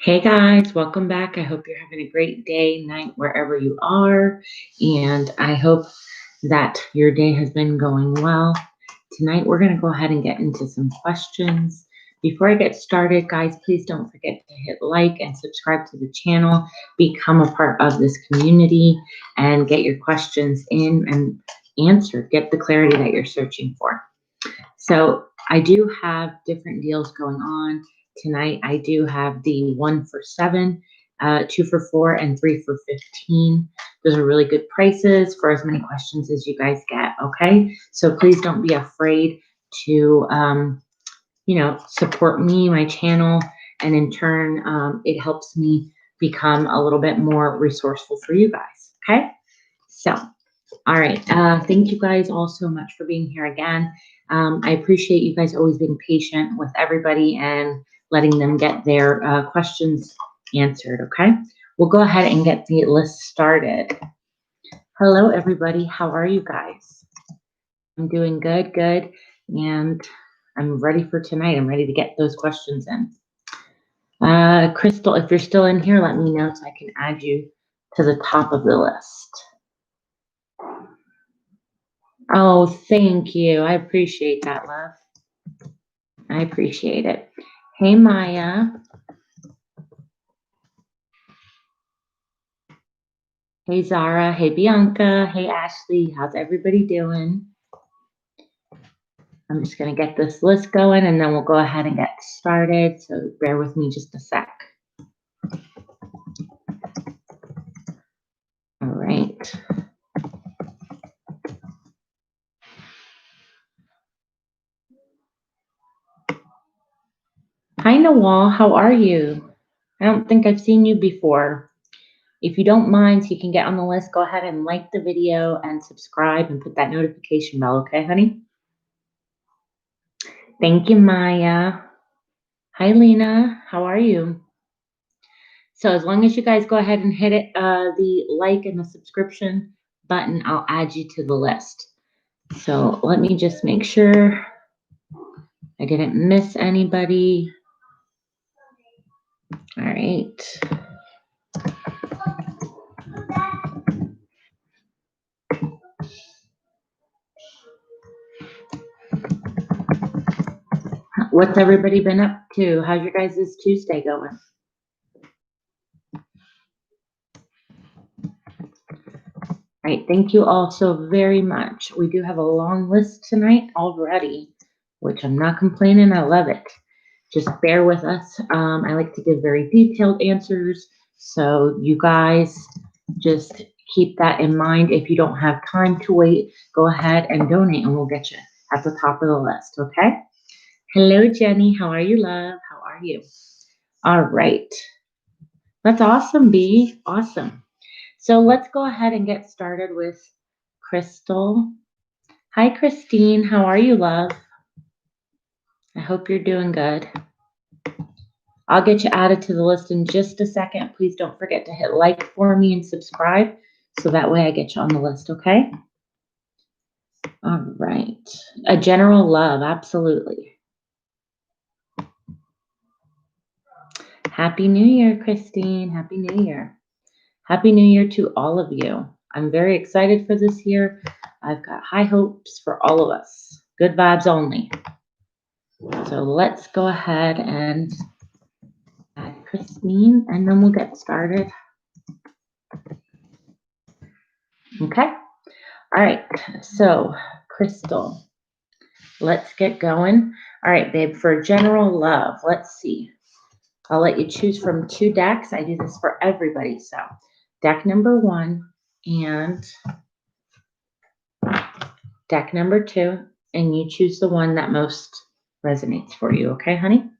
Hey guys, welcome back. I hope you're having a great day, night, wherever you are. And I hope that your day has been going well. Tonight, we're going to go ahead and get into some questions. Before I get started, guys, please don't forget to hit like and subscribe to the channel, become a part of this community, and get your questions in and answered. Get the clarity that you're searching for. So I do have different deals going on. Tonight I do have the 1 for 7, 2 for 4, and 3 for 15. Those are really good prices for as many questions as you guys get, okay? So please don't be afraid to, support me, my channel, and in turn, it helps me become a little bit more resourceful for you guys, okay? So all right. Thank you guys all so much for being here again. I appreciate you guys always being patient with everybody and letting them get their questions answered, okay? We'll go ahead and get the list started. Hello, everybody. How are you guys? I'm doing good, and I'm ready for tonight. I'm ready to get those questions in. Crystal, if you're still in here, let me know so I can add you to the top of the list. Oh, thank you. I appreciate that, love. I appreciate it. Hey, Maya. Hey, Zara. Hey, Bianca. Hey, Ashley. How's everybody doing? I'm just going to get this list going and then we'll go ahead and get started. So bear with me just a sec. All right. Hi, Nawal. How are you? I don't think I've seen you before. If you don't mind, so you can get on the list, go ahead and like the video and subscribe and put that notification bell, okay, honey? Thank you, Maya. Hi, Lena. How are you? So as long as you guys go ahead and hit it, the like and the subscription button, I'll add you to the list. So let me just make sure I didn't miss anybody. All right. What's everybody been up to? How's your guys' Tuesday going? All right, thank you all so very much. We do have a long list tonight already, which I'm not complaining. I love it. Just bear with us. I like to give very detailed answers. So you guys just keep that in mind. If you don't have time to wait, go ahead and donate and we'll get you at the top of the list, okay? Hello, Jenny. How are you, love? How are you? All right. That's awesome, B. Awesome. So let's go ahead and get started with Crystal. Hi, Christine. How are you, love? I hope you're doing good. I'll get you added to the list in just a second. Please don't forget to hit like for me and subscribe so that way I get you on the list, okay? All right. A general love, absolutely. Happy New Year, Christine. Happy New Year. Happy New Year to all of you. I'm very excited for this year. I've got high hopes for all of us. Good vibes only. So let's go ahead and add Christine, and then we'll get started. Okay. All right. So, Crystal, let's get going. All right, babe, for general love, let's see. I'll let you choose from 2 decks. I do this for everybody. So, deck number 1 and deck number 2, and you choose the one that most resonates for you. Okay, honey?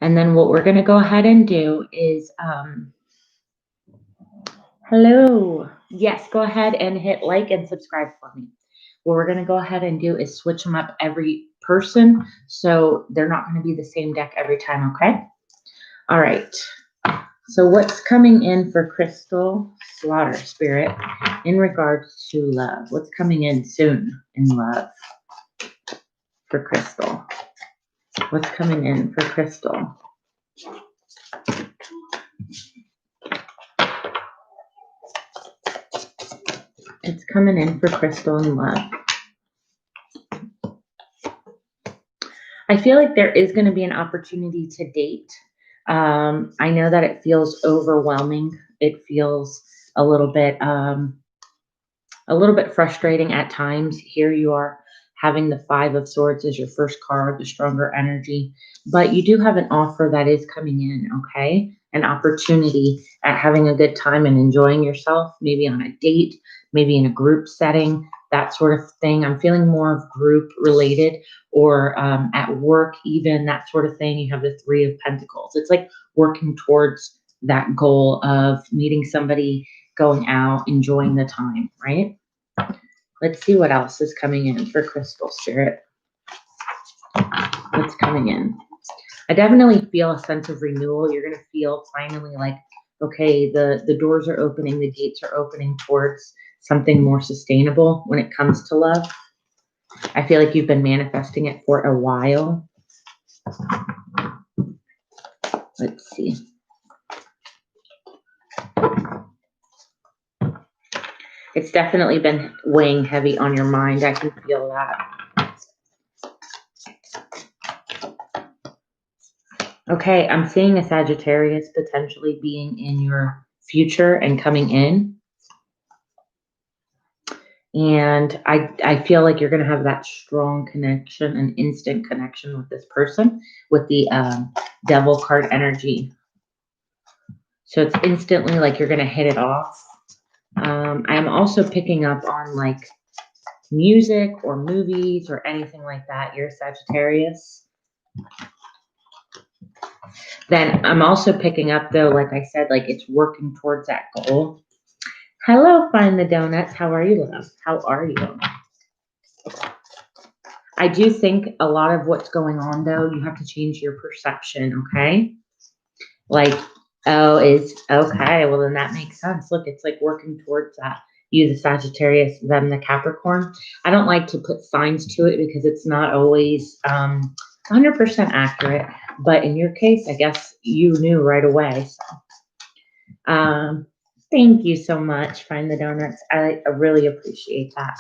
And then what we're going to go ahead and do is, hello. Yes, go ahead and hit like and subscribe for me. What we're going to go ahead and do is switch them up every person, so they're not going to be the same deck every time, okay? All right. So what's coming in for Crystal Slaughter Spirit in regards to love? What's coming in soon in love for Crystal? What's coming in for Crystal? It's coming in for Crystal in love. I feel like there is going to be an opportunity to date. I know that it feels overwhelming. It feels a little bit frustrating at times. Here you are having the Five of Swords as your first card, the stronger energy, but you do have an offer that is coming in, okay? An opportunity at having a good time and enjoying yourself, maybe on a date, maybe in a group setting, that sort of thing. I'm feeling more of group related or at work, even that sort of thing. You have the Three of Pentacles. It's like working towards that goal of meeting somebody, going out, enjoying the time, right? Let's see what else is coming in for Crystal Spirit. What's coming in? I definitely feel a sense of renewal. You're going to feel finally like, okay, the doors are opening, the gates are opening towards something more sustainable when it comes to love. I feel like you've been manifesting it for a while. Let's see. It's definitely been weighing heavy on your mind. I can feel that. Okay, I'm seeing a Sagittarius potentially being in your future and coming in. And I feel like you're going to have that strong connection, an instant connection with this person, with the Devil card energy. So it's instantly like you're going to hit it off. I'm also picking up on like music or movies or anything like that. You're Sagittarius. Then I'm also picking up, though, like I said, like it's working towards that goal. Hello, Find the Donuts. How are you, love? How are you? I do think a lot of what's going on, though, you have to change your perception, okay? Like, oh, is okay. Well, then that makes sense. Look, it's like working towards that. You, the Sagittarius, them, the Capricorn. I don't like to put signs to it because it's not always 100% accurate. But in your case, I guess you knew right away. So, thank you so much, Find the Donuts. I really appreciate that.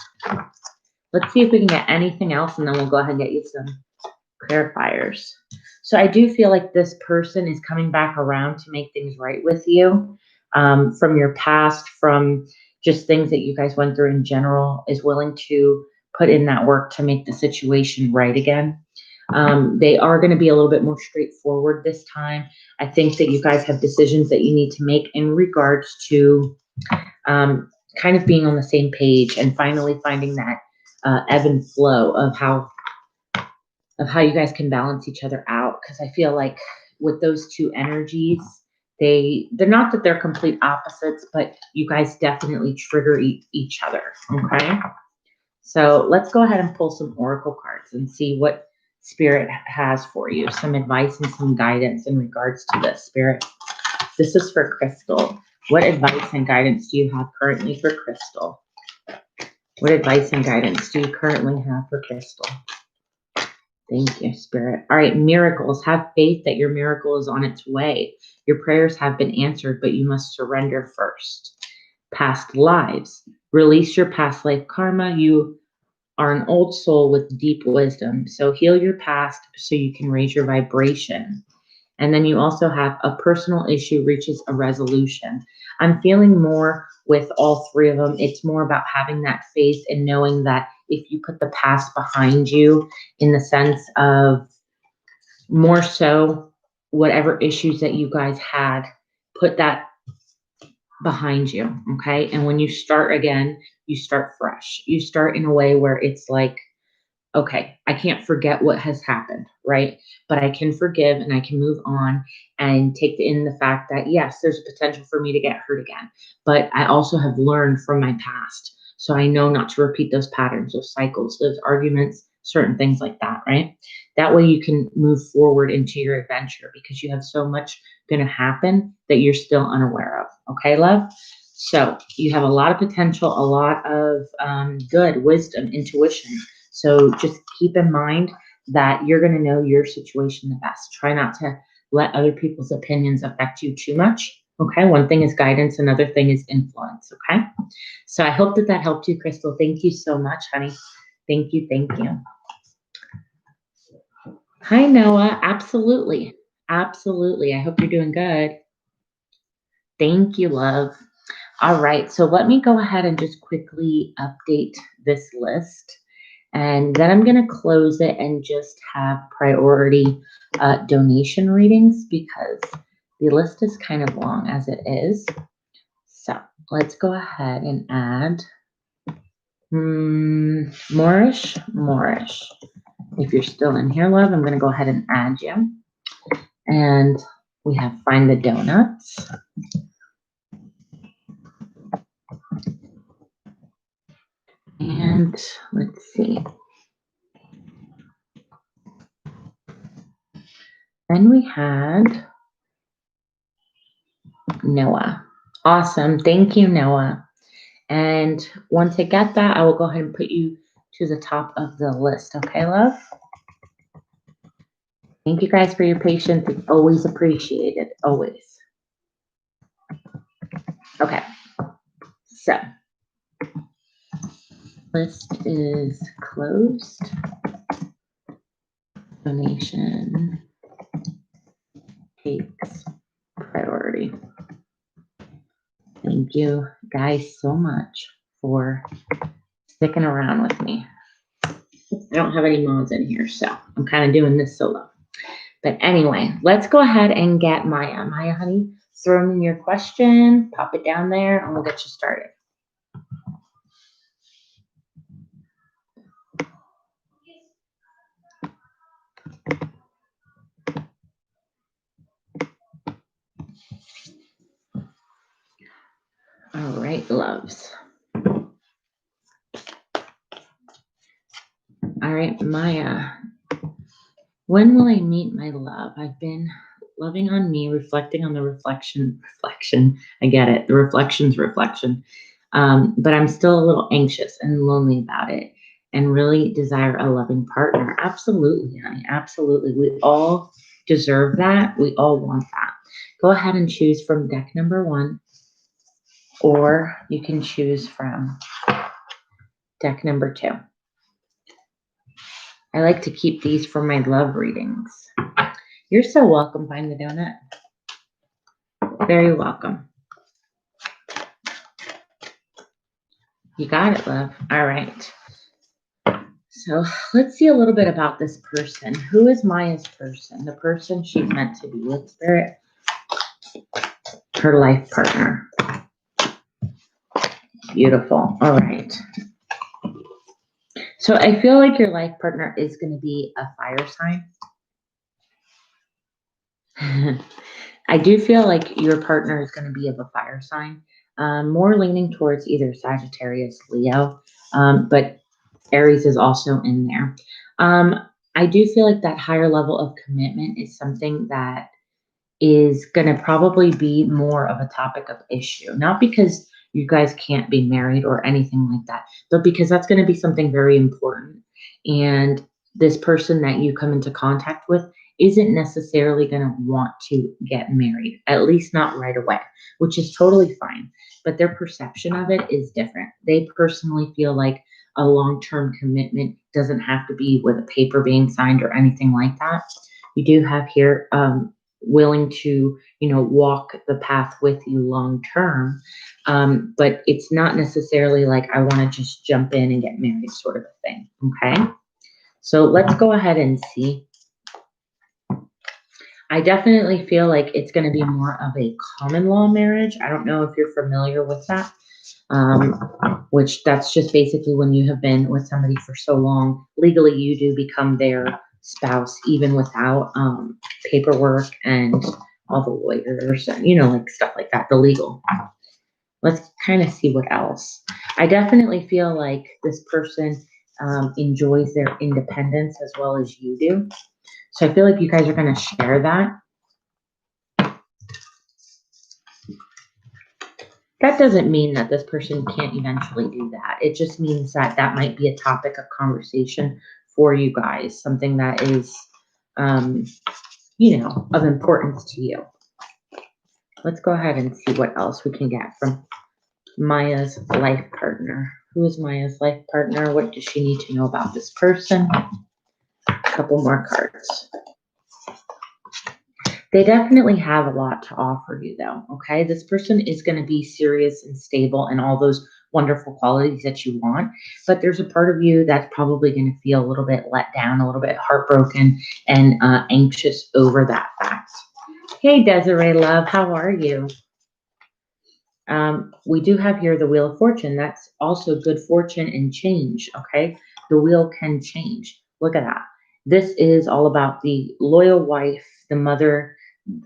Let's see if we can get anything else, and then we'll go ahead and get you some clarifiers. So I do feel like this person is coming back around to make things right with you from your past, from just things that you guys went through in general, is willing to put in that work to make the situation right again. They are going to be a little bit more straightforward this time. I think that you guys have decisions that you need to make in regards to kind of being on the same page and finally finding that ebb and flow of how you guys can balance each other out. Because I feel like with those two energies, they're not that they're complete opposites, but you guys definitely trigger each other. Okay. So let's go ahead and pull some oracle cards and see what Spirit has for you. Some advice and some guidance in regards to this, Spirit. This is for Crystal. What advice and guidance do you have currently for Crystal? What advice and guidance do you currently have for Crystal? Thank you, Spirit. All right, miracles. Have faith that your miracle is on its way. Your prayers have been answered, but you must surrender first. Past lives. Release your past life karma. You are an old soul with deep wisdom. So heal your past so you can raise your vibration. And then you also have a personal issue reaches a resolution. I'm feeling more with all three of them. It's more about having that faith and knowing that if you put the past behind you, in the sense of more so whatever issues that you guys had, put that behind you, okay? And when you start again, you start fresh. You start in a way where it's like, okay, I can't forget what has happened, right? But I can forgive and I can move on and take in the fact that, yes, there's a potential for me to get hurt again. But I also have learned from my past. So I know not to repeat those patterns, those cycles, those arguments, certain things like that, right? That way you can move forward into your adventure because you have so much going to happen that you're still unaware of. Okay, love? So you have a lot of potential, a lot of good wisdom, intuition. So just keep in mind that you're going to know your situation the best. Try not to let other people's opinions affect you too much. Okay. One thing is guidance, another thing is influence. Okay. So I hope that that helped you, Crystal. Thank you so much, honey. Thank you. Thank you. Hi, Noah. Absolutely. Absolutely. I hope you're doing good. Thank you, love. All right. So let me go ahead and just quickly update this list. And then I'm going to close it and just have priority donation readings because the list is kind of long as it is. So let's go ahead and add Moorish. If you're still in here, love, I'm going to go ahead and add you. And we have Find the Donuts. And let's see. Then we had Noah. Awesome. Thank you, Noah. And once I get that, I will go ahead and put you to the top of the list. Okay, love? Thank you guys for your patience. It's always appreciated. Always. Okay. So, list is closed. Donation takes priority. Thank you guys so much for sticking around with me. I don't have any mods in here, so I'm kind of doing this solo. But anyway, let's go ahead and get Maya. Maya, honey, throw in your question, pop it down there, and we'll get you started. All right, loves. All right, Maya. When will I meet my love? I've been loving on me, reflecting on the reflection. I get it. The reflection's reflection. But I'm still a little anxious and lonely about it and really desire a loving partner. Absolutely, honey. Absolutely. We all deserve that. We all want that. Go ahead and choose from deck number 1, or you can choose from deck number 2. I like to keep these for my love readings. You're so welcome, Find the Donut. Very welcome. You got it, love. All right. So let's see a little bit about this person. Who is Maya's person? The person she's meant to be with, Spirit. Her life partner. Beautiful. All right. So I feel like your life partner is going to be a fire sign. I do feel like your partner is going to be of a fire sign, more leaning towards either Sagittarius, Leo, but Aries is also in there. I do feel like that higher level of commitment is something that is going to probably be more of a topic of issue, not because you guys can't be married or anything like that, but because that's going to be something very important. And this person that you come into contact with isn't necessarily going to want to get married, at least not right away, which is totally fine. But their perception of it is different. They personally feel like a long-term commitment doesn't have to be with a paper being signed or anything like that. You do have here willing to, walk the path with you long term. But it's not necessarily like I want to just jump in and get married sort of a thing. Okay. So let's go ahead and see. I definitely feel like it's going to be more of a common law marriage. I don't know if you're familiar with that, which that's just basically when you have been with somebody for so long, legally you do become their spouse, even without paperwork and all the lawyers and, like stuff like that, the legal. Let's kind of see what else. I definitely feel like this person enjoys their independence as well as you do. So I feel like you guys are going to share that. That doesn't mean that this person can't eventually do that. It just means that that might be a topic of conversation for you guys, something that is, you know, of importance to you. Let's go ahead and see what else we can get from Maya's life partner. Who is Maya's life partner? What does she need to know about this person? A couple more cards. They definitely have a lot to offer you, though, okay? This person is going to be serious and stable and all those wonderful qualities that you want, but there's a part of you that's probably going to feel a little bit let down, a little bit heartbroken, and anxious over that fact. Hey, Desiree, love, how are you? We do have here the Wheel of Fortune. That's also good fortune and change, okay? The wheel can change. Look at that. This is all about the loyal wife, the mother,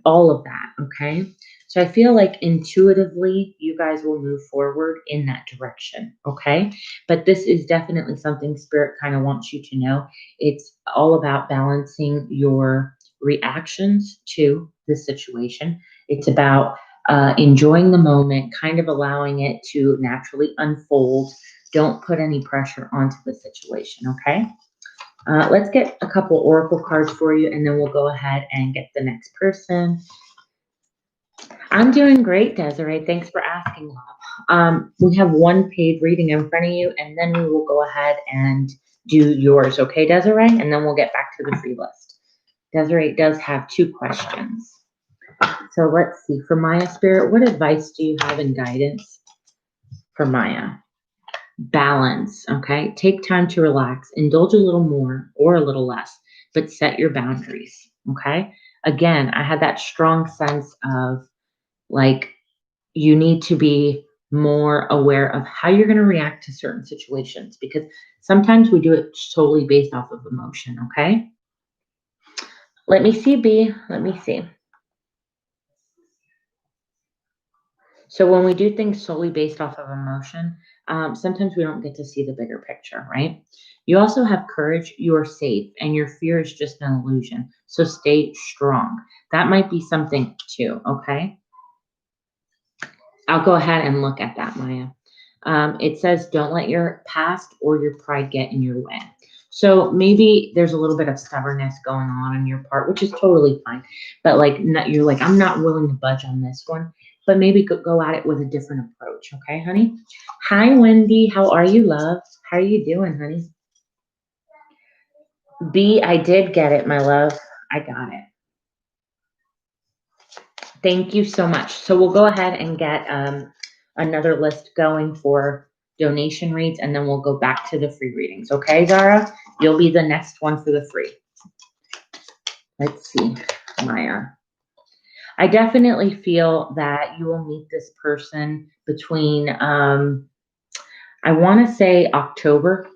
all of that, okay? So I feel like intuitively you guys will move forward in that direction, okay? But this is definitely something Spirit kind of wants you to know. It's all about balancing your reactions to the situation. It's about enjoying the moment, kind of allowing it to naturally unfold. Don't put any pressure onto the situation, okay? Let's get a couple oracle cards for you, and then we'll go ahead and get the next person. I'm doing great, Desiree. Thanks for asking, love. We have one paid reading in front of you, and then we will go ahead and do yours, okay, Desiree? And then we'll get back to the free list. Desiree does have 2 questions. So let's see. For Maya Spirit, what advice do you have and guidance for Maya? Balance, okay? Take time to relax. Indulge a little more or a little less, but set your boundaries, okay? Again, I had that strong sense of like you need to be more aware of how you're going to react to certain situations because sometimes we do it solely based off of emotion, okay? Let me see, B. Let me see. So when we do things solely based off of emotion, sometimes we don't get to see the bigger picture, right? You also have courage, you are safe, and your fear is just an illusion. So stay strong. That might be something too, okay? I'll go ahead and look at that, Maya. It says, don't let your past or your pride get in your way. So maybe there's a little bit of stubbornness going on your part, which is totally fine. But like, you're like, I'm not willing to budge on this one. But maybe go at it with a different approach. Okay, honey? Hi, Wendy. How are you, love? How are you doing, honey? B, I did get it, my love. I got it. Thank you so much. So we'll go ahead and get another list going for donation reads, and then we'll go back to the free readings. Okay, Zara? You'll be the next one for the free. Let's see, Maya. I definitely feel that you will meet this person between, I want to say October,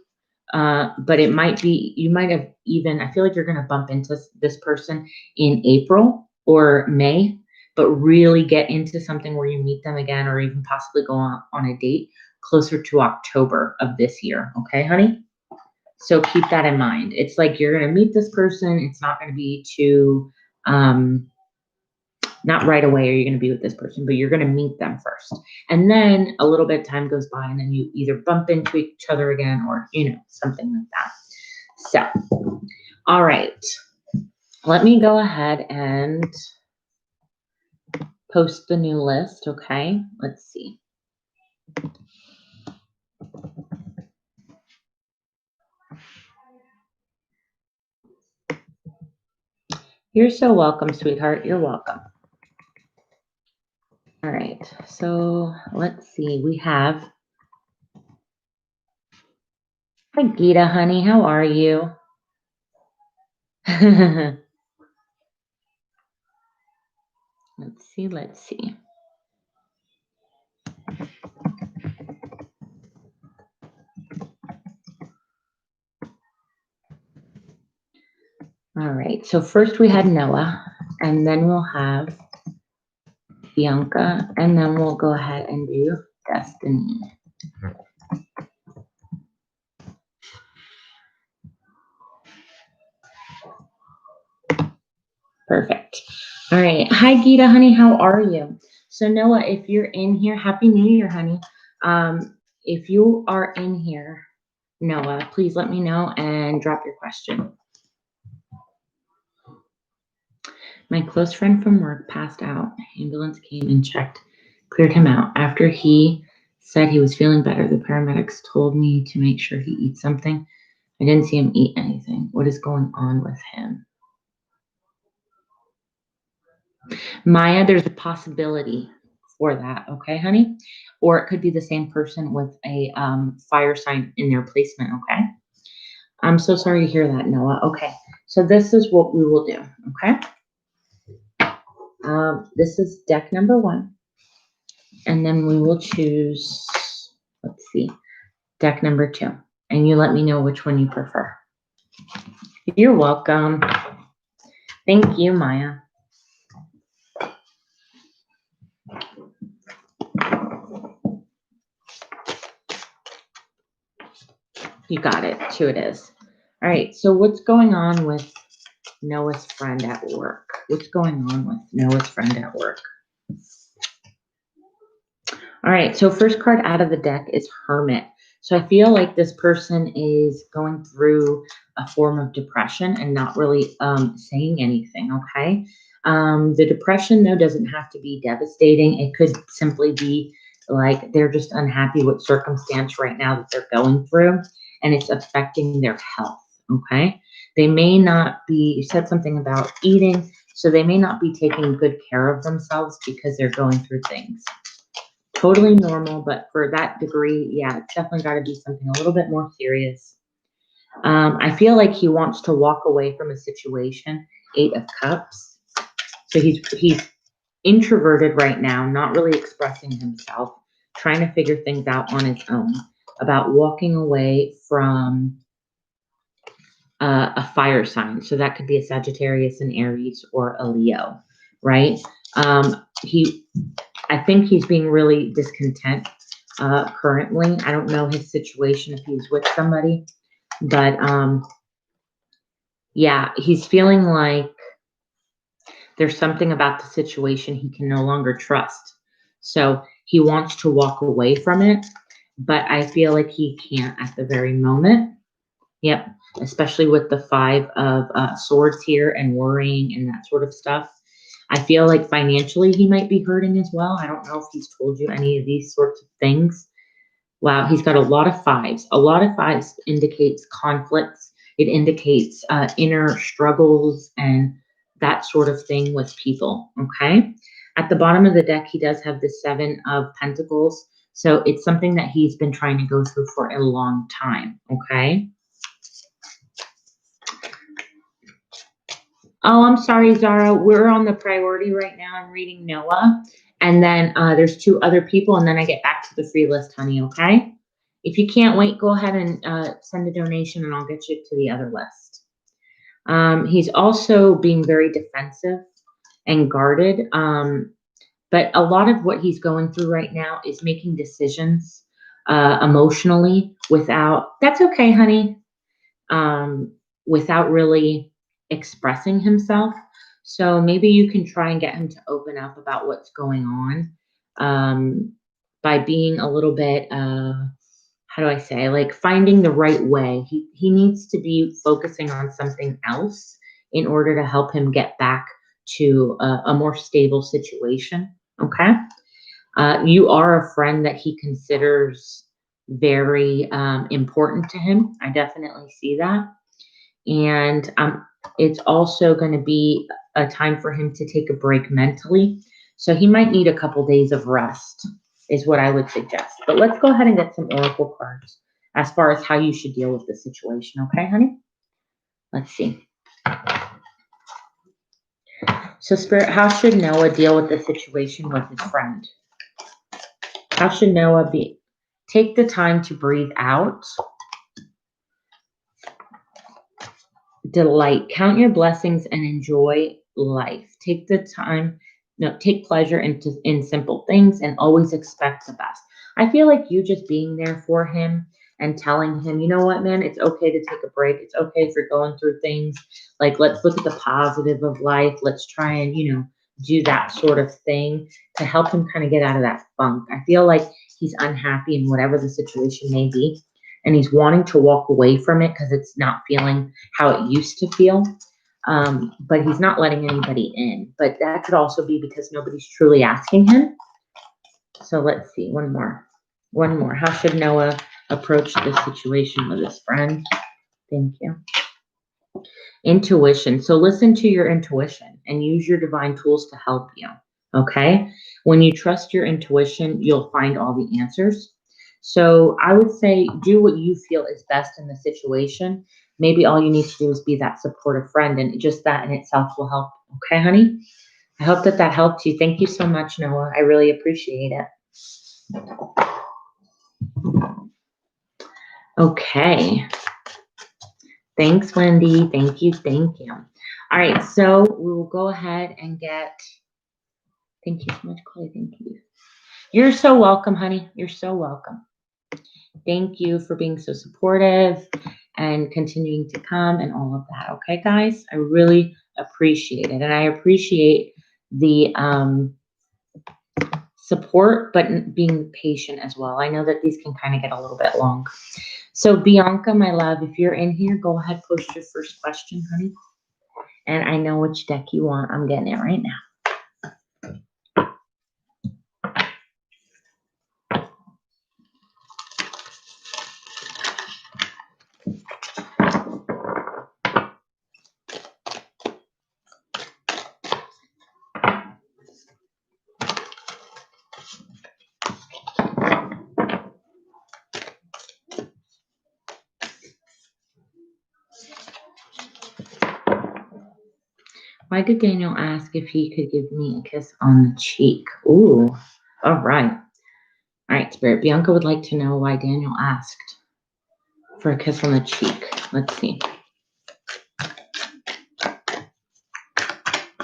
but it might be, you might have even, I feel like you're going to bump into this person in April or May, but really get into something where you meet them again or even possibly go on a date closer to October of this year. Okay, honey? So keep that in mind. It's like you're going to meet this person. It's not going to be too, not right away are you going to be with this person, but you're going to meet them first. And then a little bit of time goes by and then you either bump into each other again or, you know, something like that. So, all right. Let me go ahead and post the new list, okay? Let's see. You're so welcome, sweetheart. You're welcome. All right. So let's see. We have. Hi, Gita, honey. How are you? Let's see. Let's see. All right. So first we had Noah, and then we'll have Bianca, and then we'll go ahead and do Destiny. Perfect. All right. Hi, Gita, honey. How are you? So Noah, if you're in here, Happy New Year, honey. If you are in here, Noah, please let me know and drop your question. My close friend from work passed out. Ambulance came and checked, cleared him out. After he said he was feeling better, the paramedics told me to make sure he eats something. I didn't see him eat anything. What is going on with him? Maya, there's a possibility for that, okay, honey? Or it could be the same person with a fire sign in their placement, okay? I'm so sorry to hear that, Noah. Okay, so this is what we will do, okay? This is deck number 1. And then we will choose, let's see, deck number 2. And you let me know which one you prefer. You're welcome. Thank you, Maya. You got it. 2 it is. All right, so what's going on with Noah's friend at work? What's going on with Noah's friend at work? All right, so first card out of the deck is Hermit. So I feel like this person is going through a form of depression and not really saying anything, okay? The depression, though, doesn't have to be devastating. It could simply be like they're just unhappy with circumstance right now that they're going through, and it's affecting their health, okay? They may not be, you said something about eating, so they may not be taking good care of themselves because they're going through things. Totally normal, but for that degree, yeah, it's definitely got to be something a little bit more serious. I feel like he wants to walk away from a situation. 8 of Cups. So he's introverted right now, not really expressing himself, trying to figure things out on his own about walking away from a fire sign. So that could be a Sagittarius, an Aries, or a Leo, right? I think he's being really discontent currently. I don't know his situation if he's with somebody, but yeah, he's feeling like there's something about the situation he can no longer trust. So he wants to walk away from it, but I feel like he can't at the very moment. Yep, especially with the 5 of Swords here and worrying and that sort of stuff. I feel like financially he might be hurting as well. I don't know if he's told you any of these sorts of things. Wow, he's got a lot of 5s. A lot of 5s indicates conflicts. It indicates inner struggles and that sort of thing with people, okay? At the bottom of the deck, he does have the 7 of Pentacles. So it's something that he's been trying to go through for a long time, okay? Oh, I'm sorry, Zara. We're on the priority right now. I'm reading Noah. And then there's 2 other people, and then I get back to the free list, honey, okay? If you can't wait, go ahead and send a donation, and I'll get you to the other list. He's also being very defensive and guarded. But a lot of what he's going through right now is making decisions emotionally without, that's okay, honey, without really expressing himself. So maybe you can try and get him to open up about what's going on by being a little bit, how do I say, like finding the right way. He needs to be focusing on something else in order to help him get back to a more stable situation. Okay. You are a friend that he considers very important to him. I definitely see that. And it's also going to be a time for him to take a break mentally. So he might need a couple days of rest is what I would suggest. But let's go ahead and get some oracle cards as far as how you should deal with the situation. Okay, honey? Let's see. So Spirit, how should Noah deal with the situation with his friend? How should Noah be? Take the time to breathe out. Delight. Count your blessings and enjoy life. Take the time. No, take pleasure in simple things and always expect the best. I feel like you just being there for him and telling him, you know what, man, it's okay to take a break. It's okay if you're going through things. Like, let's look at the positive of life. Let's try and, do that sort of thing to help him kind of get out of that funk. I feel like he's unhappy in whatever the situation may be. and he's wanting to walk away from it because it's not feeling how it used to feel. But he's not letting anybody in. But that could also be because nobody's truly asking him. So let's see, one more. How should Noah approach this situation with his friend? Thank you. Intuition. So listen to your intuition and use your divine tools to help you. Okay. When you trust your intuition, you'll find all the answers. So I would say do what you feel is best in the situation. Maybe all you need to do is be that supportive friend, and just that in itself will help. Okay, honey? I hope that helped you. Thank you so much, Noah. I really appreciate it. Okay. Thanks, Wendy. Thank you. All right, so we will go ahead and get, thank you so much, Chloe. Thank you. You're so welcome, honey. You're so welcome. Thank you for being so supportive and continuing to come and all of that. Okay, guys? I really appreciate it. And I appreciate the support, but being patient as well. I know that these can kind of get a little bit long. So Bianca, my love, if you're in here, go ahead, post your first question, honey. And I know which deck you want. I'm getting it right now. Why did Daniel ask if he could give me a kiss on the cheek? Ooh, all right. All right, Spirit. Bianca would like to know why Daniel asked for a kiss on the cheek. Let's see.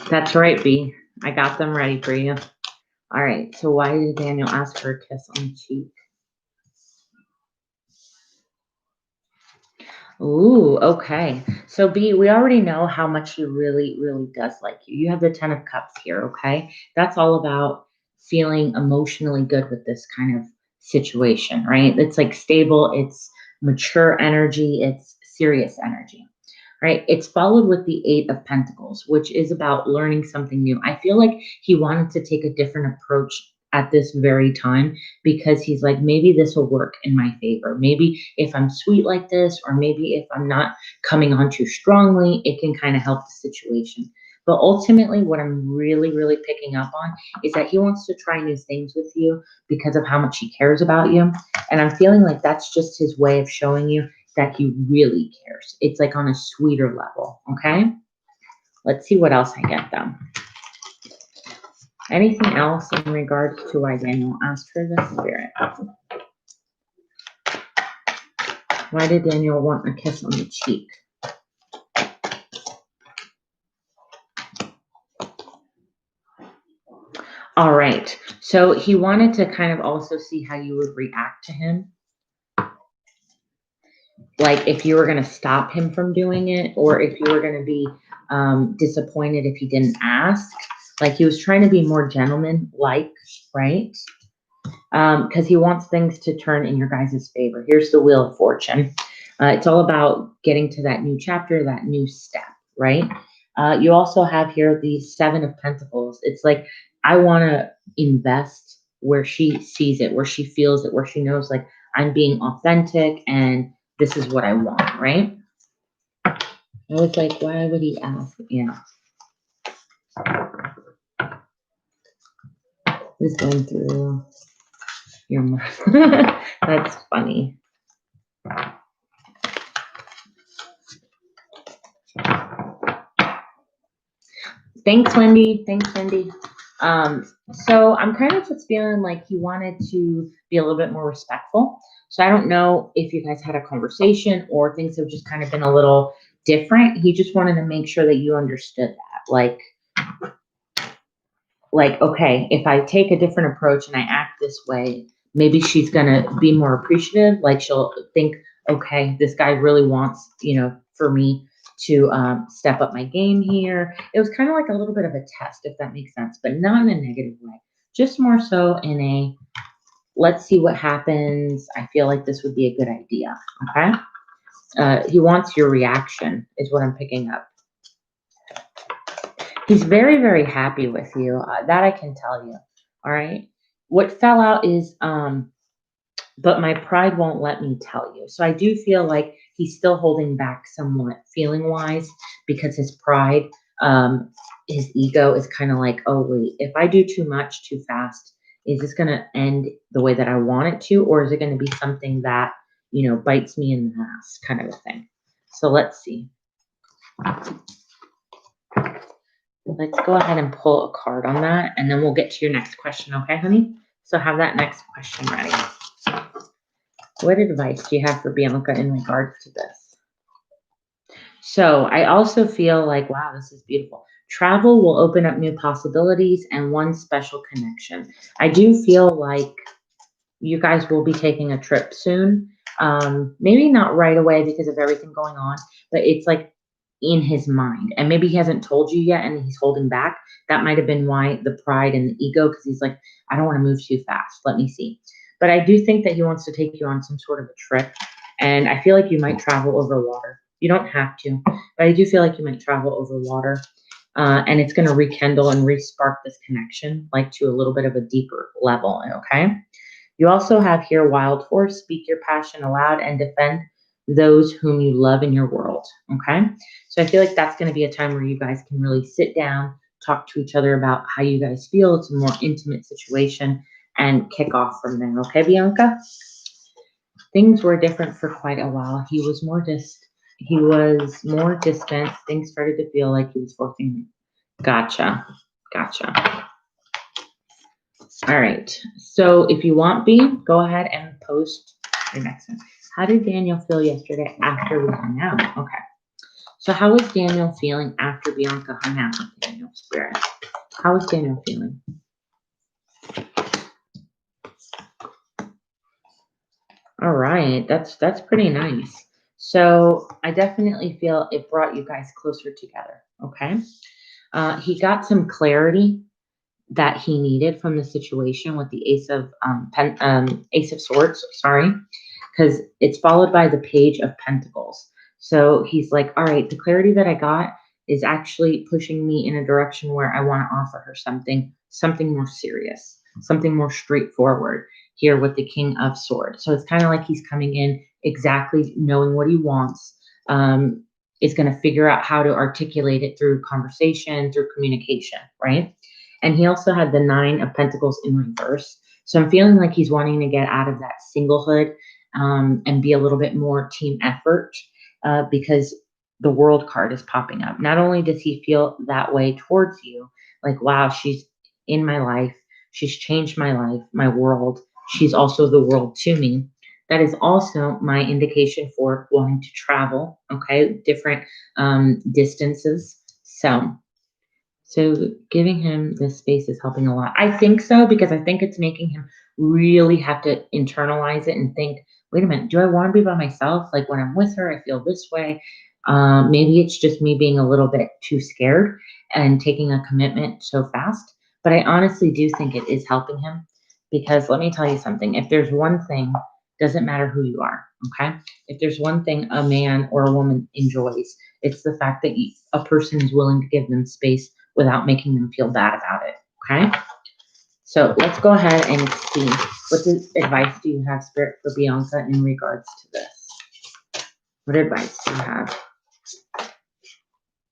That's right, B. I got them ready for you. All right, so why did Daniel ask for a kiss on the cheek? Ooh, okay. So B, we already know how much he really, really does like you. You have the 10 of Cups here, okay? That's all about feeling emotionally good with this kind of situation, right? It's like stable, it's mature energy, it's serious energy, right? It's followed with the 8 of Pentacles, which is about learning something new. I feel like he wanted to take a different approach at this very time because he's like, maybe this will work in my favor. Maybe if I'm sweet like this, or maybe if I'm not coming on too strongly, it can kind of help the situation. But ultimately, what I'm really, really picking up on is that he wants to try new things with you because of how much he cares about you. And I'm feeling like that's just his way of showing you that he really cares. It's like on a sweeter level, okay? Let's see what else I get though. Anything else in regards to why Daniel asked for the Spirit? Why did Daniel want a kiss on the cheek? All right. So he wanted to kind of also see how you would react to him. Like if you were going to stop him from doing it, or if you were going to be disappointed if he didn't ask. Like he was trying to be more gentleman-like, right? Because he wants things to turn in your guys' favor. Here's the Wheel of Fortune. It's all about getting to that new chapter, that new step, right? You also have here the 7 of Pentacles. It's like, I want to invest where she sees it, where she feels it, where she knows like I'm being authentic and this is what I want, right? I was like, why would he ask? Yeah. He's going through your mind. That's funny. Thanks, Wendy. So I'm kind of just feeling like he wanted to be a little bit more respectful. So I don't know if you guys had a conversation or things have just kind of been a little different. He just wanted to make sure that you understood that. Like, okay, if I take a different approach and I act this way, maybe she's going to be more appreciative. Like she'll think, okay, this guy really wants, for me to step up my game here. It was kind of like a little bit of a test, if that makes sense, but not in a negative way. Just more so in a, let's see what happens. I feel like this would be a good idea. Okay. He wants your reaction, is what I'm picking up. He's very, very happy with you. That I can tell you. All right. What fell out is, but my pride won't let me tell you. So I do feel like he's still holding back somewhat feeling wise because his pride, his ego is kind of like, oh, wait, if I do too much too fast, is this going to end the way that I want it to? Or is it going to be something that, bites me in the ass kind of a thing? So let's see. Let's go ahead and pull a card on that, and then we'll get to your next question, okay, honey? So have that next question ready. What advice do you have for Bianca in regards to this? So I also feel like, wow, this is beautiful. Travel will open up new possibilities and one special connection. I do feel like you guys will be taking a trip soon. Maybe not right away because of everything going on, but it's like in his mind. And maybe he hasn't told you yet and he's holding back. That might have been why the pride and the ego, because he's like, I don't want to move too fast. Let me see. But I do think that he wants to take you on some sort of a trip. And I feel like you might travel over water. You don't have to, but I do feel like you might travel over water. And it's going to rekindle and respark this connection, like to a little bit of a deeper level. Okay. You also have here wild horse, speak your passion aloud and defend those whom you love in your world. Okay. So I feel like that's going to be a time where you guys can really sit down, talk to each other about how you guys feel. It's a more intimate situation and kick off from there. Okay, Bianca? Things were different for quite a while. He was more distant. Things started to feel like he was forcing me. Gotcha. All right. So if you want, B, go ahead and post your next one. How did Daniel feel yesterday after we hung out? Okay. So how was Daniel feeling after Bianca hung out with Daniel Spirit? How was Daniel feeling? All right. That's pretty nice. So I definitely feel it brought you guys closer together. Okay. He got some clarity that he needed from the situation with the Ace of Swords, sorry, because it's followed by the Page of Pentacles. So he's like, all right, the clarity that I got is actually pushing me in a direction where I want to offer her something more serious, something more straightforward here with the King of Swords. So it's kind of like he's coming in exactly knowing what he wants. Is going to figure out how to articulate it through conversation, through communication, right? And he also had the Nine of Pentacles in reverse. So I'm feeling like he's wanting to get out of that singlehood and be a little bit more team effort because the World card is popping up. Not only does he feel that way towards you, like, wow, she's in my life. She's changed my life, my world. She's also the world to me. That is also my indication for wanting to travel, okay? Different distances. So giving him this space is helping a lot. I think so because I think it's making him really have to internalize it and think, wait a minute, do I want to be by myself? Like when I'm with her, I feel this way. Maybe it's just me being a little bit too scared and taking a commitment so fast. But I honestly do think it is helping him because let me tell you something. If there's one thing, doesn't matter who you are, okay? If there's one thing a man or a woman enjoys, it's the fact that a person is willing to give them space without making them feel bad about it, okay? So let's go ahead and see. What advice do you have, Spirit, for Bianca in regards to this? What advice do you have?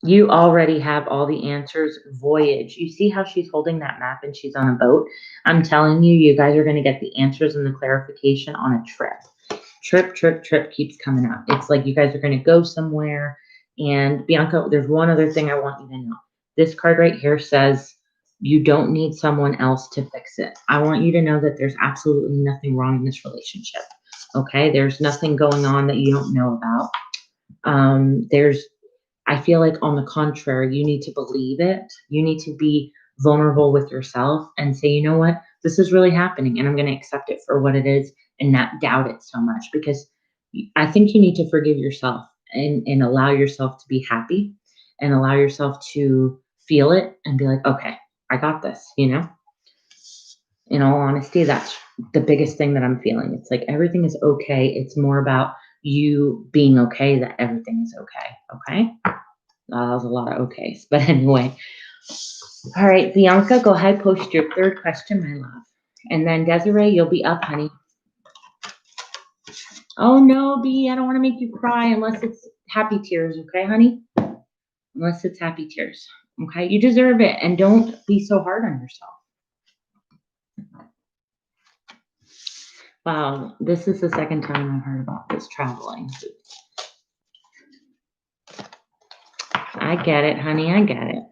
You already have all the answers. Voyage. You see how she's holding that map and she's on a boat? I'm telling you, you guys are going to get the answers and the clarification on a trip. Trip keeps coming up. It's like you guys are going to go somewhere. And Bianca, there's one other thing I want you to know. This card right here says you don't need someone else to fix it. I want you to know that there's absolutely nothing wrong in this relationship. Okay? There's nothing going on that you don't know about. I feel like on the contrary, you need to believe it. You need to be vulnerable with yourself and say, you know what? This is really happening and I'm going to accept it for what it is and not doubt it so much because I think you need to forgive yourself and allow yourself to be happy and allow yourself to feel it and be like, okay, I got this, In all honesty, that's the biggest thing that I'm feeling. It's like everything is okay. It's more about you being okay that everything is okay. Okay? That was a lot of okays. But anyway. All right, Bianca, go ahead, post your third question, my love. And then Desiree, you'll be up, honey. Oh no, B, I don't want to make you cry unless it's happy tears, okay, honey? Unless it's happy tears. Okay, you deserve it. And don't be so hard on yourself. Wow, this is the second time I've heard about this traveling. I get it, honey. I get it.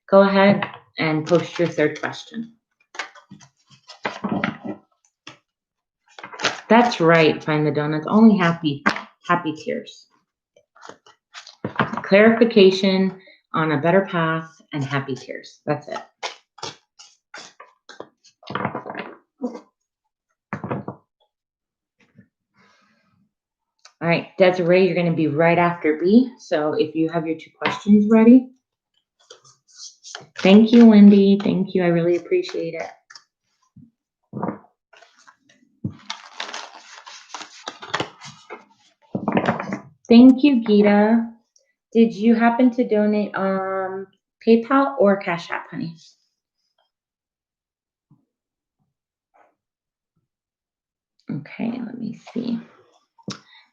Go ahead and post your third question. That's right, Find the Donuts. Only happy tears. Clarification on a better path and happy tears. That's it. All right, Desiree, you're going to be right after B. So if you have your two questions ready. Thank you, Wendy. Thank you. I really appreciate it. Thank you, Gita. Did you happen to donate PayPal or Cash App, honey? Okay, let me see.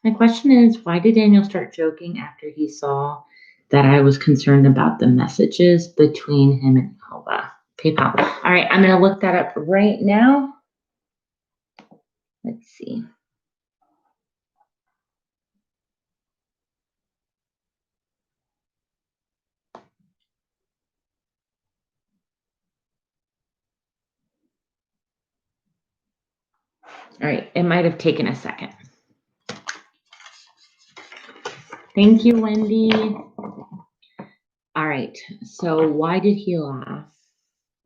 My question is, why did Daniel start joking after he saw that I was concerned about the messages between him and Elva? PayPal. All right, I'm going to look that up right now. Let's see. All right, it might have taken a second. Thank you, Wendy. All right, so why did he laugh?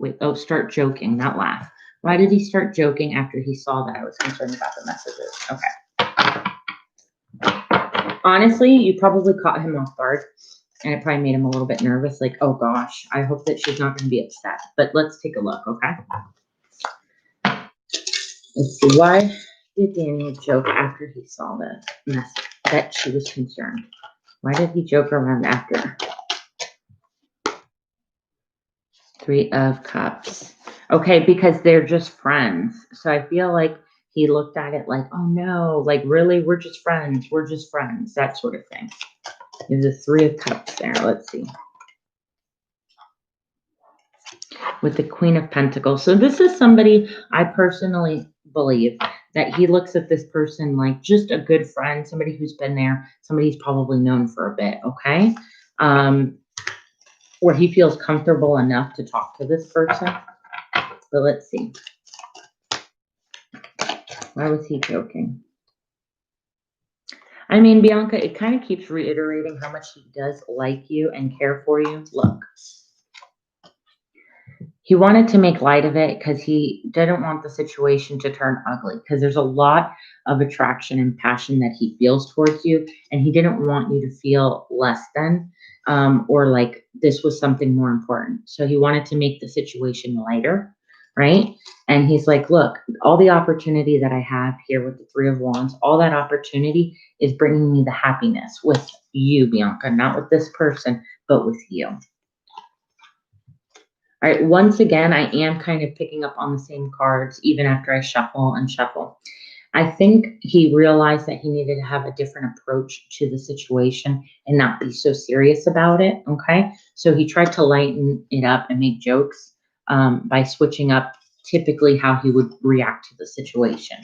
Wait, oh, start joking, not laugh. Why did he start joking after he saw that I was concerned about the messages? Okay. Honestly, you probably caught him off guard, and it probably made him a little bit nervous, like, oh gosh, I hope that she's not going to be upset. But let's take a look, okay? Let's see, why did Daniel joke after he saw the message that she was concerned? Why did he joke around after? Three of Cups. Okay, because they're just friends. So I feel like he looked at it like, oh no, like really, we're just friends. We're just friends. That sort of thing. There's a Three of Cups there. Let's see. With the Queen of Pentacles. So this is somebody I personally believe that he looks at this person like just a good friend, somebody who's been there, somebody he's probably known for a bit, okay? Where he feels comfortable enough to talk to this person. But let's see. Why was he joking? I mean, Bianca, it kind of keeps reiterating how much he does like you and care for you. Look. He wanted to make light of it because he didn't want the situation to turn ugly, because there's a lot of attraction and passion that he feels towards you, and he didn't want you to feel less than or like this was something more important. So he wanted to make the situation lighter, right? And he's like, look, all the opportunity that I have here with the Three of Wands, all that opportunity is bringing me the happiness with you, Bianca, not with this person, but with you. All right, once again, I am kind of picking up on the same cards even after I shuffle and shuffle. I think he realized that he needed to have a different approach to the situation and not be so serious about it, okay? So he tried to lighten it up and make jokes by switching up typically how he would react to the situation,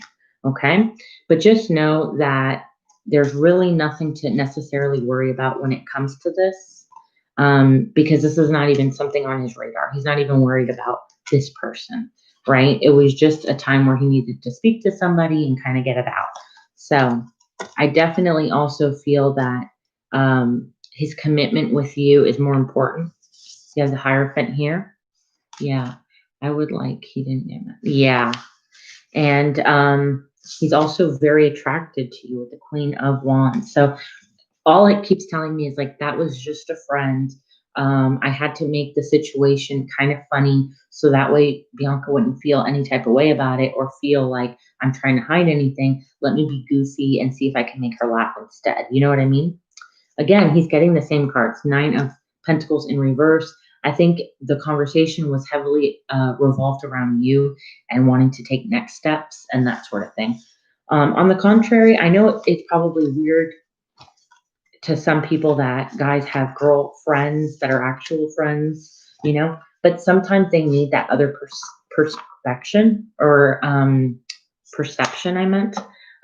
okay? But just know that there's really nothing to necessarily worry about when it comes to this. Because this is not even something on his radar. He's not even worried about this person, right? It was just a time where he needed to speak to somebody and kind of get it out. So I definitely also feel that his commitment with you is more important. You have the Hierophant here. Yeah, I would like, he didn't name it. Yeah. And he's also very attracted to you with the Queen of Wands. So all it keeps telling me is like, that was just a friend. I had to make the situation kind of funny so that way Bianca wouldn't feel any type of way about it or feel like I'm trying to hide anything. Let me be goofy and see if I can make her laugh instead. You know what I mean? Again, he's getting the same cards, 9 of Pentacles in reverse. I think the conversation was heavily revolved around you and wanting to take next steps and that sort of thing. On the contrary, I know it's probably weird to some people that guys have girl friends that are actual friends, but sometimes they need that other perspection or perception, I meant,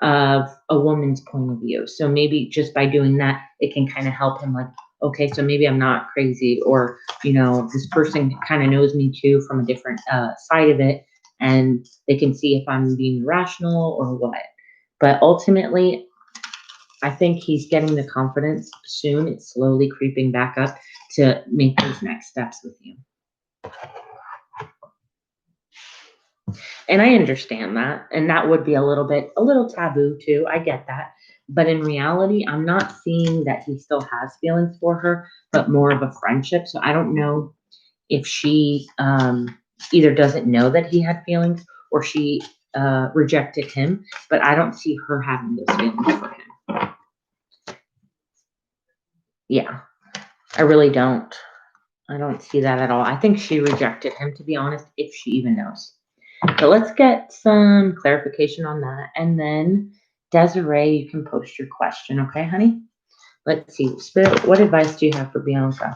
of a woman's point of view. So maybe just by doing that, it can kind of help him like, okay, so maybe I'm not crazy, or, this person kind of knows me too from a different side of it, and they can see if I'm being rational or what. But ultimately, I think he's getting the confidence soon. It's slowly creeping back up to make those next steps with you. And I understand that. And that would be a little taboo too. I get that. But in reality, I'm not seeing that he still has feelings for her, but more of a friendship. So I don't know if she either doesn't know that he had feelings or she rejected him, but I don't see her having those feelings for him. Yeah, I really don't. I don't see that at all. I think she rejected him, to be honest, if she even knows. So let's get some clarification on that. And then Desiree, you can post your question. Okay, honey? Let's see. Spirit, what advice do you have for Bianca?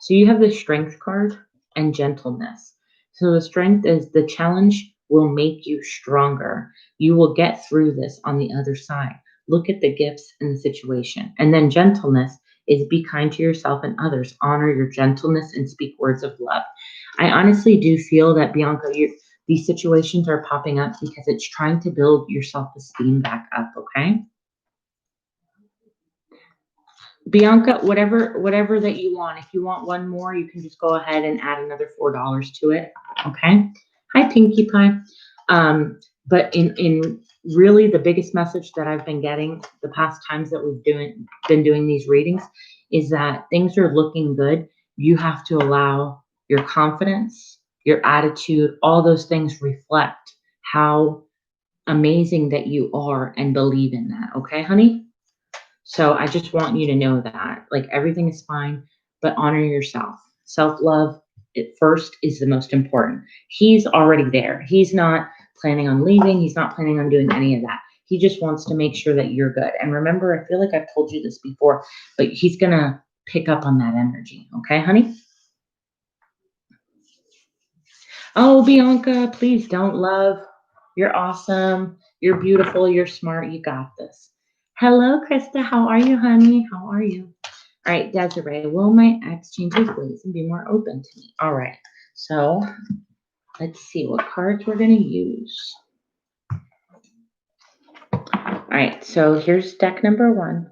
So you have the Strength card and Gentleness. So the Strength is the challenge will make you stronger. You will get through this on the other side. Look at the gifts in the situation. And then Gentleness is be kind to yourself and others. Honor your gentleness and speak words of love. I honestly do feel that, Bianca, these situations are popping up because it's trying to build your self-esteem back up, okay? Bianca, whatever that you want. If you want one more, you can just go ahead and add another $4 to it. Okay. Hi, Pinkie Pie. But in really the biggest message that I've been getting the past times that we've been doing these readings is that things are looking good. You have to allow your confidence, your attitude, all those things reflect how amazing that you are and believe in that. Okay, honey? So I just want you to know that, like, everything is fine, but honor yourself. Self-love at first is the most important. He's already there. He's not planning on leaving. He's not planning on doing any of that. He just wants to make sure that you're good. And remember, I feel like I've told you this before, but he's going to pick up on that energy. Okay, honey? Oh, Bianca, please don't, love. You're awesome. You're beautiful. You're smart. You got this. Hello, Krista. How are you, honey? How are you? All right, Desiree, will my ex change his ways and be more open to me? All right, so let's see what cards we're going to use. All right, so here's deck number 1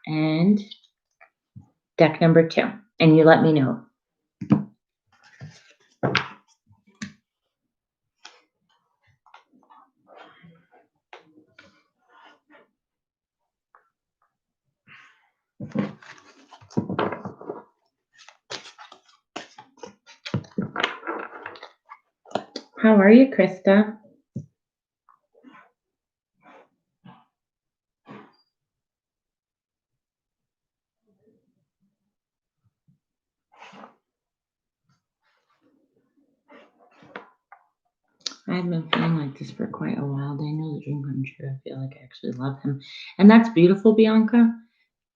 and deck number 2, and you let me know. How are you, Krista? I've been feeling like this for quite a while. They know the dream come true. I feel like I actually love him. And that's beautiful, Bianca.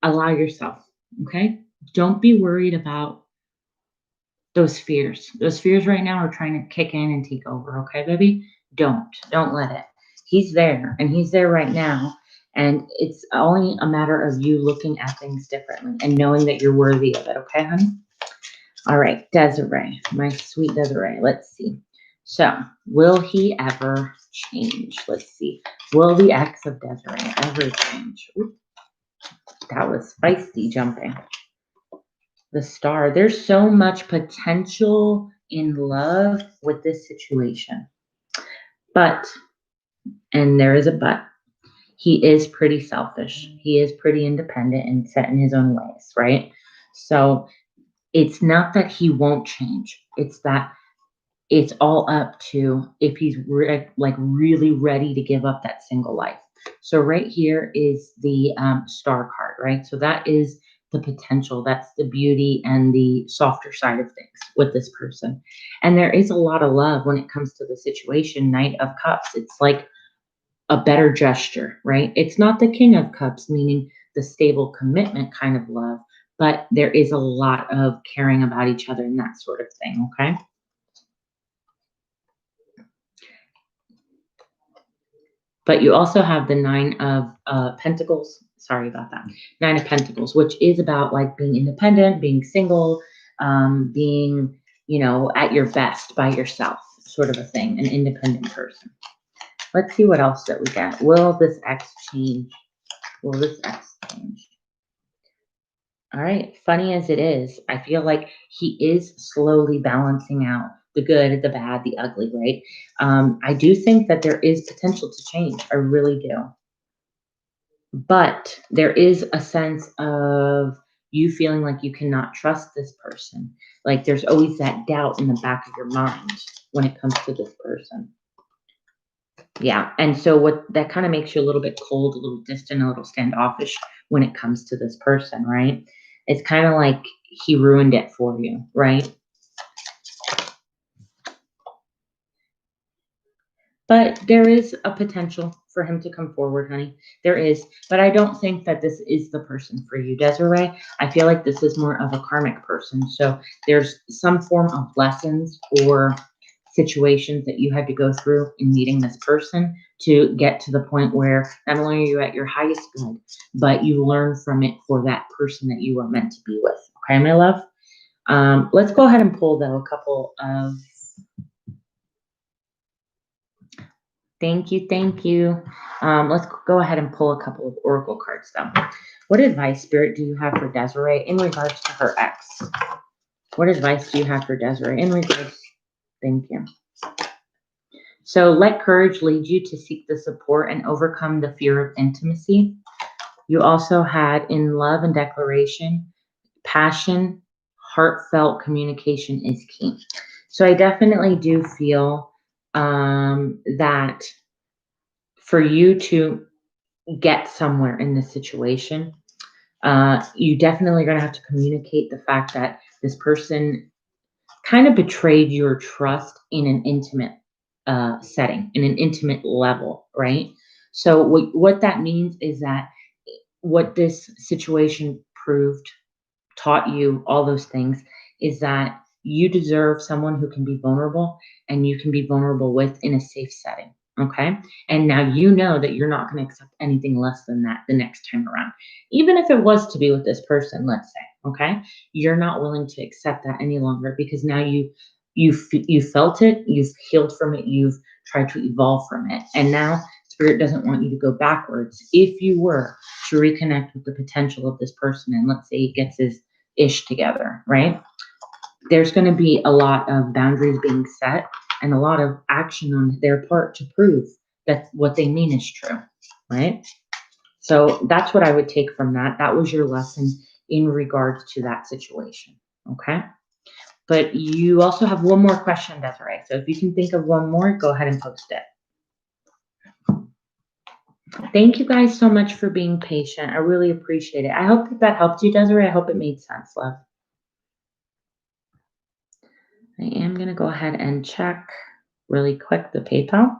Allow yourself, okay? Don't be worried about those fears. Those fears right now are trying to kick in and take over, okay, baby? Don't let it. He's there, and he's there right now. And it's only a matter of you looking at things differently and knowing that you're worthy of it, okay, honey? All right, Desiree, my sweet Desiree. Let's see. So, will he ever change? Let's see. Will the ex of Desiree ever change? Ooh, that was feisty jumping. The Star. There's so much potential in love with this situation. But, and there is a but, he is pretty selfish. He is pretty independent and set in his own ways, right? So it's not that he won't change. It's that it's all up to if he's like really ready to give up that single life. So right here is the star card, right? So that is the potential. That's the beauty and the softer side of things with this person. And there is a lot of love when it comes to the situation. Knight of Cups. It's like a better gesture, right? It's not the King of Cups, meaning the stable commitment kind of love, but there is a lot of caring about each other and that sort of thing, okay? But you also have the Nine of Pentacles. Sorry about that. Nine of Pentacles, which is about like being independent, being single, being, you know, at your best by yourself, sort of a thing, an independent person. Let's see what else that we get. Will this X change? Will this X change? All right. Funny as it is, I feel like he is slowly balancing out the good, the bad, the ugly, right? I do think that there is potential to change. I really do. But there is a sense of you feeling like you cannot trust this person. Like there's always that doubt in the back of your mind when it comes to this person. Yeah. And so what that kind of makes you a little bit cold, a little distant, a little standoffish when it comes to this person, right? It's kind of like he ruined it for you, right? But there is a potential for him to come forward, honey. There is. But I don't think that this is the person for you, Desiree. I feel like this is more of a karmic person. So there's some form of lessons or situations that you had to go through in meeting this person to get to the point where not only are you at your highest good, but you learn from it for that person that you were meant to be with. Okay, my love? Let's go ahead and pull, though, a couple of... Thank you, thank you. Let's go ahead and pull a couple of oracle cards, though. What advice, Spirit, do you have for Desiree in regards to her ex? What advice do you have for Desiree in regards... Thank you. So let courage lead you to seek the support and overcome the fear of intimacy. You also had in love and declaration, passion, heartfelt communication is key. So I definitely do feel that for you to get somewhere in this situation, you definitely are going to have to communicate the fact that this person kind of betrayed your trust in an intimate setting, in an intimate level, right? So what that means is that what this situation proved, taught you, all those things, is that you deserve someone who can be vulnerable and you can be vulnerable with in a safe setting. Okay. And now you know that you're not going to accept anything less than that the next time around. Even if it was to be with this person, let's say, okay, you're not willing to accept that any longer because now you felt it, you've healed from it, you've tried to evolve from it. And now Spirit doesn't want you to go backwards. If you were to reconnect with the potential of this person and let's say he gets his ish together, right? There's going to be a lot of boundaries being set and a lot of action on their part to prove that what they mean is true, right? So that's what I would take from that. That was your lesson in regards to that situation, okay? But you also have one more question, Desiree. So if you can think of one more, go ahead and post it. Thank you guys so much for being patient. I really appreciate it. I hope that helped you, Desiree. I hope it made sense, love. I am going to go ahead and check really quick the PayPal.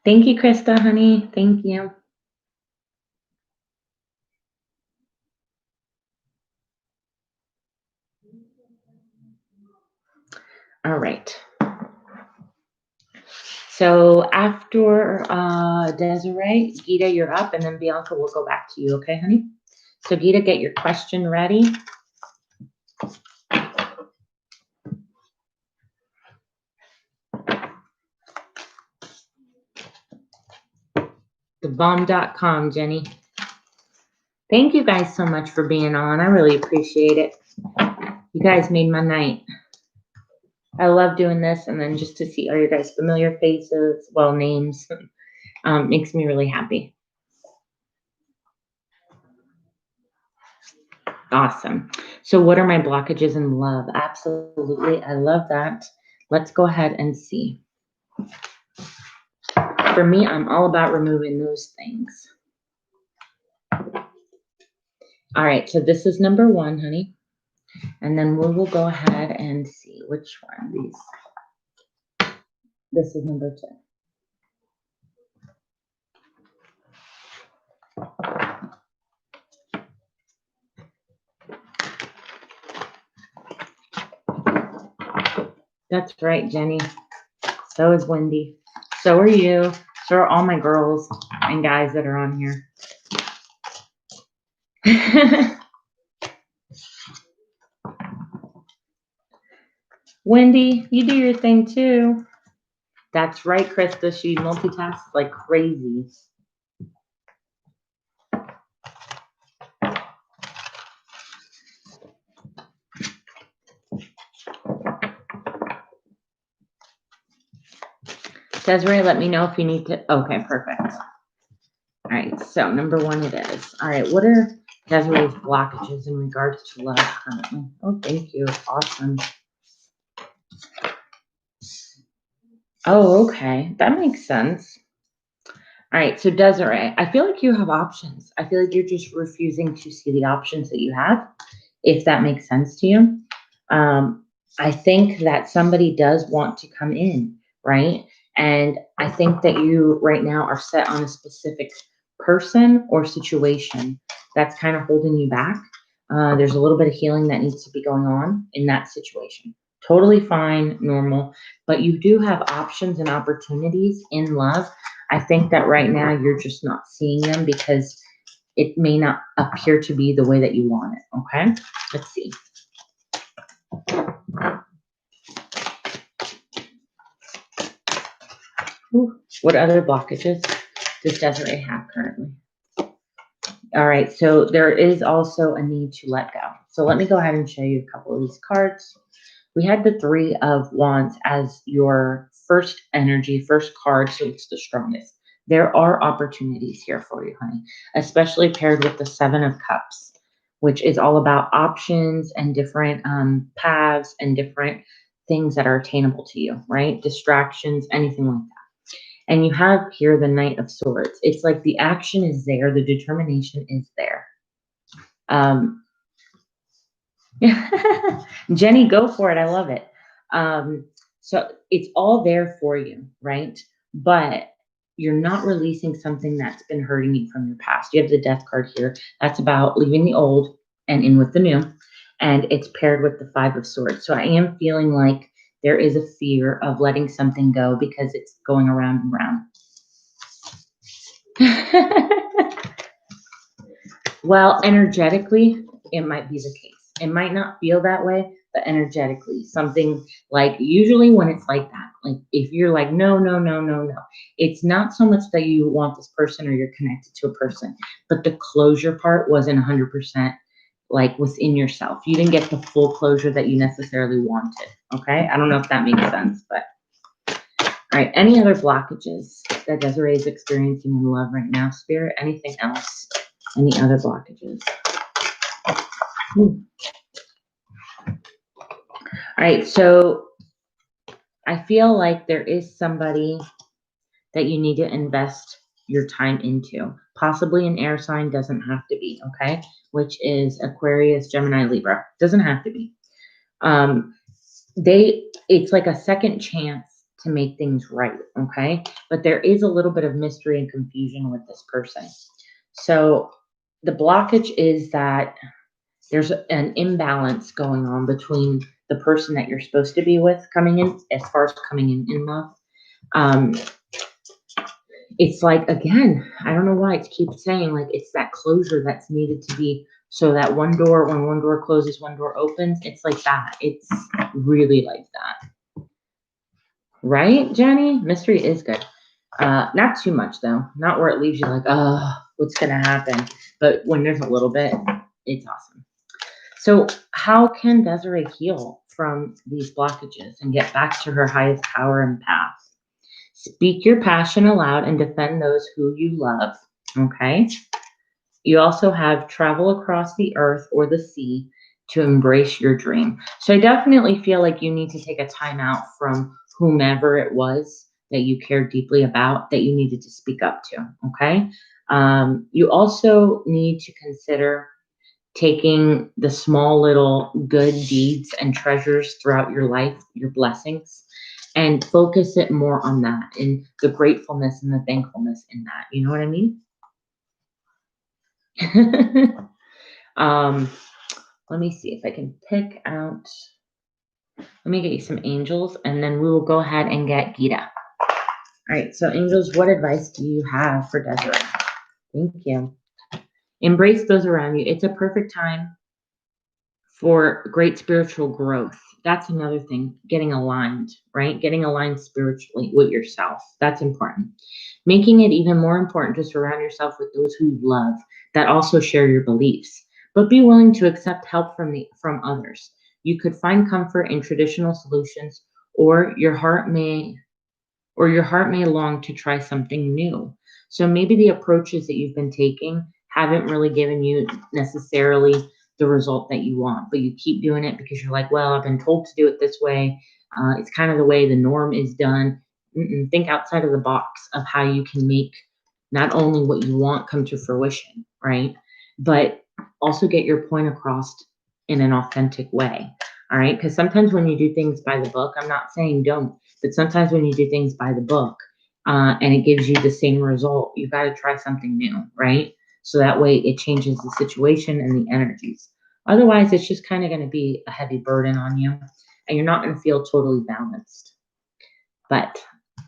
Thank you, Krista, honey. Thank you. All right. So after Desiree, Gita, you're up, and then Bianca will go back to you. Okay, honey? So Gita, get your question ready. TheBomb.com, Jenny. Thank you guys so much for being on. I really appreciate it. You guys made my night. I love doing this, and then just to see all your guys' familiar faces, well, names, makes me really happy. Awesome. So what are my blockages in love? Absolutely. I love that. Let's go ahead and see. For me, I'm all about removing those things. All right. So this is number 1, honey. And then we will go ahead and see which one of these. This is number 2. That's right, Jenny. So is Wendy. So are you. So are all my girls and guys that are on here. Wendy, you do your thing too. That's right, Krista. She multitasks like crazy. Desiree, let me know if you need to. Okay, perfect. All right, so number 1 it is. All right, what are Desiree's blockages in regards to love currently? Oh, thank you. Awesome. Oh, okay. That makes sense. All right, so Desiree, I feel like you have options. I feel like you're just refusing to see the options that you have, if that makes sense to you. I think that somebody does want to come in, right? And I think that you right now are set on a specific person or situation that's kind of holding you back. There's a little bit of healing that needs to be going on in that situation. Totally fine, normal, but you do have options and opportunities in love. I think that right now you're just not seeing them because it may not appear to be the way that you want it. Okay, let's see. Ooh, what other blockages does Desiree have currently? All right, so there is also a need to let go. So let me go ahead and show you a couple of these cards. We had the 3 of Wands as your first energy, first card, so it's the strongest. There are opportunities here for you, honey, especially paired with the 7 of Cups, which is all about options and different paths and different things that are attainable to you, right? Distractions, anything like that. And you have here the Knight of Swords. It's like the action is there, the determination is there. Jenny, go for it. I love it. So it's all there for you, right? But you're not releasing something that's been hurting you from your past. You have the Death card here. That's about leaving the old and in with the new. And it's paired with the 5 of Swords. So I am feeling like there is a fear of letting something go because it's going around and around. Well, energetically, it might be the case. It might not feel that way, but energetically, something like usually when it's like that, like if you're like, no, no, no, no, no, it's not so much that you want this person or you're connected to a person, but the closure part wasn't 100% like within yourself. You didn't get the full closure that you necessarily wanted. Okay. I don't know if that makes sense, but all right. Any other blockages that Desiree is experiencing in love right now, Spirit? Anything else? Any other blockages? Ooh. All right, so I feel like there is somebody that you need to invest your time into. Possibly an air sign, doesn't have to be, okay? Which is Aquarius, Gemini, Libra. Doesn't have to be. It's like a second chance to make things right, okay? But there is a little bit of mystery and confusion with this person. So the blockage is that there's an imbalance going on between the person that you're supposed to be with coming in, as far as coming in love. It's like, again, I don't know why it keeps saying like it's that closure that's needed to be, so that when one door closes, one door opens. It's like that. It's really like that. Right, Jenny? Mystery is good. Not too much though. Not where it leaves you like, oh, what's gonna happen? But when there's a little bit, it's awesome. So how can Desiree heal from these blockages and get back to her highest power and path? Speak your passion aloud and defend those who you love. Okay. You also have travel across the earth or the sea to embrace your dream. So I definitely feel like you need to take a time out from whomever it was that you cared deeply about that you needed to speak up to. Okay. You also need to consider taking the small little good deeds and treasures throughout your life, your blessings, and focus it more on that and the gratefulness and the thankfulness in that. You know what I mean? um, let me see if I can pick out. Let me get you some angels and then we will go ahead and get Gita. All right, so angels, what advice do you have for Desiree? Thank you. Embrace those around you. It's a perfect time for great spiritual growth. That's another thing, getting aligned, right? Getting aligned spiritually with yourself. That's important. Making it even more important to surround yourself with those who love, that also share your beliefs, but be willing to accept help from others. You could find comfort in traditional solutions, or your heart may long to try something new. So maybe the approaches that you've been taking haven't really given you necessarily the result that you want, but you keep doing it because you're like, well, I've been told to do it this way. It's kind of the way the norm is done. Think outside of the box of how you can make not only what you want come to fruition, right? But also get your point across in an authentic way. All right. Because sometimes when you do things by the book, I'm not saying don't, but sometimes when you do things by the book and it gives you the same result, you've got to try something new, right? So that way it changes the situation and the energies. Otherwise, it's just kind of going to be a heavy burden on you and you're not going to feel totally balanced. But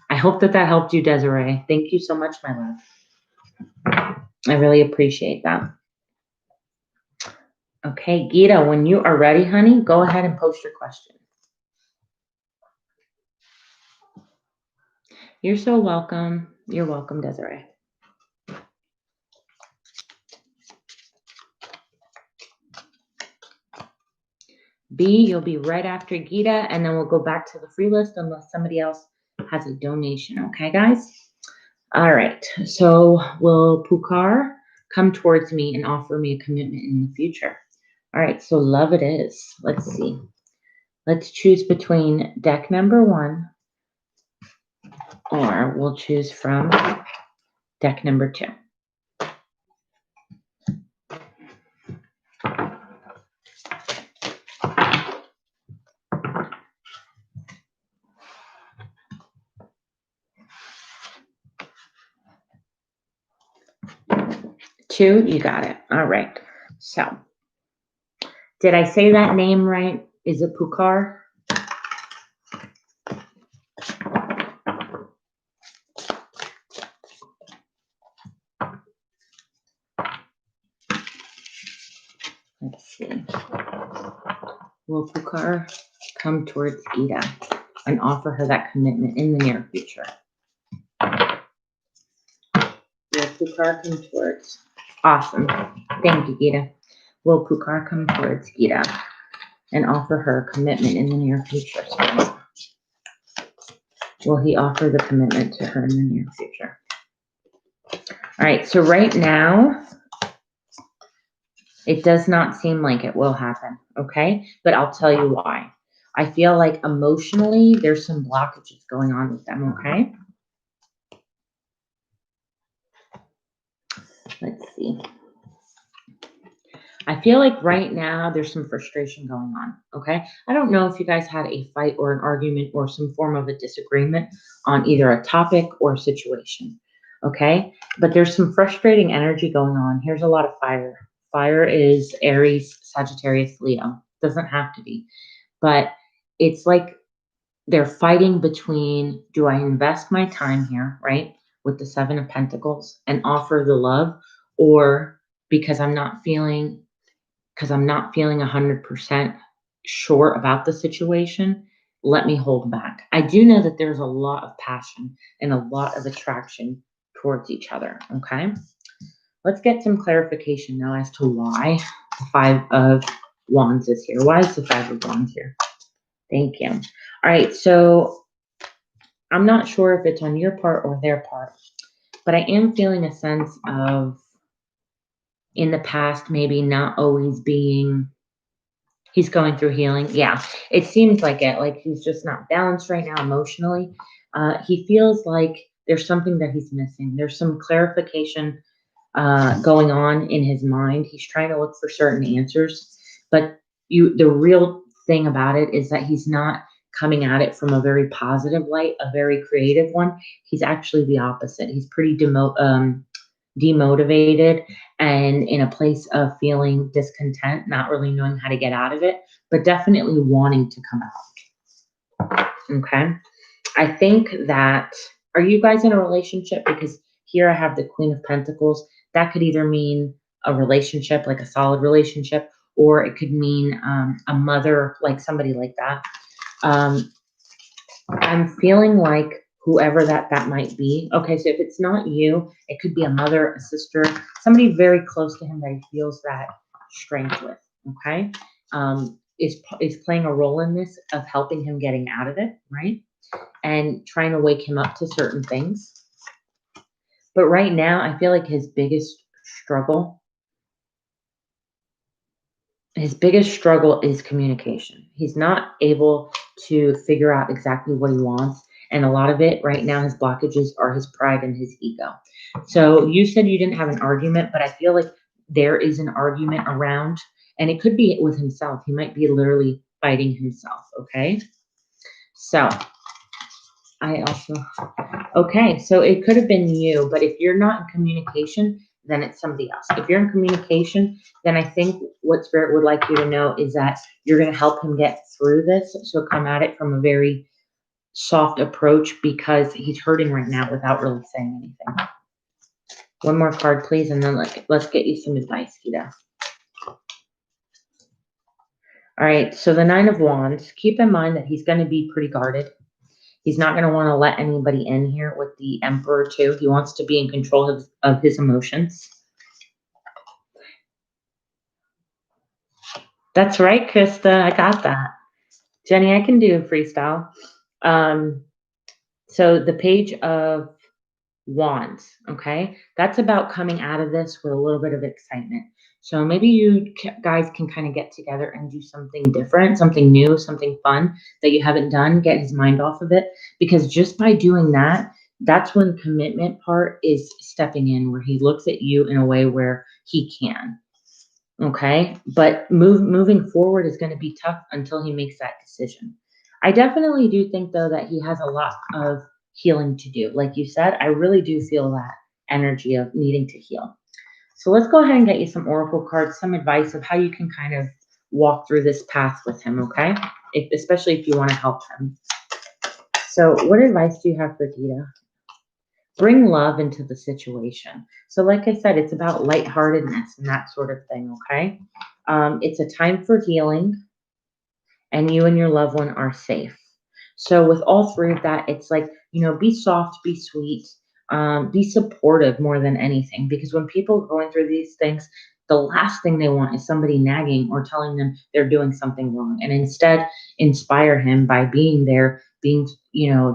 I hope that that helped you, Desiree. Thank you so much, my love. I really appreciate that. Okay, Gita, when you are ready, honey, go ahead and post your question. You're so welcome. You're welcome, Desiree. B, you'll be right after Gita, and then we'll go back to the free list unless somebody else has a donation. Okay, guys? All right. So will Pukar come towards me and offer me a commitment in the future? All right. So love it is. Let's see. Let's choose between deck number 1, or we'll choose from deck number 2. Two, you got it. All right. So, did I say that name right? Is it Pukar? Let's see. Will Pukar come towards Ida and offer her that commitment in the near future? Will Pukar come towards? Awesome. Thank you, Gita. Will Pukar come towards Gita and offer her commitment in the near future? Will he offer the commitment to her in the near future? All right, so right now, it does not seem like it will happen, okay? But I'll tell you why. I feel like emotionally, there's some blockages going on with them, okay? Let's see. I feel like right now there's some frustration going on, okay? I don't know if you guys had a fight or an argument or some form of a disagreement on either a topic or a situation, okay? But there's some frustrating energy going on. Here's a lot of fire. Fire is Aries, Sagittarius, Leo. Doesn't have to be. But it's like they're fighting between, do I invest my time here, right? With the 7 of Pentacles and offer the love, or because I'm not feeling 100% sure about the situation, let me hold back. I do know that there's a lot of passion and a lot of attraction towards each other, okay? Let's get some clarification now as to why the 5 of Wands is here? Why is the Five of Wands here? Thank you. All right, so I'm not sure if it's on your part or their part, but I am feeling a sense of, in the past, maybe not always being, he's going through healing. Yeah, it seems like it. Like he's just not balanced right now emotionally. He feels like there's something that he's missing. There's some clarification going on in his mind. He's trying to look for certain answers, but the real thing about it is that he's not coming at it from a very positive light, a very creative one. He's actually the opposite. He's pretty demotivated and in a place of feeling discontent, not really knowing how to get out of it, but definitely wanting to come out. Okay. I think that, are you guys in a relationship? Because here I have the Queen of Pentacles. That could either mean a relationship, like a solid relationship, or it could mean a mother, like somebody like that. I'm feeling like whoever that might be. Okay, so if it's not you, it could be a mother, a sister, somebody very close to him that he feels that strength with. Okay, is playing a role in this of helping him getting out of it, right? And trying to wake him up to certain things. But right now, I feel like his biggest struggle is communication. He's not able to figure out exactly what he wants. And a lot of it right now, his blockages are his pride and his ego. So you said you didn't have an argument, but I feel like there is an argument around, and it could be with himself. He might be literally fighting himself. Okay. So okay, so it could have been you, but if you're not in communication, then it's somebody else. If you're in communication, then I think what Spirit would like you to know is that you're going to help him get through this. So come at it from a very soft approach because he's hurting right now without really saying anything. One more card, please, and then let's get you some advice, Gita. All right, so the Nine of Wands, keep in mind that he's going to be pretty guarded. He's not going to want to let anybody in here with the Emperor too. He wants to be in control of his emotions. That's right, Krista. I got that. Jenny, I can do a freestyle. So the Page of Wands, okay? That's about coming out of this with a little bit of excitement. So maybe you guys can kind of get together and do something different, something new, something fun that you haven't done, get his mind off of it. Because just by doing that, that's when the commitment part is stepping in, where he looks at you in a way where he can. Okay, but moving forward is going to be tough until he makes that decision. I definitely do think, though, that he has a lot of healing to do. Like you said, I really do feel that energy of needing to heal. So let's go ahead and get you some oracle cards, some advice of how you can kind of walk through this path with him, okay? Especially if you want to help him. So what advice do you have for Gita? Bring love into the situation. So like I said, it's about lightheartedness and that sort of thing, okay? It's a time for healing, and you and your loved one are safe. So with all three of that, it's like, be soft, be sweet, be supportive more than anything. Because when people are going through these things, the last thing they want is somebody nagging or telling them they're doing something wrong. And instead, inspire him by being there, being,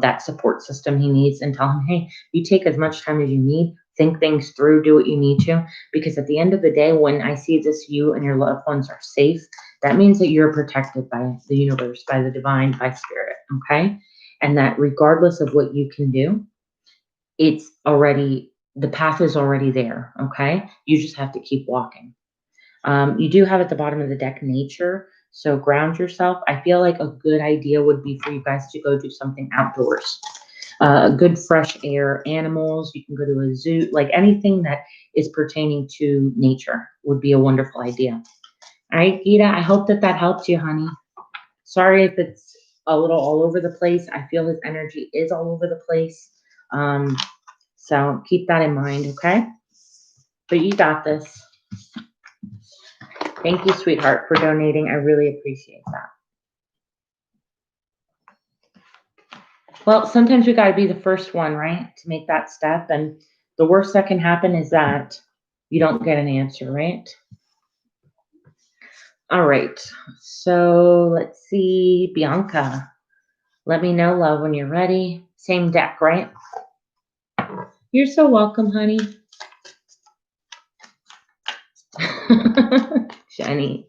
that support system he needs, and tell him, hey, you take as much time as you need, think things through, do what you need to. Because at the end of the day, when I see this, you and your loved ones are safe, that means that you're protected by the universe, by the divine, by Spirit, okay? And that regardless of what you can do, the path is already there, okay? You just have to keep walking. You do have at the bottom of the deck nature, so ground yourself. I feel like a good idea would be for you guys to go do something outdoors. Good fresh air, animals, you can go to a zoo, like anything that is pertaining to nature would be a wonderful idea. All right, Gita, I hope that helps you, honey. Sorry if it's a little all over the place. I feel his energy is all over the place. So keep that in mind, okay? But you got this. Thank you, sweetheart, for donating. I really appreciate that. Well, sometimes we got to be the first one, right, to make that step. And the worst that can happen is that you don't get an answer, right? All right. So let's see. Bianca, let me know, love, when you're ready. Same deck, right? You're so welcome, honey. Jenny.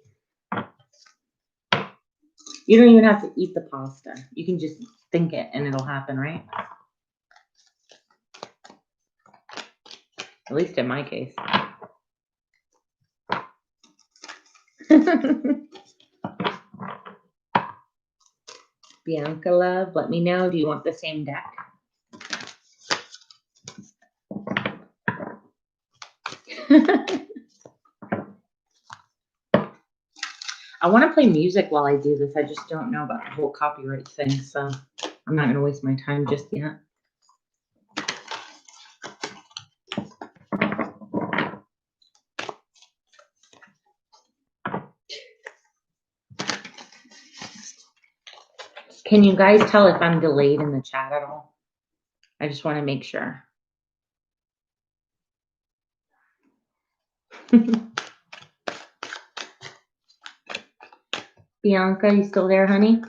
You don't even have to eat the pasta. You can just think it and it'll happen, right? At least in my case. Bianca, love, let me know. Do you want the same deck? I want to play music while I do this. I just don't know about the whole copyright thing, so I'm not going to waste my time just yet. Can you guys tell if I'm delayed in the chat at all? I just want to make sure. Bianca, you still there, honey?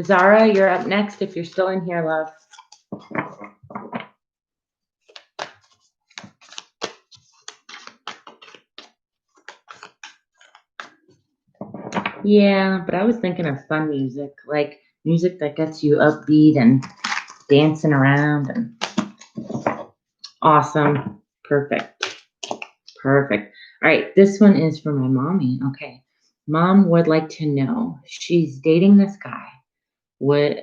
Zara, you're up next if you're still in here, love. Yeah, but I was thinking of fun music, like music that gets you upbeat and dancing around and awesome. Perfect. Perfect. All right, this one is for my mommy. Okay. Mom would like to know, she's dating this guy. Would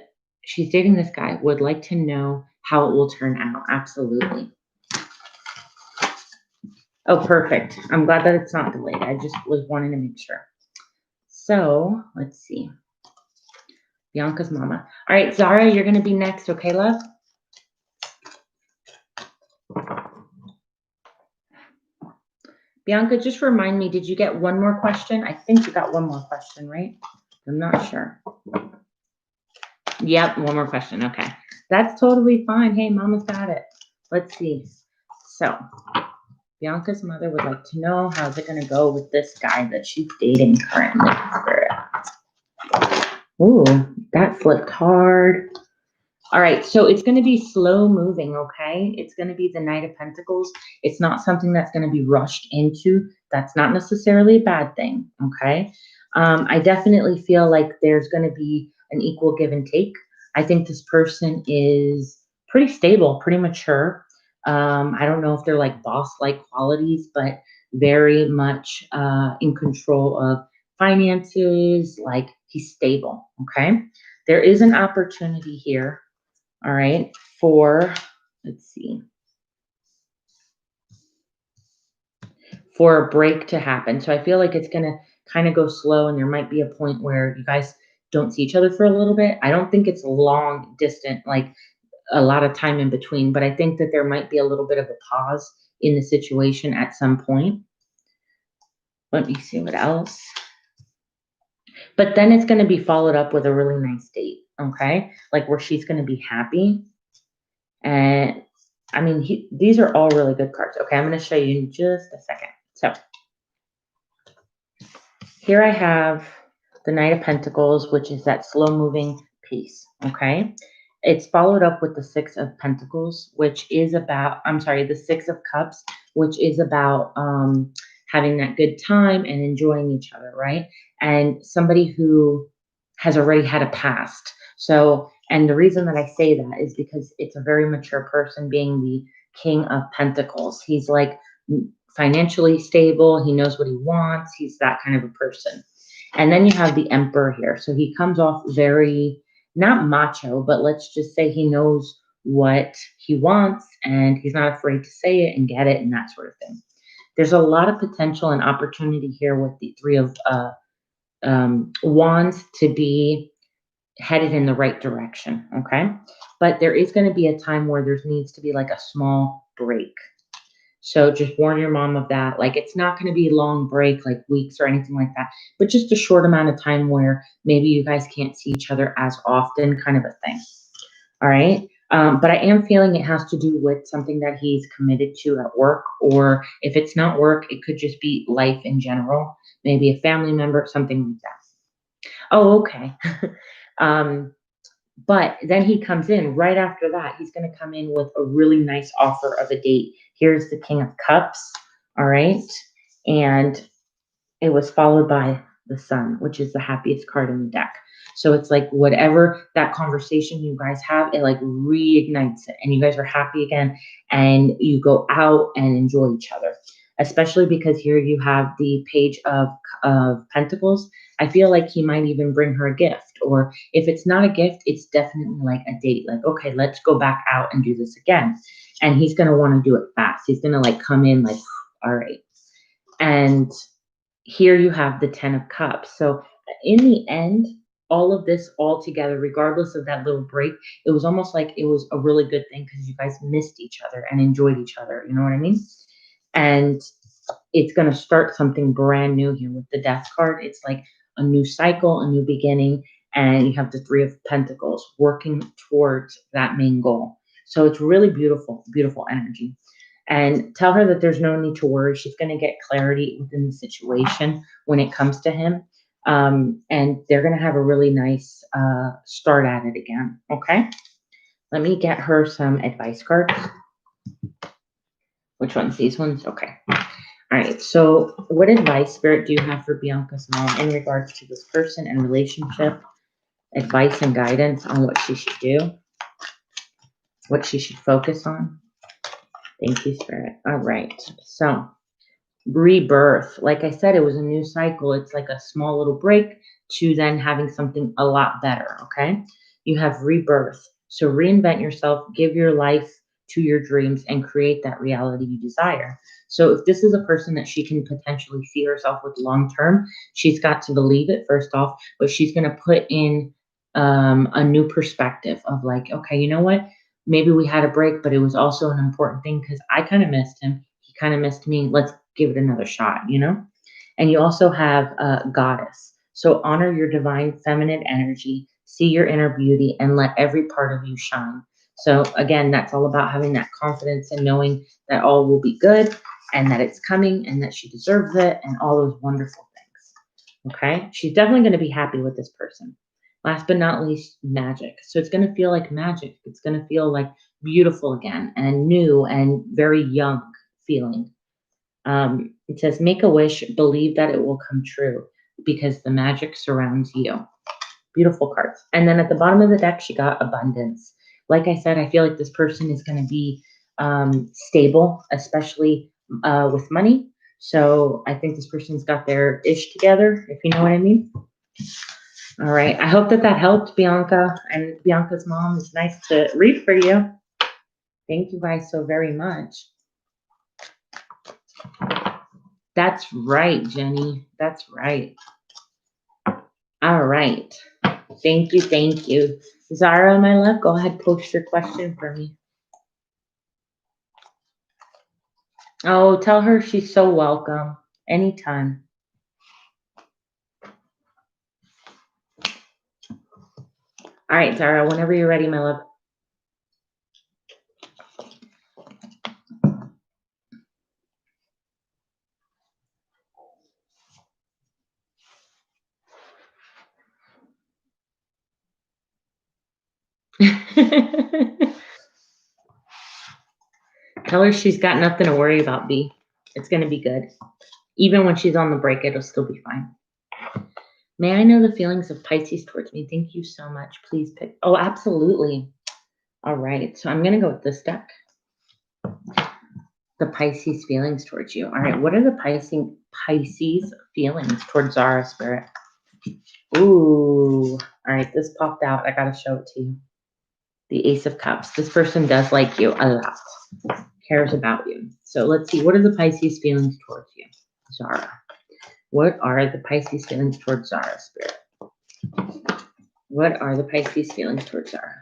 like to know how it will turn out. Absolutely. Oh, perfect. I'm glad that it's not delayed. I just was wanting to make sure. So let's see. Bianca's mama. All right, Zara, you're going to be next. Okay, love? Bianca, just remind me, did you get one more question? I think you got one more question, right? I'm not sure. Yep, one more question. Okay. That's totally fine. Hey, mama's got it. Let's see. So, Bianca's mother would like to know, how's it going to go with this guy that she's dating currently? Ooh, that flipped hard. All right, so it's going to be slow moving, okay? It's going to be the Knight of Pentacles. It's not something that's going to be rushed into. That's not necessarily a bad thing, okay? I definitely feel like there's going to be an equal give and take. I think this person is pretty stable, pretty mature. I don't know if they're like boss-like qualities, but very much in control of finances, like he's stable, okay? There is an opportunity here, all right, for, let's see, for a break to happen. So I feel like it's going to kind of go slow and there might be a point where you guys don't see each other for a little bit. I don't think it's long, distant, like a lot of time in between, but I think that there might be a little bit of a pause in the situation at some point. Let me see what else. But then it's going to be followed up with a really nice date, okay? Like where she's going to be happy. And I mean, these are all really good cards. Okay, I'm going to show you in just a second. So here I have the Knight of Pentacles, which is that slow-moving piece, okay? It's followed up with the Six of Pentacles, which is about, I'm sorry, the Six of Cups, which is about having that good time and enjoying each other, right? And somebody who has already had a past. So, and the reason that I say that is because it's a very mature person being the King of Pentacles. He's like financially stable. He knows what he wants. He's that kind of a person. And then you have the Emperor here. So he comes off very, not macho, but let's just say he knows what he wants and he's not afraid to say it and get it and that sort of thing. There's a lot of potential and opportunity here with the Three of Wands to be headed in the right direction, okay? But there is going to be a time where there needs to be like a small break. So just warn your mom of that. Like it's not going to be a long break, like weeks or anything like that, but just a short amount of time where maybe you guys can't see each other as often, kind of a thing. All right. But I am feeling it has to do with something that he's committed to at work, or if it's not work, it could just be life in general, maybe a family member, something like that. Oh, okay. um, but then he comes in right after that. He's going to come in with a really nice offer of a date. Here's the King of Cups. All right. And it was followed by the Sun, which is the happiest card in the deck. So it's like whatever that conversation you guys have, it like reignites it, and you guys are happy again, and you go out and enjoy each other. Especially because here you have the Page of Pentacles. I feel like he might even bring her a gift, or if it's not a gift, it's definitely like a date. Like, okay, let's go back out and do this again. And he's gonna want to do it fast. He's gonna like come in like, all right. And here you have the 10 of Cups. So in the end, all of this all together, regardless of that little break, it was almost like it was a really good thing because you guys missed each other and enjoyed each other. You know what I mean? And it's going to start something brand new here with the Death card. It's like a new cycle, a new beginning. And you have the Three of Pentacles working towards that main goal. So it's really beautiful, beautiful energy. And tell her that there's no need to worry. She's going to get clarity within the situation when it comes to him. And they're going to have a really nice start at it again. Okay. Let me get her some advice cards. Which ones? These ones? Okay. All right. So what advice, Spirit, do you have for Bianca's mom in regards to this person and relationship? Advice and guidance on what she should do, what she should focus on. Thank you, Spirit. All right. So rebirth. Like I said, it was a new cycle. It's like a small little break to then having something a lot better. Okay. You have rebirth. So reinvent yourself, give your life to your dreams, and create that reality you desire. So if this is a person that she can potentially see herself with long term, she's got to believe it first off, but she's going to put in a new perspective of like, okay, you know what? Maybe we had a break, but it was also an important thing because I kind of missed him. He kind of missed me. Let's give it another shot, you know? And you also have a goddess. So honor your divine feminine energy, see your inner beauty, and let every part of you shine. So again, that's all about having that confidence and knowing that all will be good and that it's coming and that she deserves it and all those wonderful things. Okay? She's definitely going to be happy with this person. Last but not least, magic. So it's going to feel like magic. It's going to feel like beautiful again and new and very young feeling. It says, make a wish, believe that it will come true because the magic surrounds you. Beautiful cards. And then at the bottom of the deck, she got abundance. Like I said, I feel like this person is going to be stable, especially with money. So I think this person's got their ish together, if you know what I mean. All right. I hope that that helped, Bianca. And Bianca's mom is nice to read for you. Thank you guys so very much. That's right, Jenny. That's right. All right. Thank you. Thank you. Zara, my love, go ahead, post your question for me. Oh, tell her she's so welcome. Anytime. All right, Zara, whenever you're ready, my love. Tell her she's got nothing to worry about, B. It's going to be good. Even when she's on the break, it'll still be fine. May I know the feelings of Pisces towards me? Thank you so much. Please pick. Oh, absolutely. All right. So I'm going to go with this deck. The Pisces feelings towards you. All right. What are the Pisces feelings towards Zara, Spirit? Ooh. All right. This popped out. I got to show it to you. The Ace of Cups. This person does like you a lot. Cares about you. So let's see. What are the Pisces feelings towards you, Zara? What are the Pisces feelings towards Zara, Spirit? What are the Pisces feelings towards Zara?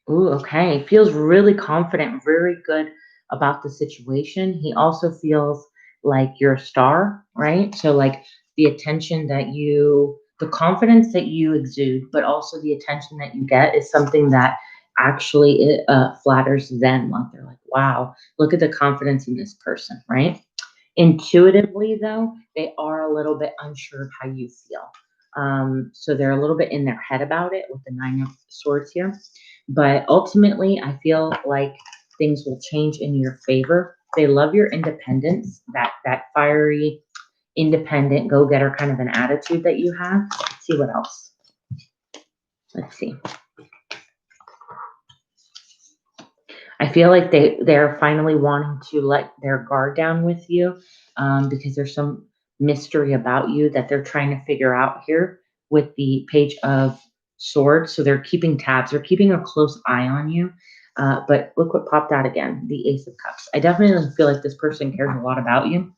Ooh, okay. Feels really confident, very good about the situation. He also feels like you're a star, right? So like the attention that you, the confidence that you exude, but also the attention that you get is something that actually it flatters them. Like they're like, wow, look at the confidence in this person, right? Intuitively, though, they are a little bit unsure of how you feel. So they're a little bit in their head about it with the Nine of Swords here. But ultimately, I feel like things will change in your favor. They love your independence, that fiery, independent, go-getter kind of an attitude that you have. Let's see what else. Let's see. I feel like they're finally wanting to let their guard down with you because there's some mystery about you that they're trying to figure out here with the Page of Swords. So they're keeping tabs. They're keeping a close eye on you. But look what popped out again, the Ace of Cups. I definitely feel like this person cares a lot about you.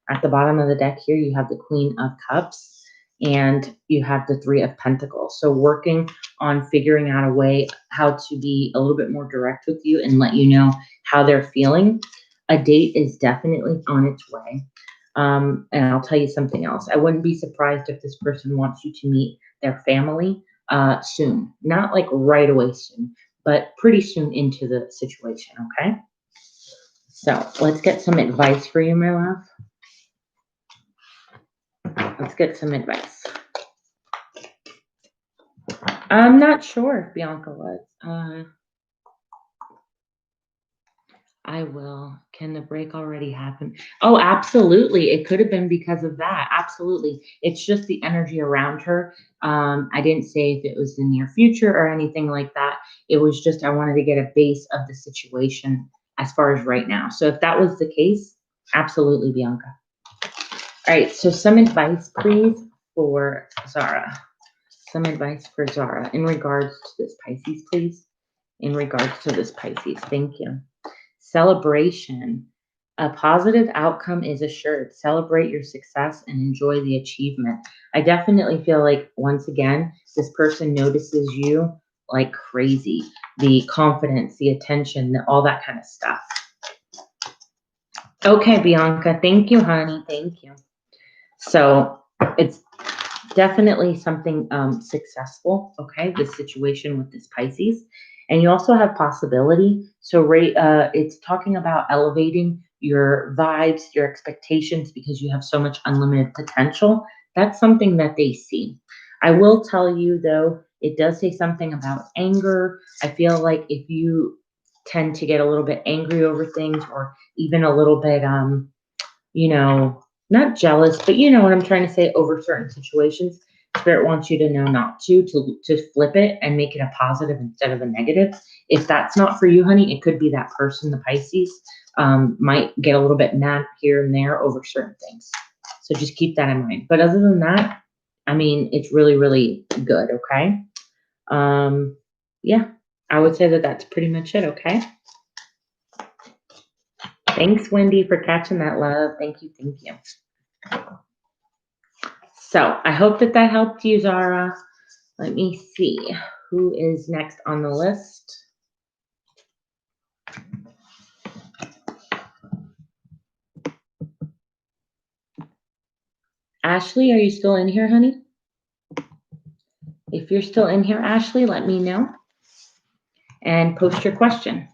At the bottom of the deck here, you have the Queen of Cups and you have the Three of Pentacles. So working on figuring out a way how to be a little bit more direct with you and let you know how they're feeling. A date is definitely on its way. And I'll tell you something else. I wouldn't be surprised if this person wants you to meet their family soon. Not like right away soon, but pretty soon into the situation, okay? So let's get some advice for you, my love. Let's get some advice. I'm not sure if Bianca was. I will. Can the break already happen? Oh, absolutely. It could have been because of that. Absolutely. It's just the energy around her. I didn't say if it was the near future or anything like that. It was just I wanted to get a base of the situation as far as right now. So if that was the case, absolutely, Bianca. All right. So some advice, please, for Zara. Some advice for Zara in regards to this Pisces, please. In regards to this Pisces. Thank you. Celebration. A positive outcome is assured. Celebrate your success and enjoy the achievement. I definitely feel like, once again, this person notices you like crazy. The confidence, the attention, all that kind of stuff. Okay, Bianca. Thank you, honey. Thank you. So it's definitely something successful, okay, this situation with this Pisces. And you also have possibility. So it's talking about elevating your vibes, your expectations, because you have so much unlimited potential. That's something that they see. I will tell you, though, it does say something about anger. I feel like if you tend to get a little bit angry over things, or even a little bit, not jealous, but you know what I'm trying to say, over certain situations, Spirit wants you to know not to flip it and make it a positive instead of a negative. If that's not for you, honey, it could be that person, the Pisces, might get a little bit mad here and there over certain things. So just keep that in mind. But other than that, I mean, it's really, really good, okay? Yeah, I would say that that's pretty much it, okay? Thanks, Wendy, for catching that, love. Thank you, thank you. So I hope that helped you, Zara. Let me see who is next on the list. Ashley, are you still in here, honey? If you're still in here, Ashley, let me know and post your question.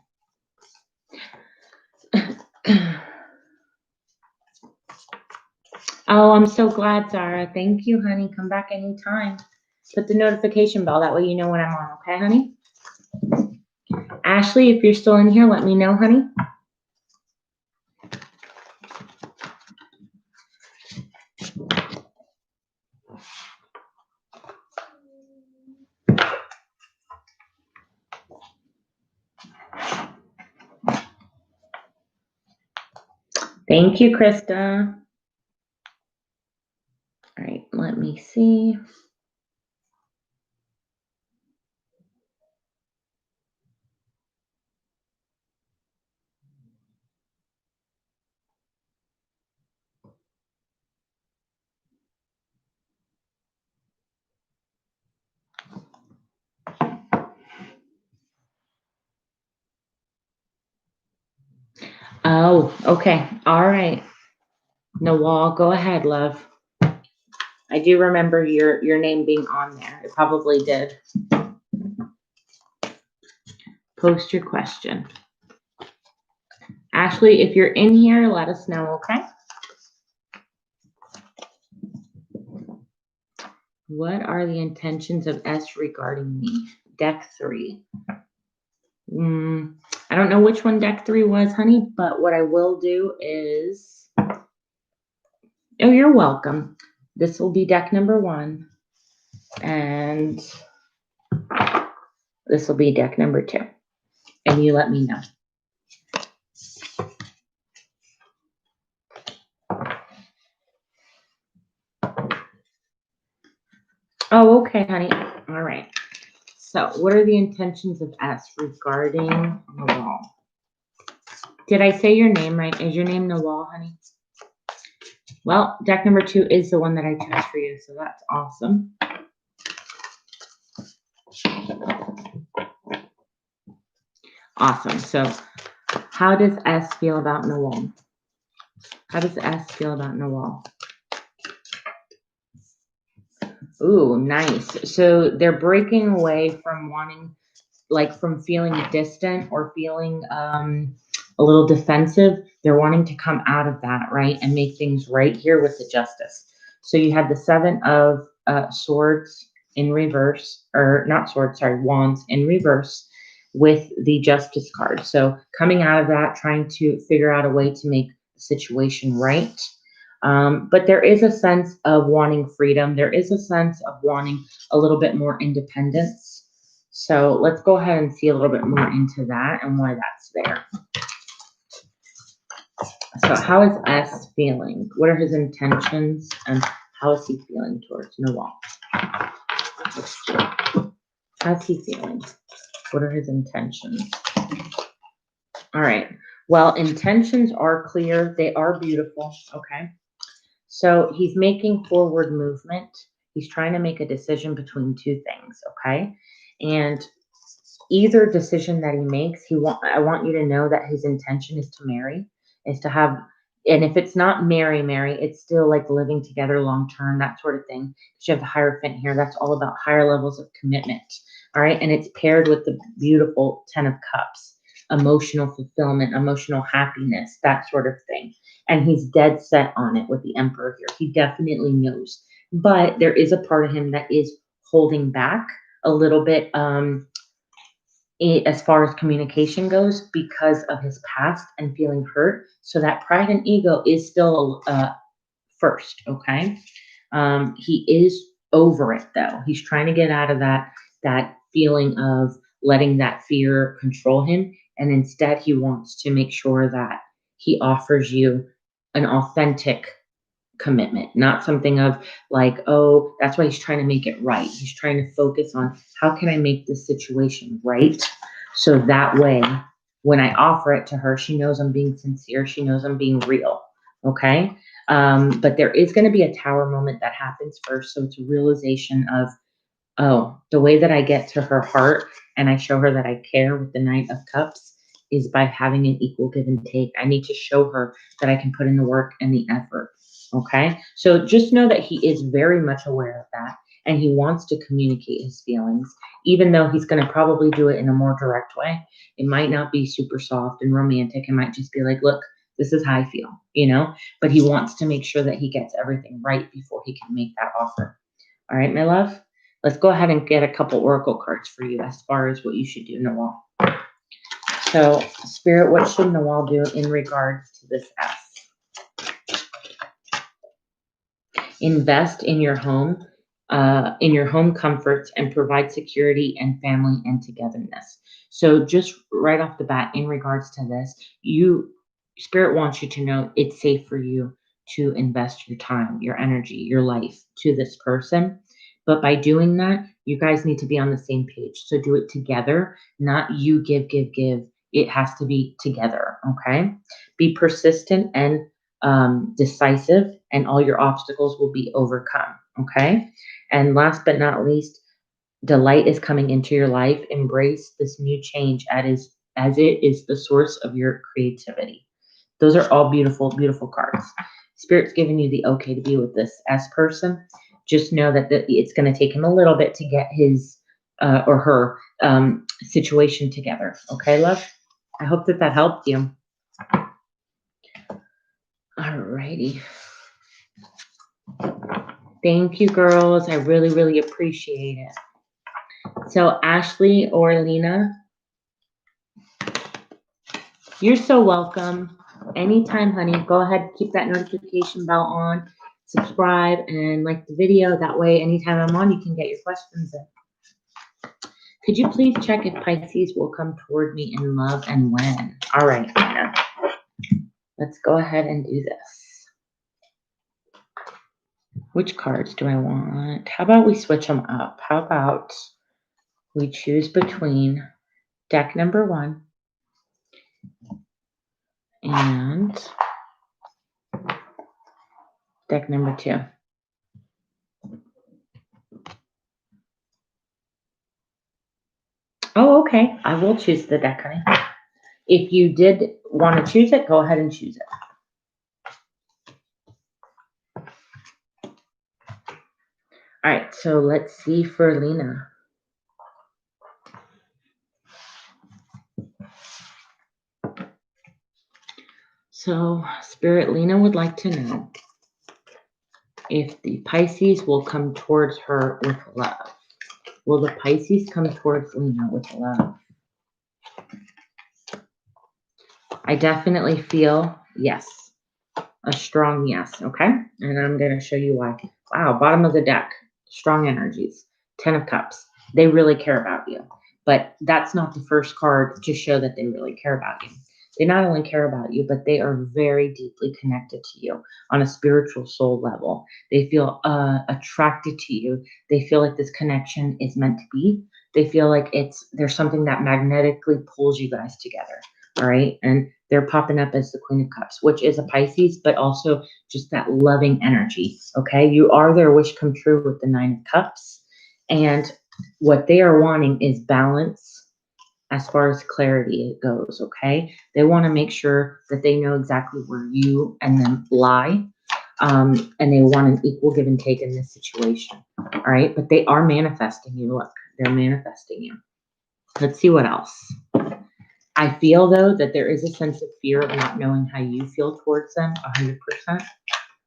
Oh, I'm so glad, Zara. Thank you, honey. Come back anytime. Put the notification bell. That way you know when I'm on, okay, honey? Ashley, if you're still in here, let me know, honey. Thank you, Krista. All right, let me see. Oh, okay. All right. Nawal, go ahead, love. I do remember your name being on there. It probably did. Post your question. Ashley, if you're in here, let us know, okay? What are the intentions of S regarding me? Deck 3. I don't know which one deck 3 was, honey, but what I will do is, oh, you're welcome. This will be deck number 1, and this will be deck number 2, and you let me know. Oh, okay, honey. All right. So what are the intentions of S regarding Nawal? Did I say your name right? Is your name Nawal, honey? Well, deck number 2 is the one that I chose for you, so that's awesome. Awesome. So how does S feel about Nawal? How does S feel about Nawal? Ooh, nice. So they're breaking away from wanting, like from feeling distant or feeling a little defensive. They're wanting to come out of that, right? And make things right here with the Justice. So you have the 7 of swords in reverse, or not swords, sorry, wands in reverse with the Justice card. So coming out of that, trying to figure out a way to make the situation right. But there is a sense of wanting freedom. There is a sense of wanting a little bit more independence. So let's go ahead and see a little bit more into that and why that's there. So how is S feeling? What are his intentions and how is he feeling towards Nawal? How's he feeling? What are his intentions? All right. Well, intentions are clear. They are beautiful. Okay. So he's making forward movement. He's trying to make a decision between 2 things, okay? And either decision that he makes, I want you to know that his intention is to marry, is to have, and if it's not marry, it's still like living together long term, that sort of thing. Because you have the Hierophant here, that's all about higher levels of commitment, all right? And it's paired with the beautiful 10 of Cups, emotional fulfillment, emotional happiness, that sort of thing. And he's dead set on it with the Emperor here. He definitely knows. But there is a part of him that is holding back a little bit as far as communication goes because of his past and feeling hurt. So that pride and ego is still first, okay? He is over it though. He's trying to get out of that feeling of letting that fear control him. And instead he wants to make sure that he offers you an authentic commitment, not something of like, oh, that's why he's trying to make it right. He's trying to focus on how can I make this situation right? So that way, when I offer it to her, she knows I'm being sincere. She knows I'm being real. Okay. But there is going to be a tower moment that happens first. So it's a realization of, oh, the way that I get to her heart and I show her that I care with the Knight of Cups is by having an equal give and take. I need to show her that I can put in the work and the effort. Okay. So just know that he is very much aware of that and he wants to communicate his feelings, even though he's going to probably do it in a more direct way. It might not be super soft and romantic. It might just be like, look, this is how I feel, but he wants to make sure that he gets everything right before he can make that offer. All right, my love. Let's go ahead and get a couple oracle cards for you as far as what you should do, Nawal. So, Spirit, what should Nawal do in regards to this S? Invest in your home comforts, and provide security and family and togetherness. So, just right off the bat, in regards to this, Spirit wants you to know it's safe for you to invest your time, your energy, your life to this person. But by doing that, you guys need to be on the same page. So do it together, not you give. It has to be together, okay? Be persistent and decisive, and all your obstacles will be overcome, okay? And last but not least, delight is coming into your life. Embrace this new change as it is the source of your creativity. Those are all beautiful, beautiful cards. Spirit's giving you the okay to be with this S person. Just know that it's going to take him a little bit to get his or her situation together. Okay, love? I hope that helped you. Alrighty. Thank you, girls. I really, really appreciate it. So Ashley or Lena, you're so welcome. Anytime, honey. Go ahead, keep that notification bell on, subscribe, and like the video. That way, anytime I'm on, you can get your questions in. Could you please check if Pisces will come toward me in love and when? All right, Lena. Let's go ahead and do this. Which cards do I want? How about we switch them up? How about we choose between deck number 1 and deck number 2. Oh, okay. I will choose the deck, honey. If you did want to choose it, go ahead and choose it. All right, so let's see for Lena. So, Spirit, Lena would like to know if the Pisces will come towards her with love. Will the Pisces come towards Lena with love? I definitely feel yes. A strong yes, okay? And I'm going to show you why. Wow, bottom of the deck. Strong energies. 10 of Cups. They really care about you. But that's not the first card to show that they really care about you. They not only care about you, but they are very deeply connected to you on a spiritual soul level. They feel attracted to you. They feel like this connection is meant to be. They feel like there's something that magnetically pulls you guys together. All right. And they're popping up as the Queen of Cups, which is a Pisces, but also just that loving energy. Okay. You are their wish come true with the 9 of Cups. And what they are wanting is balance as far as clarity goes. Okay. They want to make sure that they know exactly where you and them lie. And they want an equal give and take in this situation. All right. But they are manifesting you. Look, they're manifesting you. Let's see what else. I feel, though, that there is a sense of fear of not knowing how you feel towards them 100%,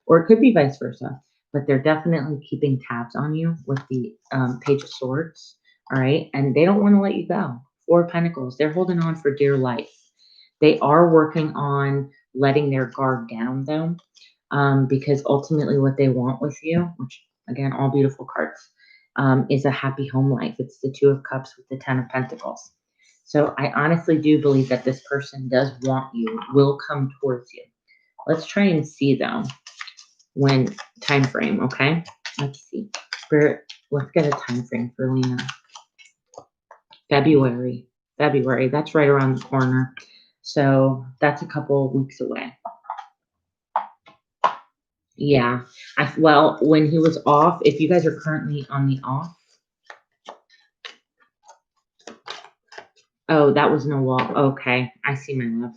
or it could be vice versa, but they're definitely keeping tabs on you with the Page of Swords, all right? And they don't want to let you go. 4 of Pentacles, they're holding on for dear life. They are working on letting their guard down, though, because ultimately what they want with you, which, again, all beautiful cards, is a happy home life. It's the 2 of Cups with the 10 of Pentacles. So I honestly do believe that this person does want you, will come towards you. Let's try and see, though, when time frame, okay? Let's see. Spirit, let's get a time frame for Lena. February. That's right around the corner. So that's a couple of weeks away. Yeah. Well, when he was off, if you guys are currently on the off. Oh, that was no wall. Okay. I see, my love.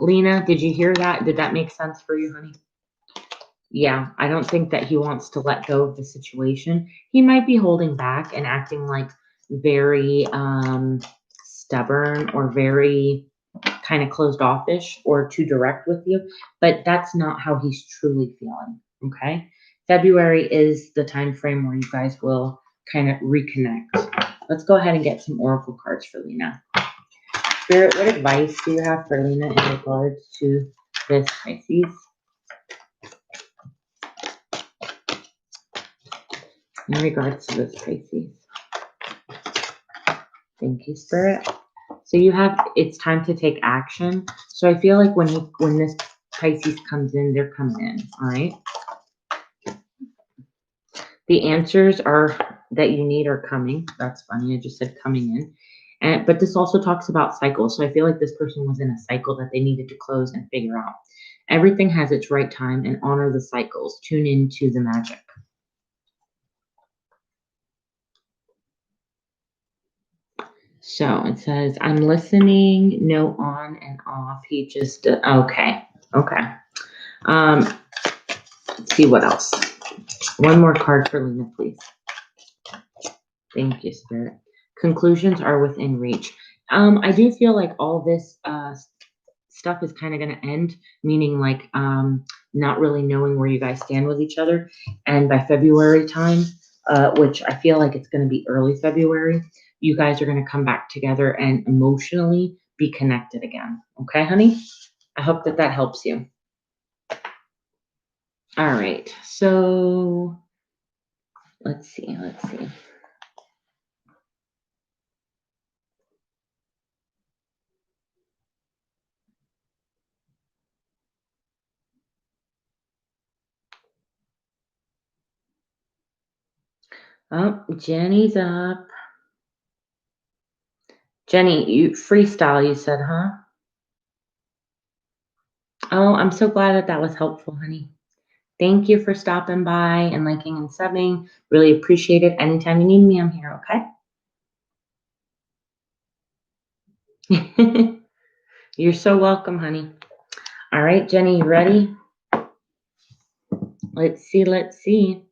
Lena, did you hear that? Did that make sense for you, honey? Yeah, I don't think that he wants to let go of the situation. He might be holding back and acting like very stubborn or very kind of closed offish or too direct with you, but that's not how he's truly feeling, okay? February is the time frame where you guys will kind of reconnect. Let's go ahead and get some oracle cards for Lena. Spirit, what advice do you have for Lena in regards to this Pisces? In regards to this Pisces. Thank you, Spirit. So you have, it's time to take action. So I feel like when this Pisces comes in, they're coming in, all right? The answers that you need are coming. That's funny. I just said coming in. But this also talks about cycles. So I feel like this person was in a cycle that they needed to close and figure out. Everything has its right time, and honor the cycles. Tune into the magic. So it says, I'm listening, no on and off. He just, okay. Let's see what else. One more card for Lena, please. Thank you, Spirit. Conclusions are within reach. I do feel like all this stuff is kind of going to end, meaning like not really knowing where you guys stand with each other. And by February time, which I feel like it's going to be early February, you guys are going to come back together and emotionally be connected again. Okay, honey? I hope that helps you. All right. So let's see. Oh, Jenny's up. Jenny, you freestyle, you said, huh? Oh, I'm so glad that was helpful, honey. Thank you for stopping by and liking and subbing. Really appreciate it. Anytime you need me, I'm here, okay? You're so welcome, honey. All right, Jenny, you ready? Let's see.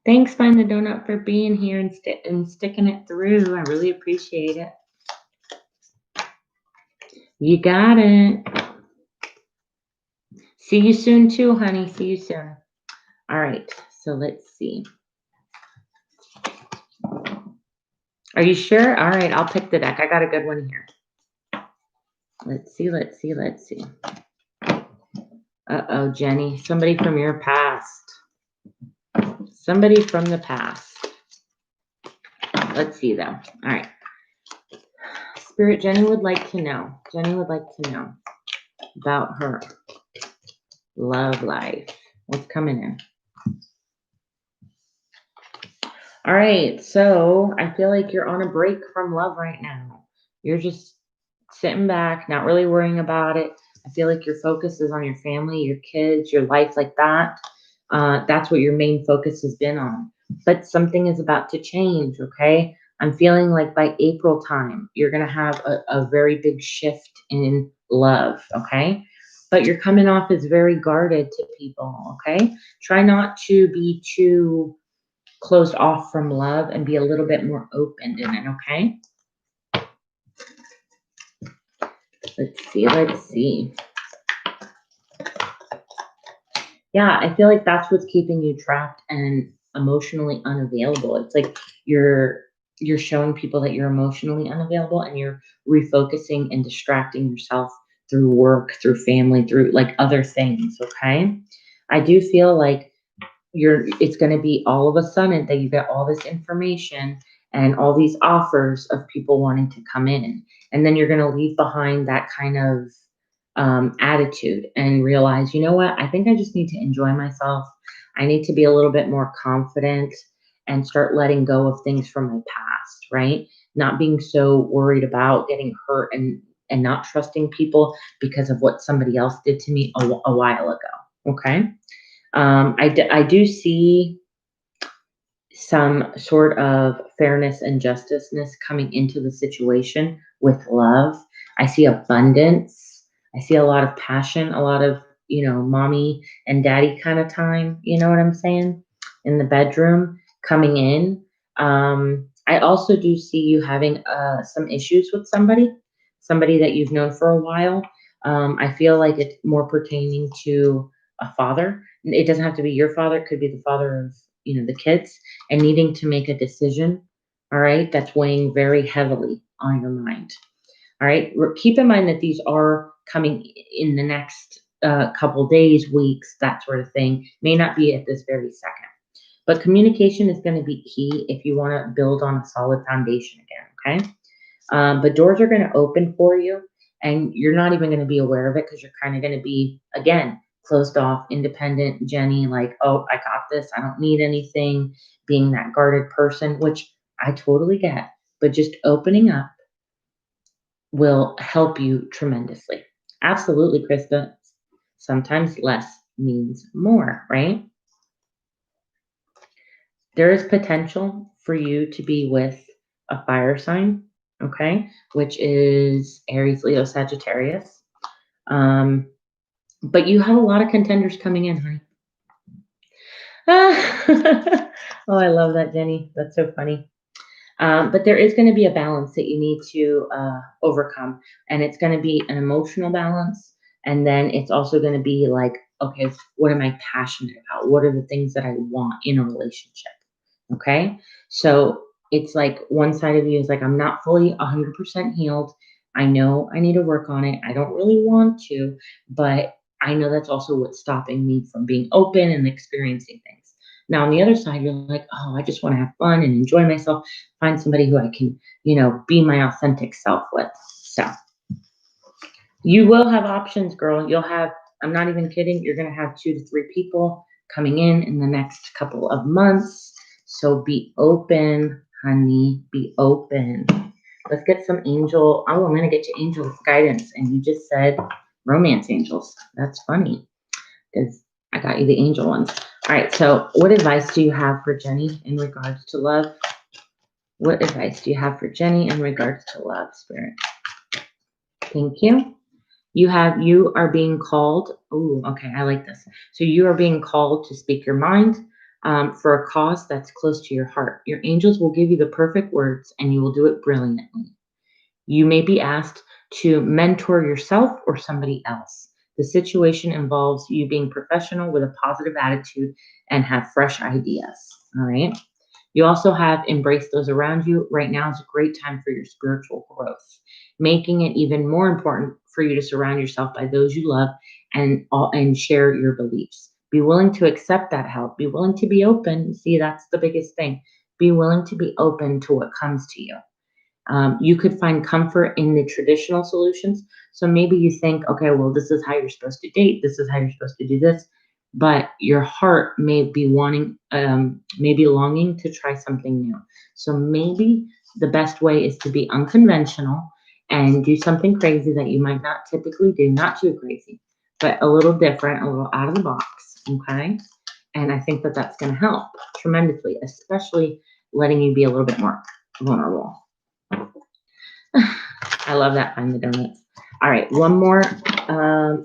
Thanks, Find the Donut, for being here and sticking it through. I really appreciate it. You got it. See you soon too, honey. See you soon. All right, so let's see. Are you sure? All right, I'll pick the deck. I got a good one here. Let's see. Uh-oh, Jenny. Somebody from your past. Somebody from the past. Let's see, though. All right. Spirit, Jenny would like to know. About her love life. What's coming in? All right. So I feel like you're on a break from love right now. You're just sitting back, not really worrying about it. I feel like your focus is on your family, your kids, your life, like that. That's what your main focus has been on. But something is about to change, okay? I'm feeling like by April time, you're going to have a very big shift in love, okay? But you're coming off as very guarded to people, okay? Try not to be too closed off from love and be a little bit more open in it, okay? Let's see. Yeah, I feel like that's what's keeping you trapped and emotionally unavailable. It's like you're showing people that you're emotionally unavailable and you're refocusing and distracting yourself through work, through family, through like other things, okay? I do feel like it's going to be all of a sudden that you get all this information and all these offers of people wanting to come in, and then you're going to leave behind that kind of attitude and realize, you know what, I think I just need to enjoy myself. I need to be a little bit more confident and start letting go of things from my past, right? Not being so worried about getting hurt and not trusting people because of what somebody else did to me a while ago, okay? I do see some sort of fairness and justiceness coming into the situation with love. I see abundance. I see a lot of passion, a lot of, mommy and daddy kind of time. You know what I'm saying? In the bedroom coming in. I also do see you having some issues with somebody that you've known for a while. I feel like it's more pertaining to a father. It doesn't have to be your father. It could be the father of, the kids, and needing to make a decision. All right. That's weighing very heavily on your mind. All right. Keep in mind that these are coming in the next couple days, weeks, that sort of thing. May not be at this very second. But communication is going to be key if you want to build on a solid foundation again. Okay. But doors are going to open for you, and you're not even going to be aware of it because you're kind of going to be, again, closed off, independent Jenny, like, oh, I got this. I don't need anything, being that guarded person, which I totally get. But just opening up will help you tremendously. Absolutely, Krista. Sometimes less means more, right? There is potential for you to be with a fire sign, okay, which is Aries, Leo, Sagittarius. But you have a lot of contenders coming in, honey. Ah. Oh, I love that, Jenny. That's so funny. But there is going to be a balance that you need to overcome. And it's going to be an emotional balance. And then it's also going to be like, okay, what am I passionate about? What are the things that I want in a relationship? Okay. So it's like one side of you is like, I'm not fully 100% healed. I know I need to work on it. I don't really want to, but I know that's also what's stopping me from being open and experiencing things. Now, on the other side, you're like, oh, I just want to have fun and enjoy myself, find somebody who I can, be my authentic self with. So you will have options, girl. I'm not even kidding, you're going to have 2 to 3 people coming in the next couple of months. So be open, honey. Be open. Let's get some angel. Oh, I'm going to get you angel guidance. And you just said romance angels. That's funny because I got you the angel ones. All right. So what advice do you have for Jenny in regards to love? What advice do you have for Jenny in regards to love, Spirit? Thank you. You are being called. Oh, okay. I like this. So you are being called to speak your mind for a cause that's close to your heart. Your angels will give you the perfect words and you will do it brilliantly. You may be asked to mentor yourself or somebody else. The situation involves you being professional with a positive attitude and have fresh ideas. All right. You also have embraced those around you. Right now is a great time for your spiritual growth, making it even more important for you to surround yourself by those you love and share your beliefs. Be willing to accept that help. Be willing to be open. See, that's the biggest thing. Be willing to be open to what comes to you. You could find comfort in the traditional solutions. So maybe you think, okay, well, this is how you're supposed to date. This is how you're supposed to do this. But your heart may be maybe longing to try something new. So maybe the best way is to be unconventional and do something crazy that you might not typically do. Not too crazy, but a little different, a little out of the box. Okay. And I think that that's going to help tremendously, especially letting you be a little bit more vulnerable. I love that. Find the donuts. All right, one more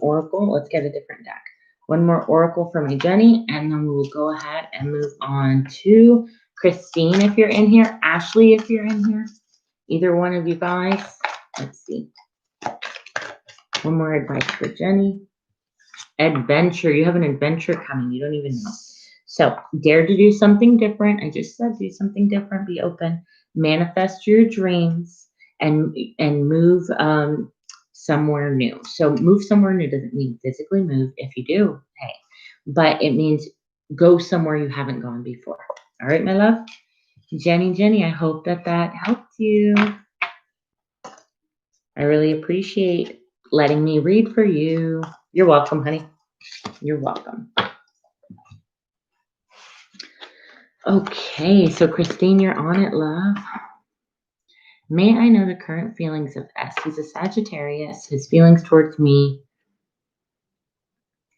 oracle. Let's get a different deck. One more oracle for my Jenny, and then we'll go ahead and move on to Christine if you're in here. Ashley if you're in here. Either one of you guys. Let's see. One more advice for Jenny. Adventure. You have an adventure coming. You don't even know. So dare to do something different. I just said do something different. Be open. Manifest your dreams and move somewhere new. So move somewhere new doesn't mean physically move. If you do, hey, but it means go somewhere you haven't gone before. All right, my love. Jenny, I hope that helped you. I really appreciate letting me read for you. You're welcome, honey. You're welcome. Okay, so Christine, you're on it, love. May I know the current feelings of S? He's a Sagittarius. His feelings towards me.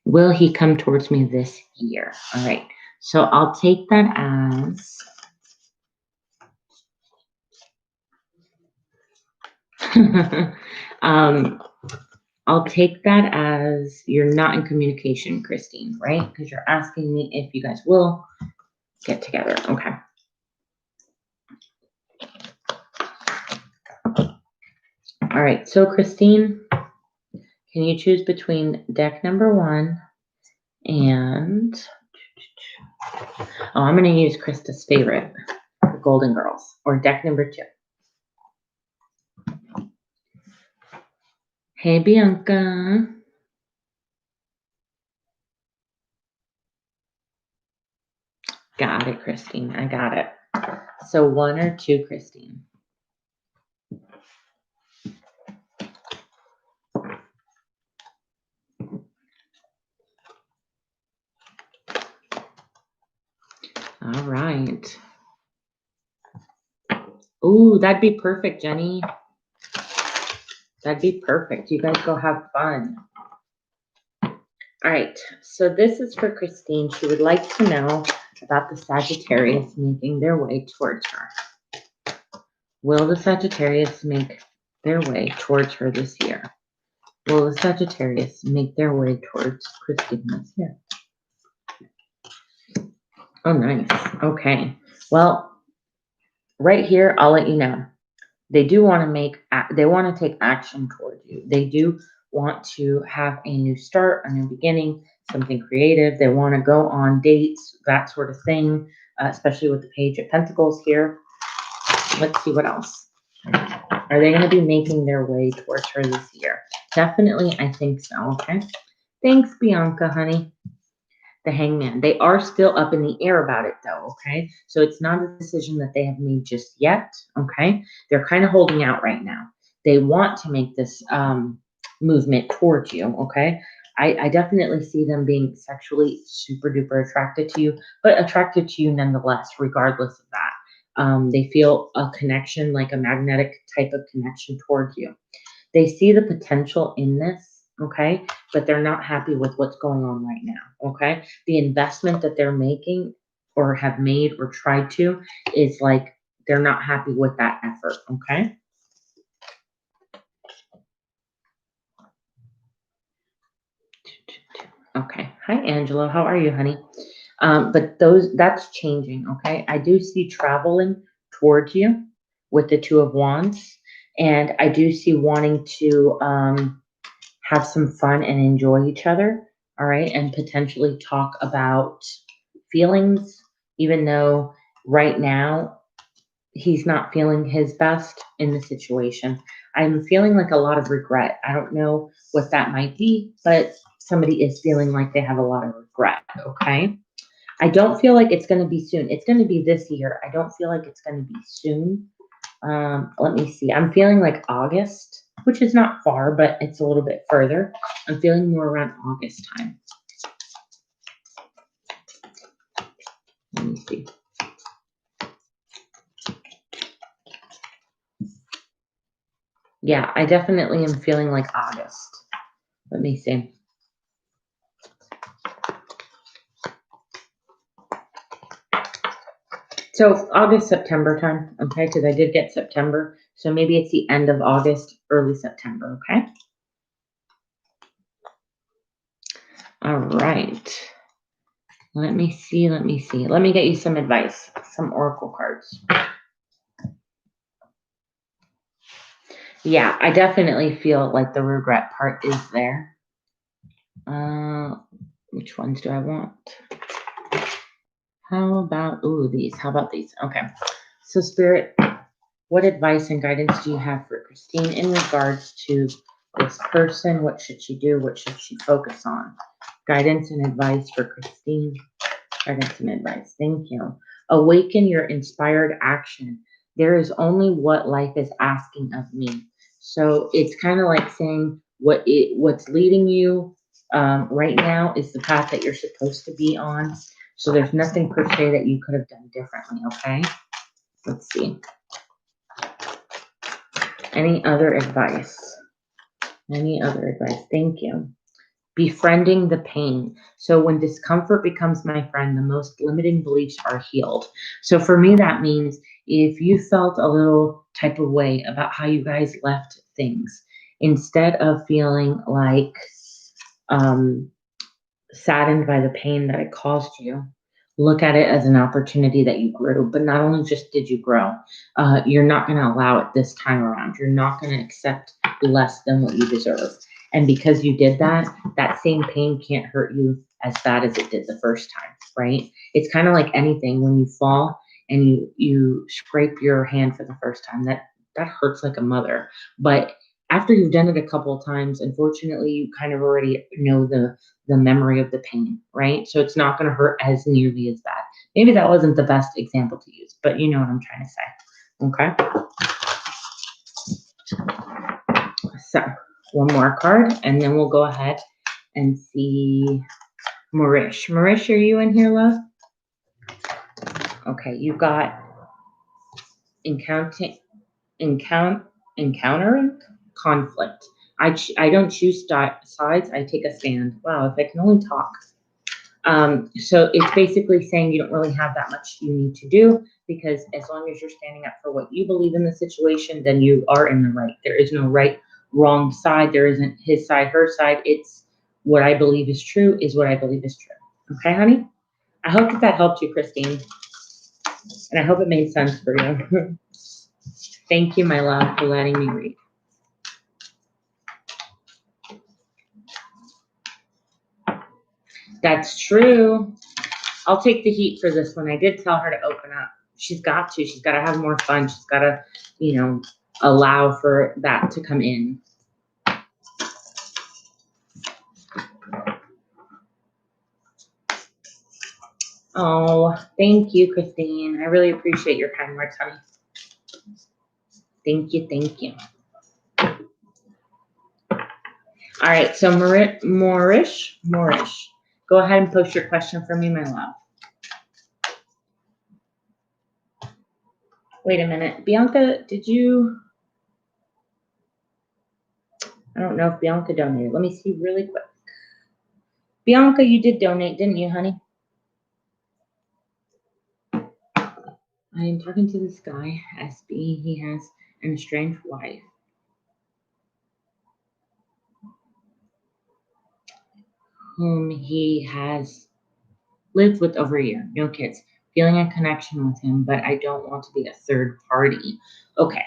Will he come towards me this year? All right. So I'll take that as I'll take that as you're not in communication, Christine, right? Because you're asking me if you guys will get together. Okay. All right. So Christine, can you choose between deck number 1 and I'm going to use Krista's favorite, the Golden Girls, or deck number 2. Hey, Bianca. Got it, Christine. I got it. So 1 or 2, Christine. All right. Ooh, that'd be perfect, Jenny. That'd be perfect. You guys go have fun. All right. So this is for Christine. She would like to know about the Sagittarius making their way towards her. Will the Sagittarius make their way towards her this year? Will the Sagittarius make their way towards Christina's here? Oh, nice. Okay. Well, right here, I'll let you know. They do want to take action towards you. They do want to have a new start, a new beginning, something creative. They want to go on dates, that sort of thing, especially with the Page of Pentacles here. Let's see what else. Are they going to be making their way towards her this year? Definitely, I think so. Okay. Thanks, Bianca, honey. The Hangman. They are still up in the air about it, though. Okay. So it's not a decision that they have made just yet. Okay. They're kind of holding out right now. They want to make this movement towards you. Okay. I definitely see them being sexually super duper attracted to you, but attracted to you nonetheless, regardless of that. They feel a connection, like a magnetic type of connection towards you. They see the potential in this, okay, but they're not happy with what's going on right now, okay? The investment that they're making or have made or tried to is like they're not happy with that effort, okay? Okay. Hi, Angela. How are you, honey? But that's changing, okay? I do see traveling towards you with the Two of Wands, and I do see wanting to have some fun and enjoy each other, all right? And potentially talk about feelings, even though right now he's not feeling his best in the situation. I'm feeling like a lot of regret. I don't know what that might be, but somebody is feeling like they have a lot of regret, okay? I don't feel like it's going to be soon. It's going to be this year. I don't feel like it's going to be soon. Let me see. I'm feeling like August, which is not far, but it's a little bit further. I'm feeling more around August time. Let me see. Yeah, I definitely am feeling like August. Let me see. So August, September time, okay? Because I did get September. So maybe it's the end of August, early September, okay? All right. Let me see. Let me get you some advice, some oracle cards. Yeah, I definitely feel like the regret part is there. Which ones do I want? How about, these. How about these? Okay. So Spirit, what advice and guidance do you have for Christine in regards to this person? What should she do? What should she focus on? Guidance and advice for Christine. Guidance and advice. Thank you. Awaken your inspired action. There is only what life is asking of me. So it's kind of like saying what's leading you right now is the path that you're supposed to be on. So there's nothing per se that you could have done differently, okay? Let's see. Any other advice? Any other advice? Thank you. Befriending the pain. So when discomfort becomes my friend, the most limiting beliefs are healed. So for me, that means if you felt a little type of way about how you guys left things, instead of feeling like saddened by the pain that it caused you, look at it as an opportunity that you grew. But not only just did you grow, you're not going to allow it this time around. You're not going to accept less than what you deserve. And because you did that, that same pain can't hurt you as bad as it did the first time, right? It's kind of like anything. When you fall and you scrape your hand for the first time, that hurts like a mother. But after you've done it a couple of times, unfortunately, you kind of already know the memory of the pain, right? So it's not going to hurt as nearly as bad. Maybe that wasn't the best example to use, but you know what I'm trying to say. Okay. So one more card, and then we'll go ahead and see Marish. Marish, are you in here, love? Okay, you got encountering conflict. I don't choose sides. I take a stand. Wow, if I can only talk. So it's basically saying you don't really have that much you need to do, because as long as you're standing up for what you believe in the situation, then you are in the right. There is no right wrong side. There isn't his side, her side. It's what I believe is true is what I believe is true. Okay, honey? I hope that that helped you, Christine. And I hope it made sense for you. Thank you, my love, for letting me read. That's true. I'll take the heat for this one. I did tell her to open up. She's got to. She's got to have more fun. She's got to, you know, allow for that to come in. Oh, thank you, Christine. I really appreciate your kind words, honey. Thank you, thank you. All right, so Morish, go ahead and post your question for me, my love. Wait a minute. Bianca, did you? I don't know if Bianca donated. Let me see really quick. Bianca, you did donate, didn't you, honey? I am talking to this guy, SB. He has an estranged wife. Whom he has lived with over a year. No kids. Feeling a connection with him, but I don't want to be a third party. Okay.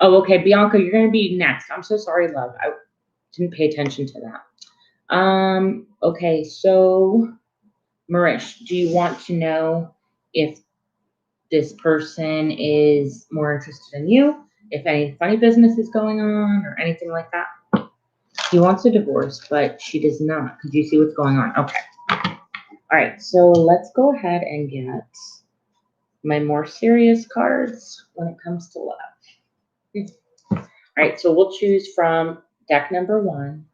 Oh, okay. Bianca, you're going to be next. I'm so sorry, love. I didn't pay attention to that. Okay, so Marish, do you want to know if this person is more interested in you, if any funny business is going on or anything like that? He wants a divorce, but she does not. Could you see what's going on? Okay. All right, so let's go ahead and get my more serious cards when it comes to love. All right, so we'll choose from deck number 1,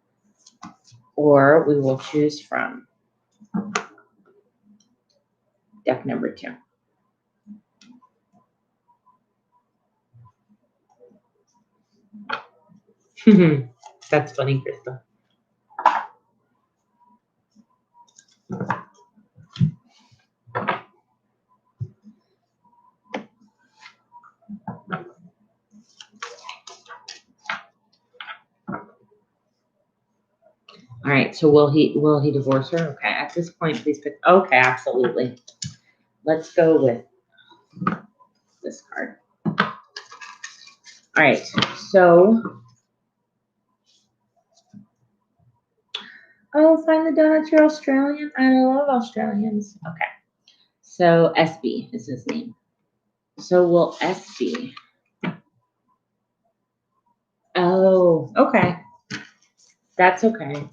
or we will choose from deck number 2. That's funny, Krista. All right, so will he divorce her? Okay, at this point, please pick. Okay, absolutely. Let's go with this card. All right, so find the donuts. You're Australian. I love Australians. Okay, so SB is his name. So will SB? Oh, okay. That's okay.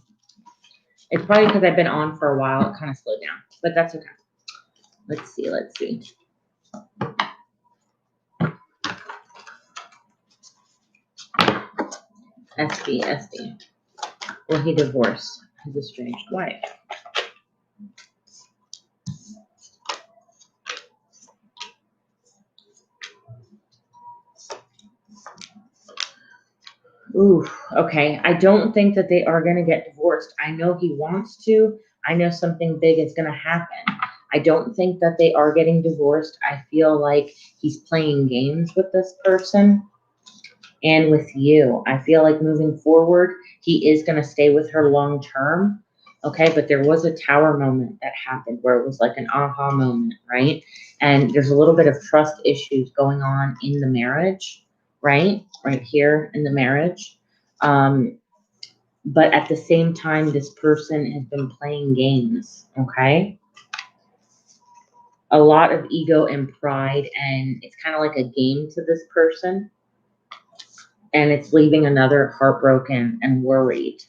It's probably because I've been on for a while. It kind of slowed down, but that's okay. Let's see. SB. Will he divorce his estranged wife? Ooh, okay. I don't think that they are going to get divorced. I know he wants to. I know something big is going to happen. I don't think that they are getting divorced. I feel like he's playing games with this person and with you. I feel like moving forward, he is going to stay with her long term. Okay, but there was a tower moment that happened where it was like an aha moment, right? And there's a little bit of trust issues going on in the marriage, right? Right here in the marriage. But at the same time, this person has been playing games, okay? A lot of ego and pride, and it's kind of like a game to this person. And it's leaving another heartbroken and worried.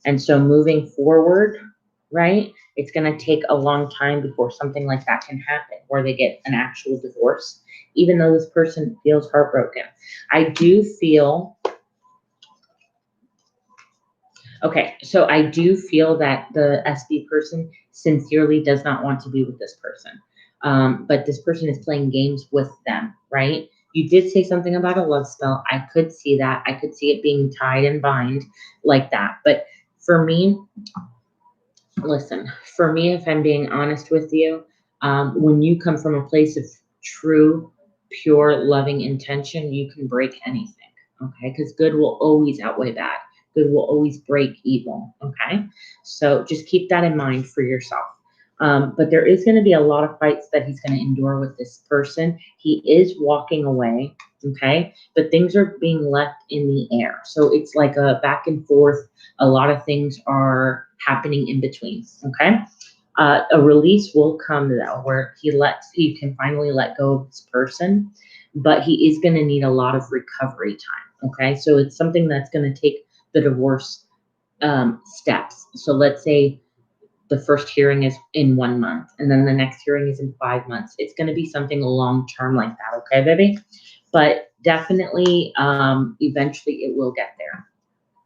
And so moving forward, right, it's going to take a long time before something like that can happen, where they get an actual divorce, even though this person feels heartbroken. I do feel, okay, so I do feel that the SB person sincerely does not want to be with this person. But this person is playing games with them, right? You did say something about a love spell. I could see that. I could see it being tied and bind like that. But for me, listen, for me, if I'm being honest with you, when you come from a place of true, pure, loving intention, you can break anything. okay? Because good will always outweigh bad. Good will always break evil, okay? So just keep that in mind for yourself. But there is going to be a lot of fights that he's going to endure with this person. He is walking away, okay? But things are being left in the air. So it's like a back and forth. A lot of things are happening in between, okay? A release will come though, where he can finally let go of this person, but he is going to need a lot of recovery time. Okay, so it's something that's going to take the divorce steps. So let's say the first hearing is in 1 month, and then the next hearing is in 5 months. It's going to be something long term like that. Okay, baby, but definitely, eventually, it will get there.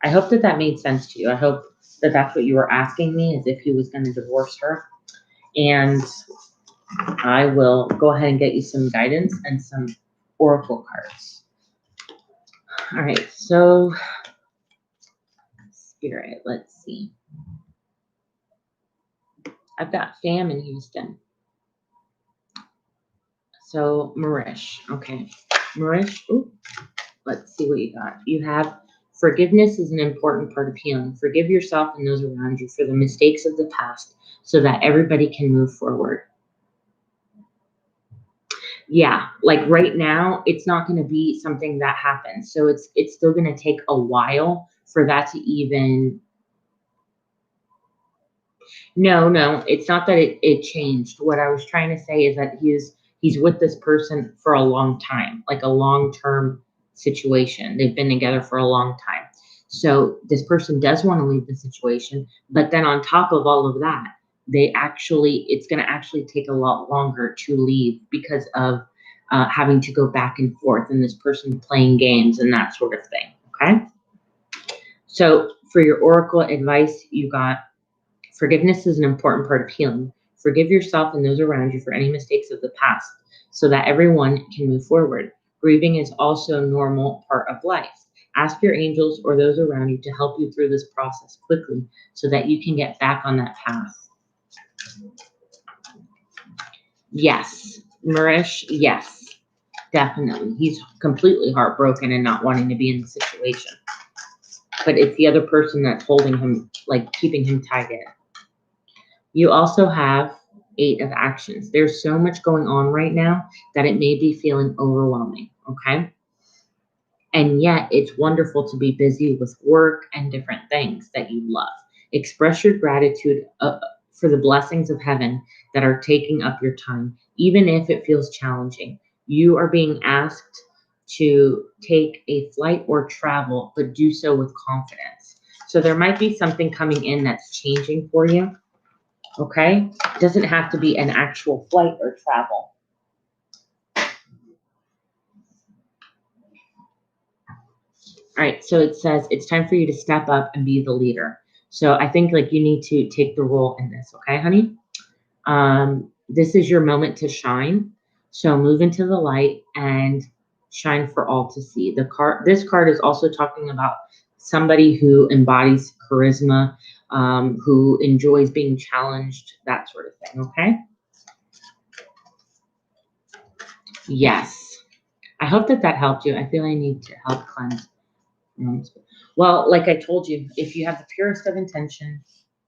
I hope that that made sense to you. I hope that that's what you were asking me, as if he was going to divorce her. And I will go ahead and get you some guidance and some oracle cards. All right, so Spirit, let's see. I've got fam in Houston. So Marish, okay. Marish, let's see what you got. You have forgiveness is an important part of healing. Forgive yourself and those around you for the mistakes of the past so that everybody can move forward. Yeah, like right now, it's not going to be something that happens. So it's still going to take a while for that to even. No, it's not that it changed. What I was trying to say is that he's with this person for a long time, like a long-term situation. They've been together for a long time. So this person does want to leave the situation, but then on top of all of that, it's going to actually take a lot longer to leave because of having to go back and forth and this person playing games and that sort of thing. Okay. So for your oracle advice, you got forgiveness is an important part of healing. Forgive yourself and those around you for any mistakes of the past so that everyone can move forward. Grieving is also a normal part of life. Ask your angels or those around you to help you through this process quickly so that you can get back on that path. Yes, Marish, yes, definitely. He's completely heartbroken and not wanting to be in the situation. But it's the other person that's holding him, like keeping him tied in. You also have 8 of actions. There's so much going on right now that it may be feeling overwhelming, okay? And yet it's wonderful to be busy with work and different things that you love. Express your gratitude for the blessings of heaven that are taking up your time, even if it feels challenging. You are being asked to take a flight or travel, but do so with confidence. So there might be something coming in that's changing for you. Okay? It doesn't have to be an actual flight or travel. All right, so it says it's time for you to step up and be the leader. So I think like you need to take the role in this, okay, honey? This is your moment to shine. So move into the light and shine for all to see. This card is also talking about somebody who embodies charisma, who enjoys being challenged, that sort of thing, okay? Yes. I hope that that helped you. I feel I need to help cleanse. Well, like I told you, if you have the purest of intention,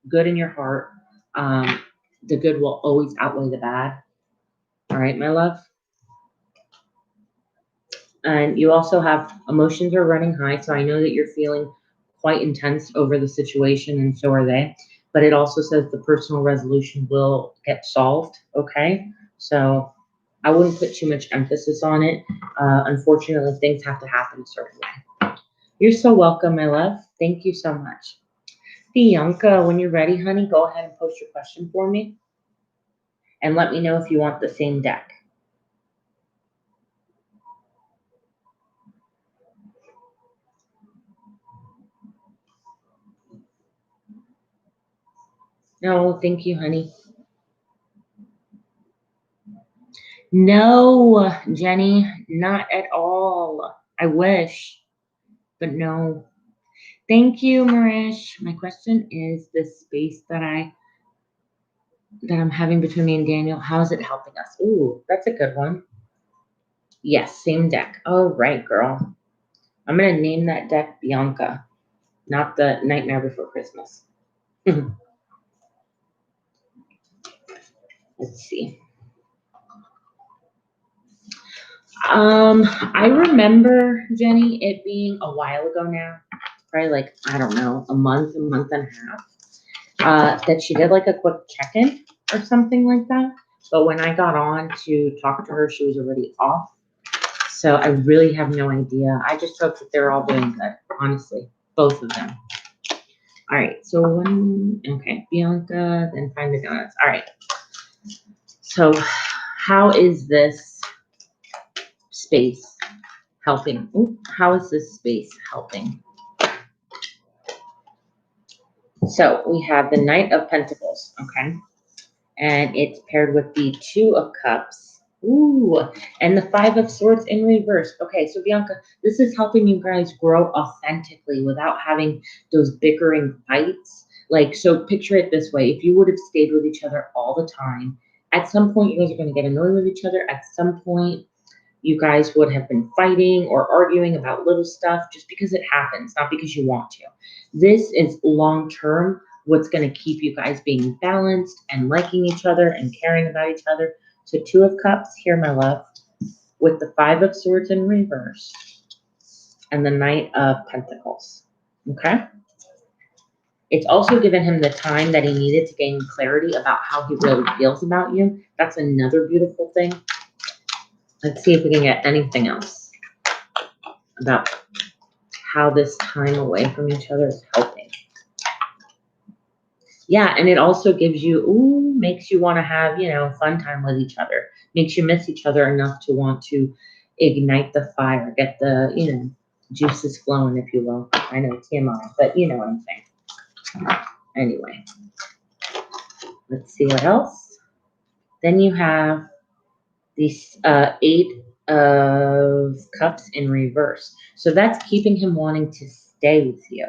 good in your heart, the good will always outweigh the bad. All right, my love. And you also have emotions are running high. So I know that you're feeling quite intense over the situation, and so are they. But it also says the personal resolution will get solved. Okay. So I wouldn't put too much emphasis on it. Unfortunately, things have to happen a certain way. You're so welcome, my love. Thank you so much. Bianca, when you're ready, honey, go ahead and post your question for me. And let me know if you want the same deck. No, thank you, honey. No, Jenny, not at all. I wish, but no. Thank you, Marish. My question is this space that I'm having between me and Daniel, how is it helping us? Ooh, that's a good one. Yes, same deck. All right, girl. I'm going to name that deck Bianca, not the Nightmare Before Christmas. Let's see. I remember, Jenny, it being a while ago now, probably like, I don't know, a month and a half, that she did like a quick check-in or something like that. But when I got on to talk to her, she was already off. So I really have no idea. I just hope that they're all doing good, honestly, both of them. All right, so okay, Bianca, then find the donuts. All right. So how is this space helping? Ooh, how is this space helping? So we have the Knight of Pentacles, okay? And it's paired with the Two of Cups. Ooh, and the Five of Swords in reverse. Okay, so Bianca, this is helping you guys grow authentically without having those bickering fights. Like, so picture it this way. If you would have stayed with each other all the time, at some point you guys are going to get annoyed with each other. At some point, you guys would have been fighting or arguing about little stuff just because it happens, not because you want to. This is long term what's going to keep you guys being balanced and liking each other and caring about each other. So Two of Cups here, my love, with the Five of Swords in reverse and the Knight of Pentacles. Okay? It's also given him the time that he needed to gain clarity about how he really feels about you. That's another beautiful thing. Let's see if we can get anything else about how this time away from each other is helping. Yeah, and it also gives you, makes you want to have, fun time with each other. Makes you miss each other enough to want to ignite the fire, get the, juices flowing, if you will. I know it's TMI, but you know what I'm saying. Anyway, let's see what else. Then you have these Eight of Cups in reverse. So that's keeping him wanting to stay with you.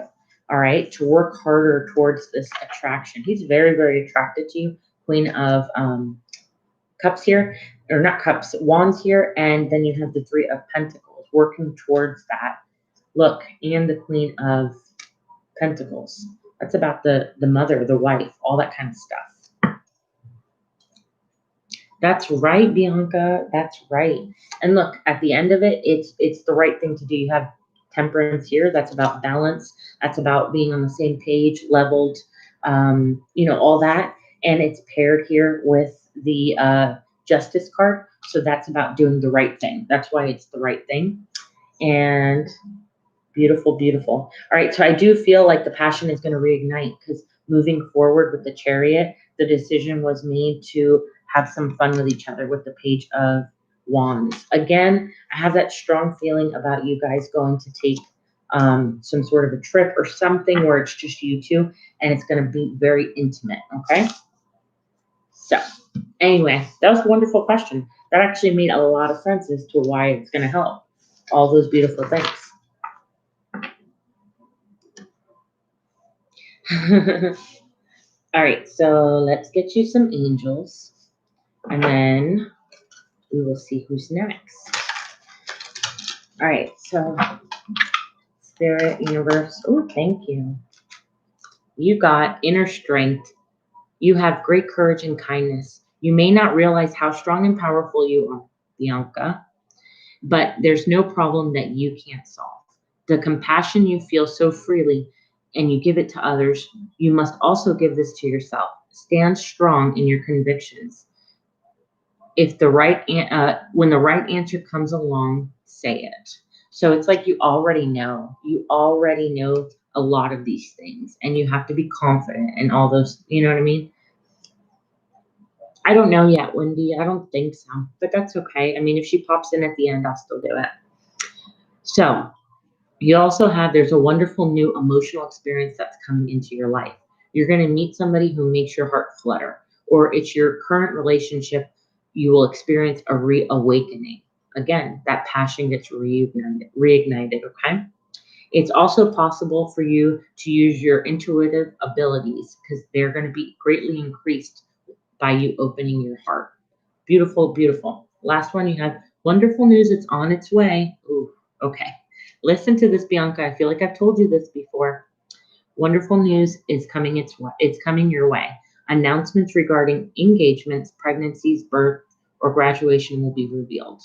All right, to work harder towards this attraction. He's very, very attracted to you. Queen of Cups here, or not Cups, Wands here, and then you have the Three of Pentacles working towards that. Look, and the Queen of Pentacles. That's about the mother, the wife, all that kind of stuff. That's right, Bianca. That's right. And look, at the end of it, it's the right thing to do. You have Temperance here. That's about balance. That's about being on the same page, leveled, all that. And it's paired here with the Justice card. So that's about doing the right thing. That's why it's the right thing. And beautiful, beautiful. All right, so I do feel like the passion is going to reignite because moving forward with the Chariot, the decision was made to have some fun with each other with the Page of Wands. Again, I have that strong feeling about you guys going to take some sort of a trip or something where it's just you two, and it's going to be very intimate, okay? So anyway, that was a wonderful question. That actually made a lot of sense as to why it's going to help. All those beautiful things. All right, so let's get you some angels, and then we will see who's next. All right, so Spirit, Universe. Oh, thank you. You got inner strength. You have great courage and kindness. You may not realize how strong and powerful you are, Bianca, but there's no problem that you can't solve. The compassion you feel so freely and you give it to others, you must also give this to yourself. Stand strong in your convictions. If the when the right answer comes along, say it. So it's like you already know a lot of these things, and you have to be confident in all those, you know what I mean? I don't know yet, Wendy. I don't think so, but that's okay. I mean, if she pops in at the end, I'll still do it. So you also have, there's a wonderful new emotional experience that's coming into your life. You're going to meet somebody who makes your heart flutter, or it's your current relationship. You will experience a reawakening. Again, that passion gets reignited, okay? It's also possible for you to use your intuitive abilities because they're going to be greatly increased by you opening your heart. Beautiful, beautiful. Last one, you have wonderful news. It's on its way. Ooh, okay. Listen to this, Bianca. I feel like I've told you this before. Wonderful news is coming. It's coming your way. Announcements regarding engagements, pregnancies, birth, or graduation will be revealed.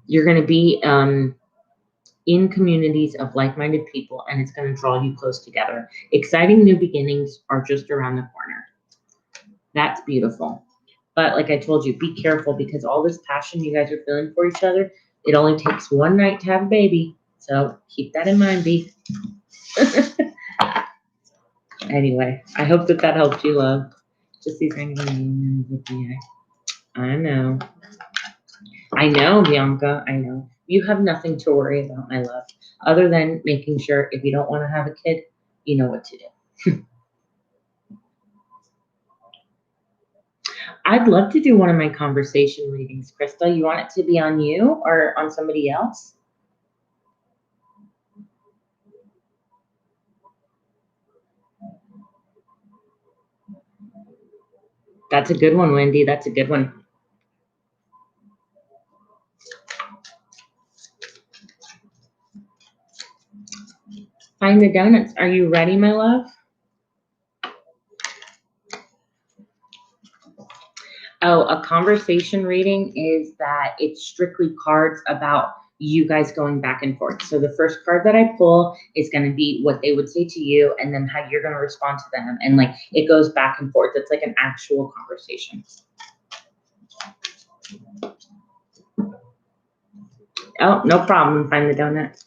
You're going to be in communities of like-minded people, and it's going to draw you close together. Exciting new beginnings are just around the corner. That's beautiful. But like I told you, be careful because all this passion you guys are feeling for each other, it only takes one night to have a baby. So keep that in mind, B. Anyway, I hope that helped you, love. Just these random with the I know. I know, Bianca. I know. You have nothing to worry about, my love, other than making sure if you don't want to have a kid, you know what to do. I'd love to do one of my conversation readings, Crystal. You want it to be on you or on somebody else? That's a good one, Wendy. That's a good one. Find the donuts. Are you ready, my love? Oh, a conversation reading is that it's strictly cards about you guys going back and forth. So the first card that I pull is going to be what they would say to you and then how you're going to respond to them. And like it goes back and forth. It's like an actual conversation. Oh, no problem. Find the donut.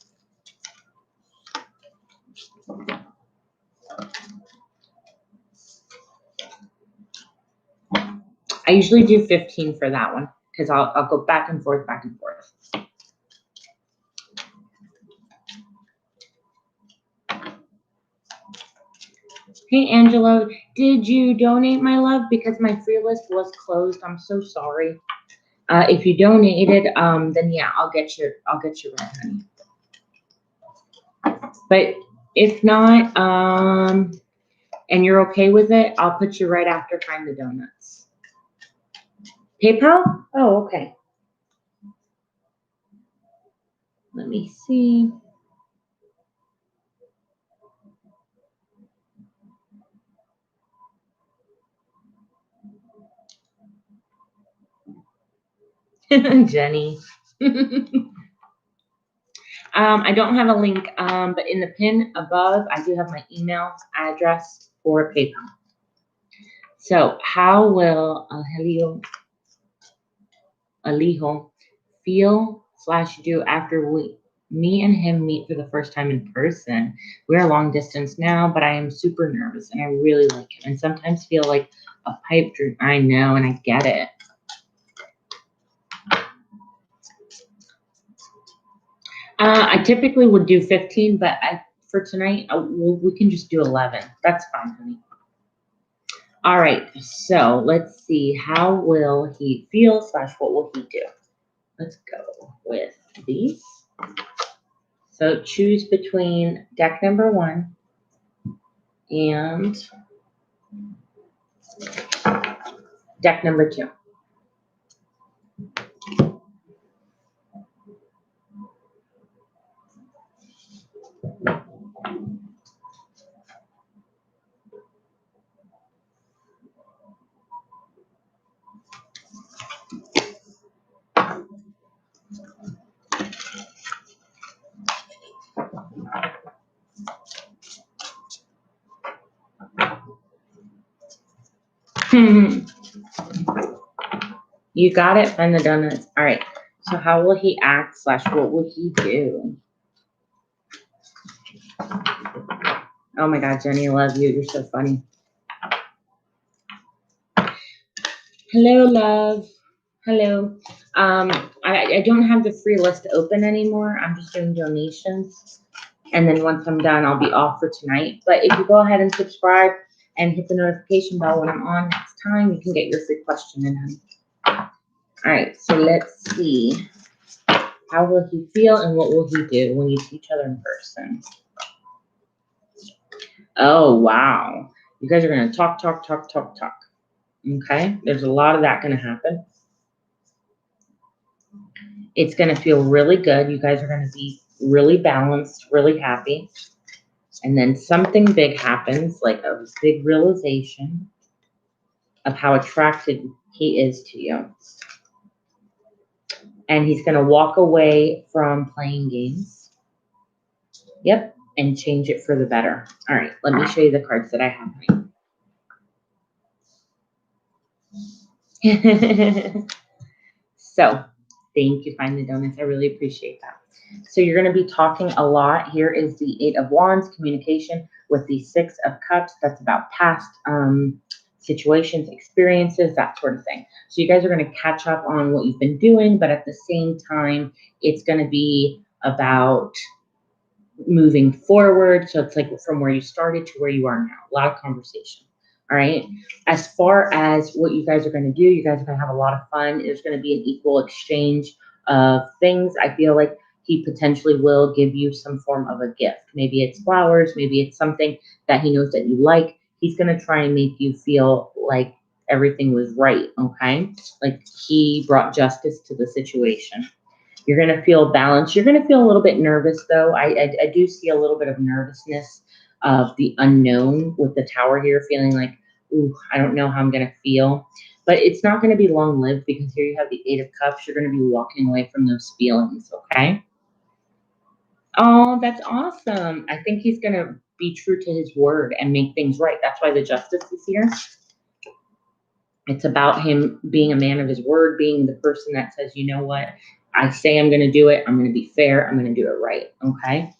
I usually do 15 for that one because I'll go back and forth, back and forth. Hey, Angelo, did you donate, my love? Because my free list was closed. I'm so sorry. If you donated, then yeah, I'll get you right, honey. But if not, and you're okay with it, I'll put you right after Find the Donuts. PayPal? Oh, okay. Let me see. Jenny. I don't have a link, but in the pin above, I do have my email address for PayPal. So how will Alijo feel/do after me and him meet for the first time in person? We're long distance now, but I am super nervous and I really like him and sometimes feel like a pipe dream. I know, and I get it. I typically would do 15, but for tonight, we can just do 11. That's fine, honey. All right, so let's see. How will he feel/what will he do? Let's go with these. So choose between deck number 1 and deck number 2. You got it. Find the donuts. All right. So how will he act/what will he do? Oh my God, Jenny, I love you. You're so funny. Hello, love. Hello. I don't have the free list open anymore. I'm just doing donations. And then once I'm done, I'll be off for tonight. But if you go ahead and subscribe and hit the notification bell when I'm on next time, you can get your free question in, honey. All right, so let's see. How will he feel and what will he do when you see each other in person? Oh, wow. You guys are going to talk. Okay, there's a lot of that going to happen. It's going to feel really good. You guys are going to be really balanced, really happy. And then something big happens, like a big realization of how attracted he is to you. And he's going to walk away from playing games. Yep. And change it for the better. All right. Let me show you the cards that I have. So thank you, Find the Donuts. I really appreciate that. So you're going to be talking a lot. Here is the 8 of Wands, communication, with the 6 of Cups. That's about past situations, experiences, that sort of thing. So you guys are going to catch up on what you've been doing, but at the same time, it's going to be about moving forward. So it's like from where you started to where you are now. A lot of conversation. All right. As far as what you guys are going to do, you guys are going to have a lot of fun. There's going to be an equal exchange of things. I feel like he potentially will give you some form of a gift. Maybe it's flowers. Maybe it's something that he knows that you like. He's going to try and make you feel like everything was right. Okay. Like he brought justice to the situation. You're going to feel balanced. You're going to feel a little bit nervous, though. I do see a little bit of nervousness of the unknown with the Tower here, feeling like, ooh, I don't know how I'm going to feel. But it's not going to be long-lived because here you have the 8 of Cups. You're going to be walking away from those feelings, okay? Oh, that's awesome. I think he's going to be true to his word and make things right. That's why the Justice is here. It's about him being a man of his word, being the person that says, you know what, I say I'm going to do it. I'm going to be fair. I'm going to do it right. Okay.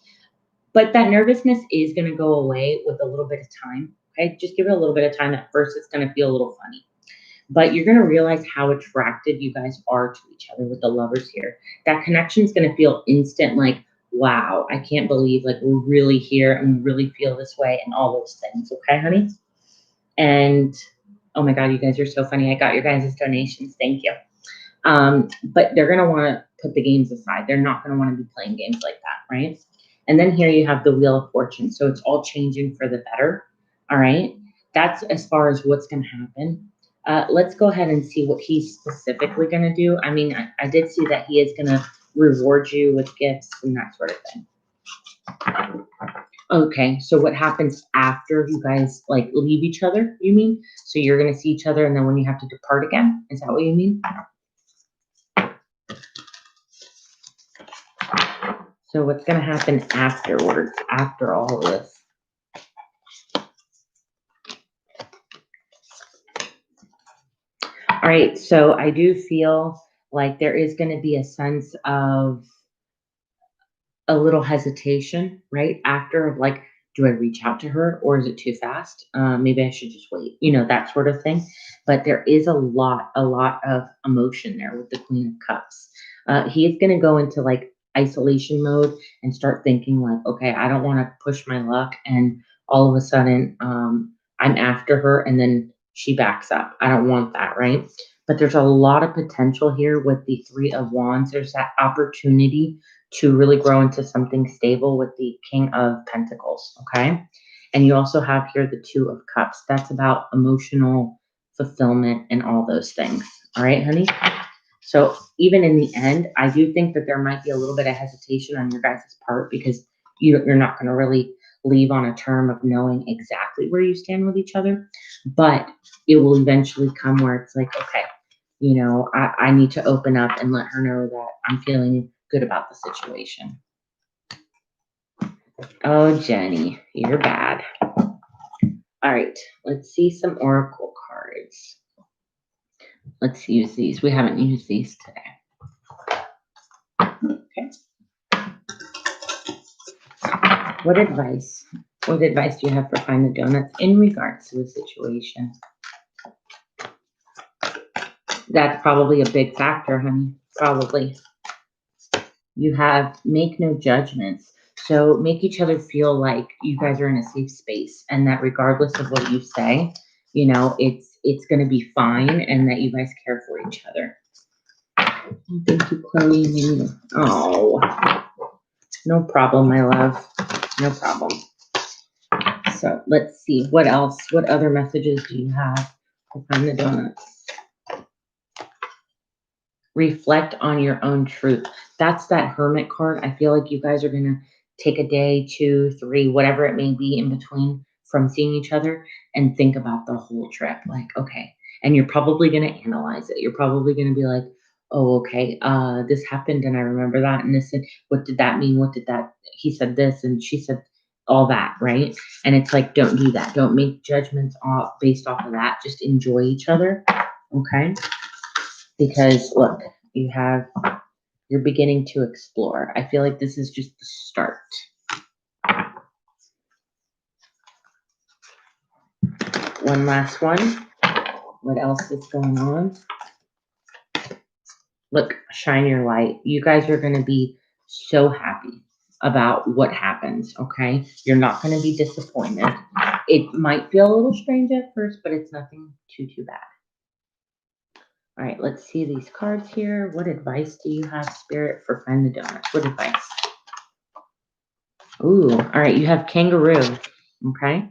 But that nervousness is going to go away with a little bit of time. Okay. Just give it a little bit of time. At first, it's going to feel a little funny, but you're going to realize how attracted you guys are to each other with the Lovers here. That connection is going to feel instant, like, wow, I can't believe like we're really here and we really feel this way and all those things. Okay, honey? And oh my God, you guys are so funny. I got your guys' donations. Thank you. But they're going to want to put the games aside. They're not going to want to be playing games like that, right? And then here you have the Wheel of Fortune. So it's all changing for the better. All right. That's as far as what's going to happen. Let's go ahead and see what he's specifically going to do. I mean, I did see that he is going to reward you with gifts and that sort of thing. Okay, so what happens after you guys like leave each other, you mean? So you're going to see each other and then when you have to depart again? Is that what you mean? So what's going to happen afterwards, after all of this? All right, so I do feel like there is going to be a sense of a little hesitation, right? After of like, do I reach out to her or is it too fast? Maybe I should just wait, you know, that sort of thing. But there is a lot of emotion there with the Queen of Cups. He is going to go into like isolation mode and start thinking like, okay, I don't want to push my luck. And all of a sudden, I'm after her and then she backs up. I don't want that, right? But there's a lot of potential here with the 3 of Wands. There's that opportunity to really grow into something stable with the King of Pentacles, okay? And you also have here the 2 of Cups. That's about emotional fulfillment and all those things. All right, honey? So even in the end, I do think that there might be a little bit of hesitation on your guys' part because you're not going to really leave on a term of knowing exactly where you stand with each other. But it will eventually come where it's like, okay, you know, I need to open up and let her know that I'm feeling good about the situation. Oh, Jenny, you're bad. All right, let's see some oracle cards. Let's use these. We haven't used these today. Okay. What advice do you have for Find the Donuts in regards to the situation? That's probably a big factor, honey. Probably. You have make no judgments. So make each other feel like you guys are in a safe space and that regardless of what you say, you know, it's going to be fine and that you guys care for each other. Thank you, Chloe. Oh, no problem, my love. No problem. So let's see. What else? What other messages do you have to Find the Donuts? reflect on your own truth. That's that Hermit card. I feel like you guys are going to take a day, 2, 3, whatever it may be in between from seeing each other and think about the whole trip. Like, okay. And you're probably going to analyze it. You're probably going to be like, oh, okay, this happened and I remember that. And this, and what did that mean? What did that, he said this and she said all that, right? And it's like, don't do that. Don't make judgments based off of that. Just enjoy each other. Okay. Because look, you're beginning to explore. I feel like this is just the start. One last one. What else is going on? Look, shine your light. You guys are going to be so happy about what happens, okay? You're not going to be disappointed. It might feel a little strange at first, but it's nothing too bad. All right, let's see these cards here. What advice do you have, Spirit, for Find the Donuts? What advice? Ooh, all right, you have Kangaroo, okay?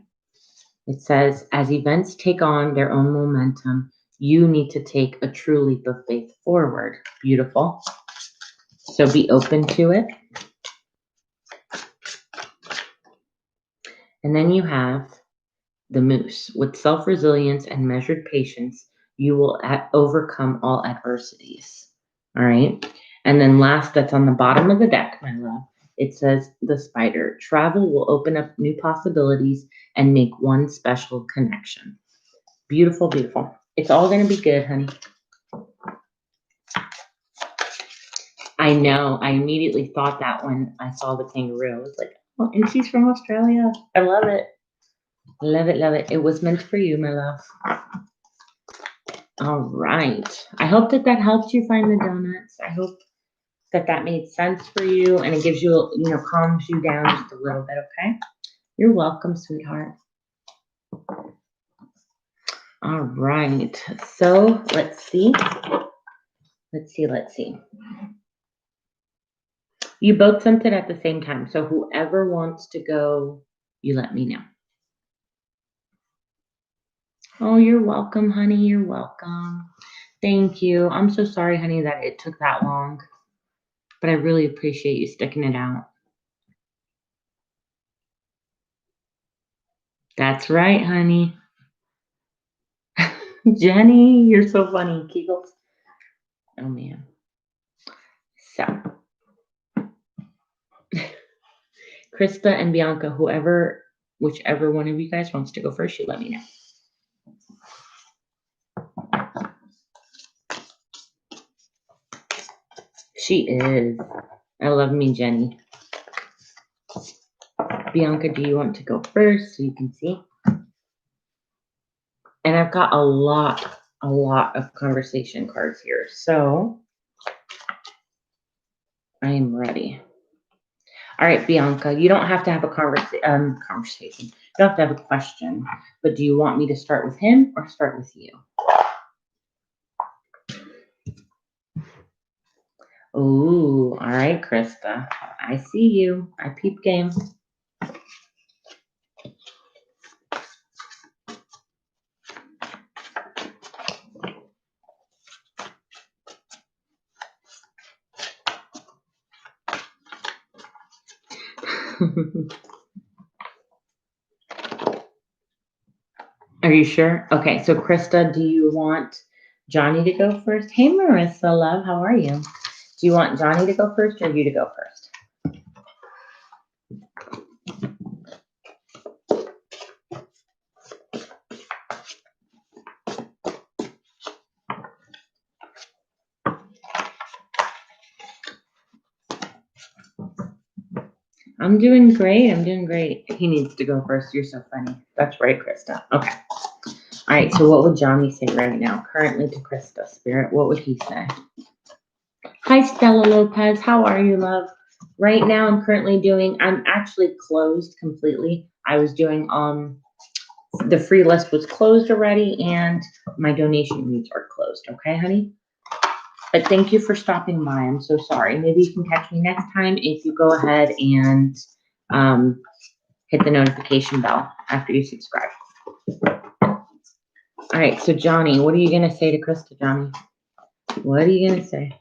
It says, as events take on their own momentum, you need to take a true leap of faith forward. Beautiful. So be open to it. And then you have the Moose. With self-resilience and measured patience, you will overcome all adversities. All right. And then last, that's on the bottom of the deck, my love. It says the Spider. Travel will open up new possibilities and make one special connection. Beautiful, beautiful. It's all going to be good, honey. I know. I immediately thought that when I saw the kangaroo. I was like, oh, and she's from Australia. I love it. Love it, love it. It was meant for you, my love. All right. I hope that helped you find the donuts. I hope that made sense for you and it gives you, calms you down just a little bit, okay? You're welcome, sweetheart. All right. So let's see. Let's see. You both sent it at the same time. So whoever wants to go, you let me know. Oh, you're welcome, honey. You're welcome. Thank you. I'm so sorry, honey, that it took that long. But I really appreciate you sticking it out. That's right, honey. Jenny, you're so funny. Kegels. Oh, man. So, Krista and Bianca, whichever one of you guys wants to go first, you let me know. She is. I love me, Jenny. Bianca, do you want to go first so you can see? And I've got a lot of conversation cards here. So I am ready. All right, Bianca, you don't have to have a conversation. You don't have to have a question, but do you want me to start with him or start with you? Ooh, all right, Krista. I see you. I peep game. Are you sure? Okay, so Krista, do you want Johnny to go first? Hey, Marissa, love, how are you? Do you want Johnny to go first or you to go first? I'm doing great. I'm doing great. He needs to go first. You're so funny. That's right, Krista. Okay. All right, so what would Johnny say right now? Currently to Krista, Spirit, what would he say? Hi, Stella Lopez. How are you, love? Right now, I'm actually closed completely. I was doing, the free list was closed already and my donation reads are closed. Okay, honey? But thank you for stopping by. I'm so sorry. Maybe you can catch me next time if you go ahead and hit the notification bell after you subscribe. All right, so Johnny, what are you going to say to Krista, Johnny? What are you going to say?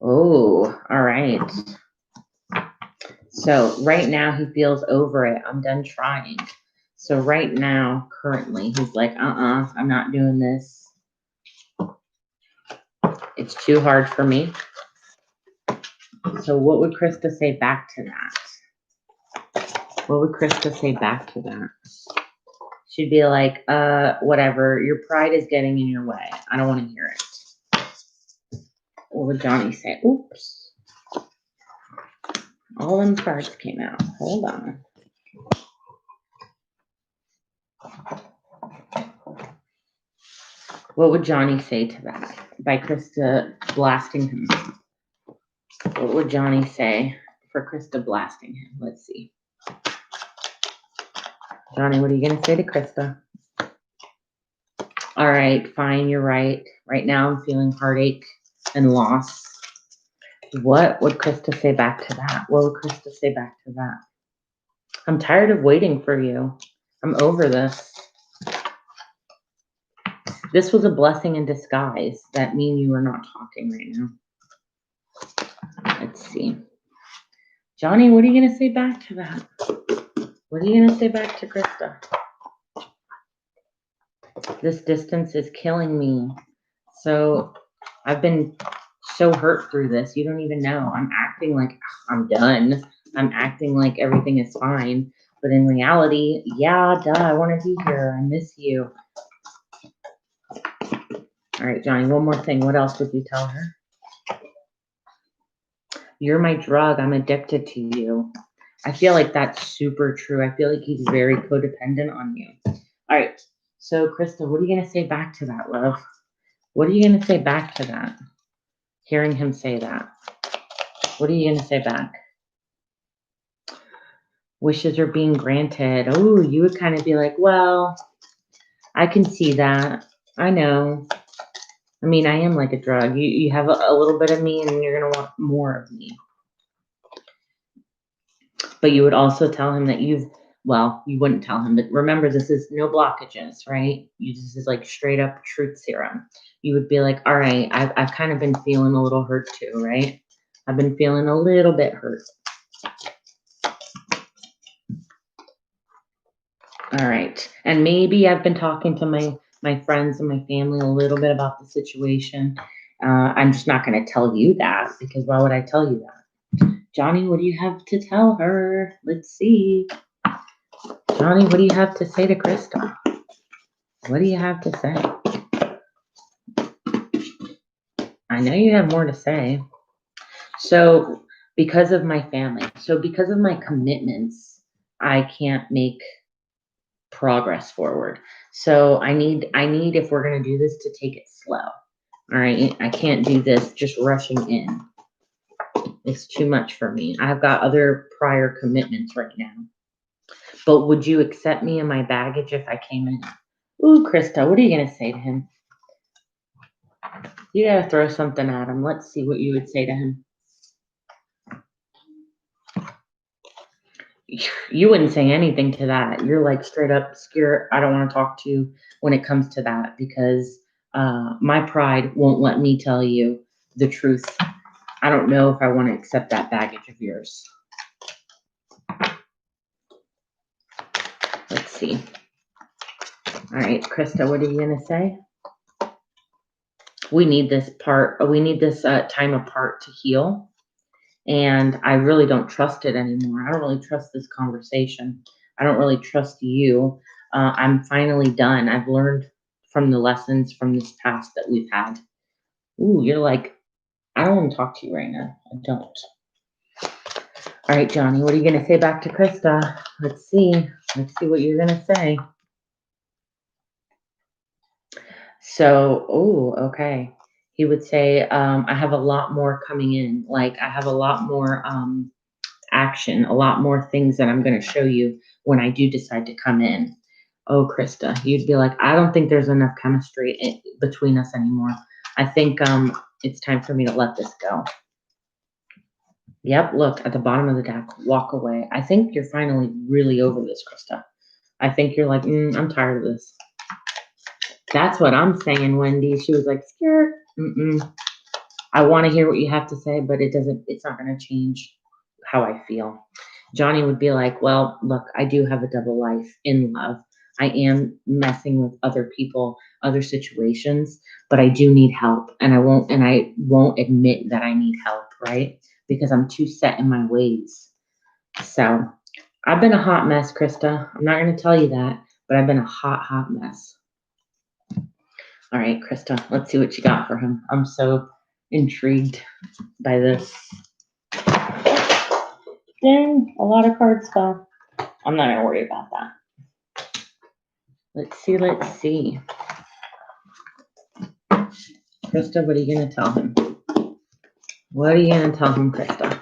Oh, all right. So right now he feels over it. I'm done trying. So right now, currently, he's like, I'm not doing this. It's too hard for me. So what would Krista say back to that? What would Krista say back to that? She'd be like, whatever, your pride is getting in your way. I don't want to hear it. What would Johnny say? Oops. All them cards came out. Hold on. What would Johnny say to that? By Krista blasting him. What would Johnny say for Krista blasting him? Let's see. Johnny, what are you going to say to Krista? All right, fine, you're right. Right now I'm feeling heartache and loss. What would Krista say back to that? What would Krista say back to that? I'm tired of waiting for you. I'm over this. This was a blessing in disguise. That means you are not talking right now. Let's see. Johnny, what are you going to say back to that? What are you going to say back to Krista? This distance is killing me. So I've been so hurt through this. You don't even know. I'm acting like I'm done. I'm acting like everything is fine. But in reality, yeah, duh, I want to be here. I miss you. All right, Johnny, one more thing. What else would you tell her? You're my drug. I'm addicted to you. I feel like that's super true. I feel like he's very codependent on you. All right. So, Krista, what are you going to say back to that, love? What are you going to say back to that? Hearing him say that. What are you going to say back? Wishes are being granted. Oh, you would kind of be like, well, I can see that. I know. I mean, I am like a drug. You have a little bit of me and you're going to want more of me. But you would also tell him that you wouldn't tell him, but remember, this is no blockages, right? This is like straight up truth serum. You would be like, all right, I've kind of been feeling a little hurt too, right? I've been feeling a little bit hurt. All right. And maybe I've been talking to my friends and my family a little bit about the situation. I'm just not going to tell you that because why would I tell you that? Johnny, what do you have to tell her? Let's see. Johnny, what do you have to say to Krista? What do you have to say? I know you have more to say. So because of my family, so because of my commitments, I can't make progress forward. So I need if we're going to do this to take it slow. All right. I can't do this just rushing in. It's too much for me. I've got other prior commitments right now. But would you accept me and my baggage if I came in? Ooh, Krista, what are you going to say to him? You got to throw something at him. Let's see what you would say to him. You wouldn't say anything to that. You're like straight up scared. I don't want to talk to you when it comes to that because my pride won't let me tell you the truth. I don't know if I want to accept that baggage of yours. Let's see. All right, Krista, what are you going to say? We need this time apart to heal. And I really don't trust it anymore. I don't really trust this conversation. I don't really trust you. I'm finally done. I've learned from the lessons from this past that we've had. Ooh, you're like, I don't want to talk to you right now. I don't. All right, Johnny, what are you going to say back to Krista? Let's see. Let's see what you're going to say. So, okay. He would say, I have a lot more coming in. Like, I have a lot more action, a lot more things that I'm going to show you when I do decide to come in. Oh, Krista, you'd be like, I don't think there's enough chemistry between us anymore. I think it's time for me to let this go. Yep, look at the bottom of the deck, walk away. I think you're finally really over this, Krista. I think you're like, I'm tired of this. That's what I'm saying, Wendy. She was like, scared. I want to hear what you have to say, but it's not going to change how I feel. Johnny would be like, well, look, I do have a double life in love. I am messing with other people, other situations, but I do need help. And I won't admit that I need help, right? Because I'm too set in my ways. So I've been a hot mess, Krista. I'm not going to tell you that, but I've been a hot, hot mess. All right, Krista, let's see what you got for him. I'm so intrigued by this. Dang, a lot of cards fell. I'm not going to worry about that. Let's see, let's see. Krista, what are you going to tell him? What are you going to tell him, Krista?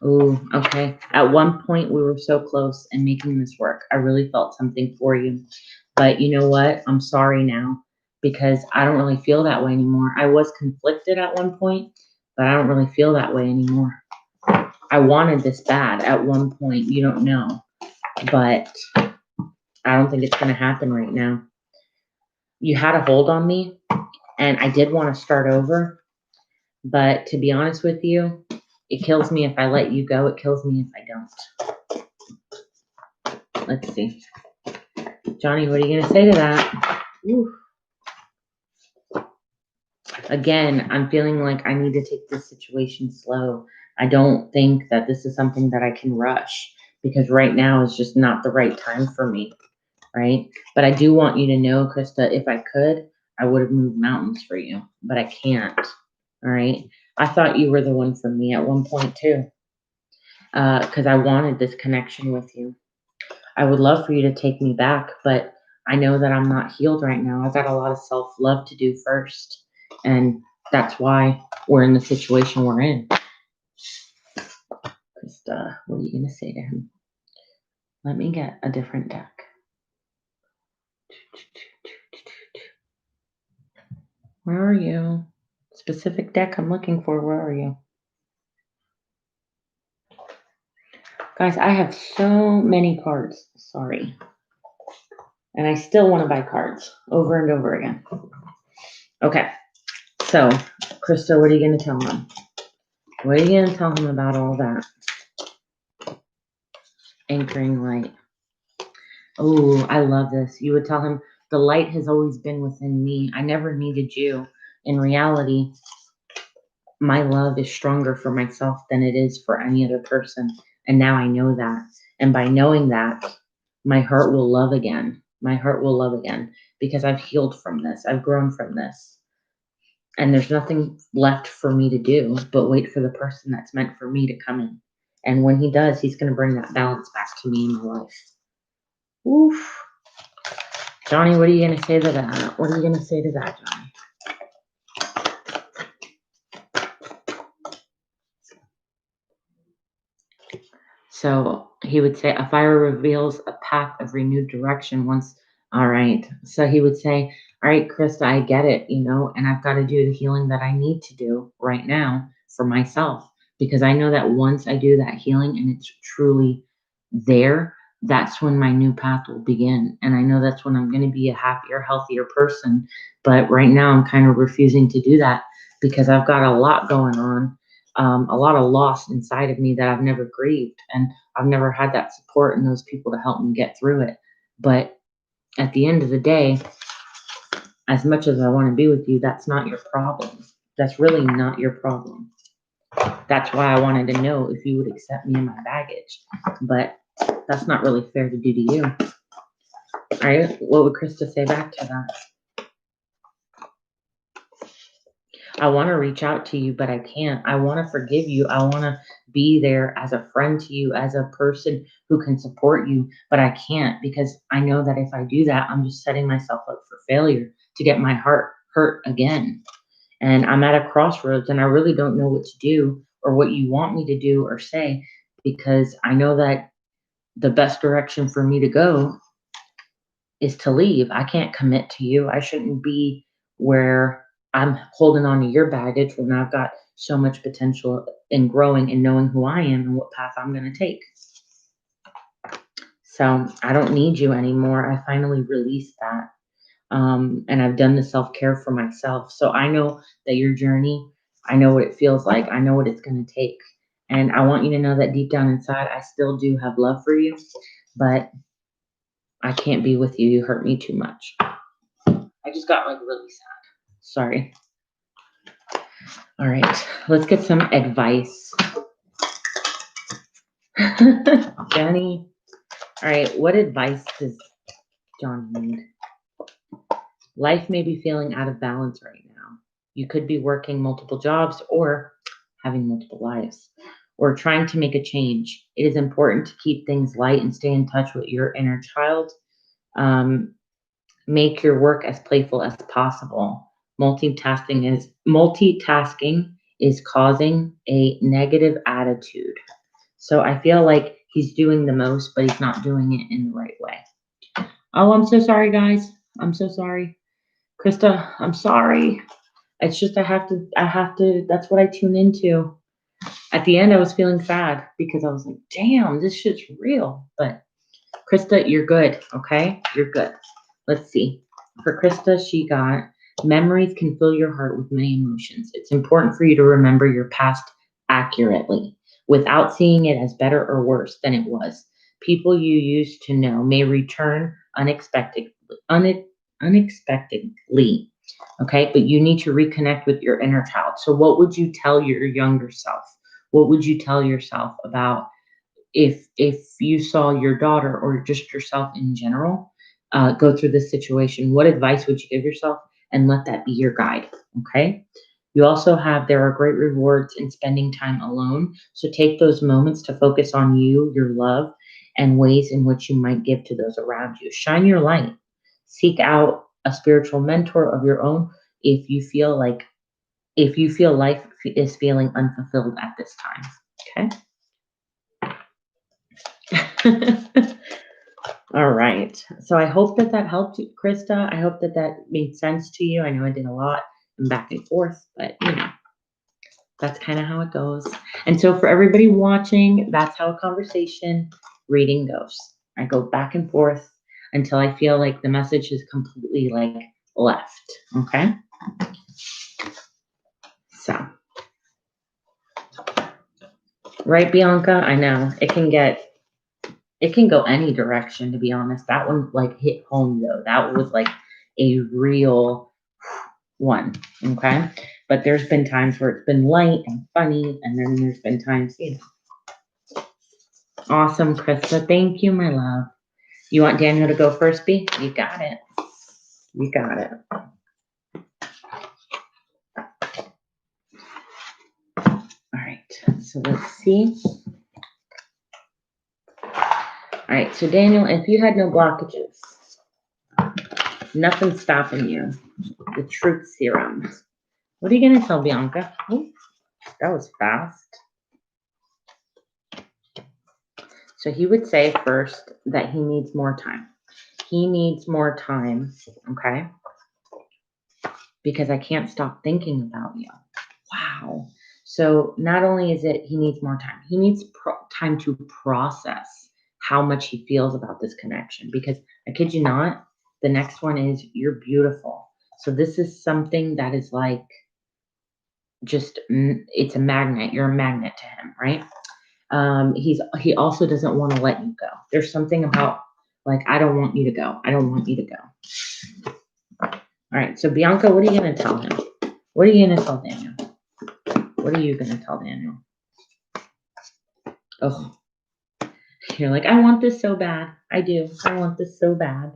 Oh, okay. At one point, we were so close in making this work. I really felt something for you. But you know what? I'm sorry now because I don't really feel that way anymore. I was conflicted at one point, but I don't really feel that way anymore. I wanted this bad at one point. You don't know. But I don't think it's going to happen right now. You had a hold on me, and I did want to start over. But to be honest with you, it kills me if I let you go. It kills me if I don't. Let's see. Johnny, what are you going to say to that? Ooh. Again, I'm feeling like I need to take this situation slow. I don't think that this is something that I can rush because right now is just not the right time for me, right? But I do want you to know, Krista, if I could, I would have moved mountains for you, but I can't, all right? I thought you were the one for me at one point too, because I wanted this connection with you. I would love for you to take me back, but I know that I'm not healed right now. I've got a lot of self-love to do first, and that's why we're in the situation we're in. Krista, what are you going to say to him? Let me get a different deck. Where are you? Specific deck I'm looking for. Where are you? Guys, I have so many cards. Sorry. And I still want to buy cards over and over again. Okay. So, Krista, what are you going to tell him? What are you going to tell him about all that? Anchoring light. Oh, I love this. You would tell him, the light has always been within me. I never needed you. In reality, my love is stronger for myself than it is for any other person. And now I know that. And by knowing that, my heart will love again. My heart will love again because I've healed from this. I've grown from this. And there's nothing left for me to do but wait for the person that's meant for me to come in. And when he does, he's going to bring that balance back to me in my life. Oof. Johnny, what are you going to say to that? What are you going to say to that, Johnny? So he would say, a fire reveals a path of renewed direction once. All right. So he would say, all right, Krista, I get it, and I've got to do the healing that I need to do right now for myself. Because I know that once I do that healing and it's truly there, that's when my new path will begin. And I know that's when I'm going to be a happier, healthier person. But right now I'm kind of refusing to do that because I've got a lot going on. A lot of loss inside of me that I've never grieved, and I've never had that support and those people to help me get through it. But at the end of the day, as much as I want to be with you, that's not your problem. That's really not your problem. That's why I wanted to know if you would accept me and my baggage. But that's not really fair to do to you. All right, what would Krista say back to that? I want to reach out to you, but I can't. I want to forgive you. I want to be there as a friend to you, as a person who can support you, but I can't because I know that if I do that, I'm just setting myself up for failure to get my heart hurt again. And I'm at a crossroads and I really don't know what to do or what you want me to do or say because I know that the best direction for me to go is to leave. I can't commit to you. I shouldn't be where I'm holding on to your baggage when I've got so much potential in growing and knowing who I am and what path I'm going to take. So I don't need you anymore. I finally released that. And I've done the self-care for myself. So I know that your journey, I know what it feels like. I know what it's going to take. And I want you to know that deep down inside, I still do have love for you, but I can't be with you. You hurt me too much. I just got like really sad. Sorry. All right, let's get some advice. Jenny. All right, what advice does John need? Life may be feeling out of balance right now. You could be working multiple jobs or having multiple lives or trying to make a change. It is important to keep things light and stay in touch with your inner child. Make your work as playful as possible. Multitasking is causing a negative attitude. So I feel like he's doing the most, but he's not doing it in the right way. Oh, I'm so sorry, guys. I'm so sorry. Krista, I'm sorry. It's just I have to, that's what I tune into. At the end, I was feeling sad because I was like, damn, this shit's real. But Krista, you're good, okay? You're good. Let's see. For Krista, she got memories can fill your heart with many emotions. It's important for you to remember your past accurately without seeing it as better or worse than it was. People you used to know may return unexpectedly. Okay, but you need to reconnect with your inner child. So, what would you tell your younger self? What would you tell yourself about if you saw your daughter or just yourself in general go through this situation? What advice would you give yourself? And let that be your guide. Okay. You also have there are great rewards in spending time alone. So take those moments to focus on you, your love, and ways in which you might give to those around you. Shine your light. Seek out a spiritual mentor of your own if you feel life is feeling unfulfilled at this time. Okay. All right. So I hope that helped you, Krista. I hope that made sense to you. I know I did a lot and back and forth, but that's kind of how it goes. And so for everybody watching, that's how a conversation reading goes. I go back and forth until I feel like the message is completely left. Okay. So, right, Bianca? I know it can go any direction, to be honest. That one hit home though. That was a real one. Okay. But there's been times where it's been light and funny, and then there's been times, Awesome, Krista. Thank you, my love. You want Daniel to go first, B? You got it. You got it. All right. So let's see. All right. So Daniel, if you had no blockages, nothing stopping you, the truth serum, what are you going to tell Bianca? Oh, that was fast. So he would say first that he needs more time. He needs more time, okay? Because I can't stop thinking about you. Wow. So not only is it he needs more time, he needs time to process how much he feels about this connection. Because I kid you not, the next one is you're beautiful. So this is something that is it's a magnet. You're a magnet to him, right? He also doesn't want to let you go. There's something about I don't want you to go. I don't want you to go. All right. So Bianca, what are you going to tell him? What are you going to tell Daniel? What are you going to tell Daniel? Oh, you're like, I want this so bad. I do. I want this so bad.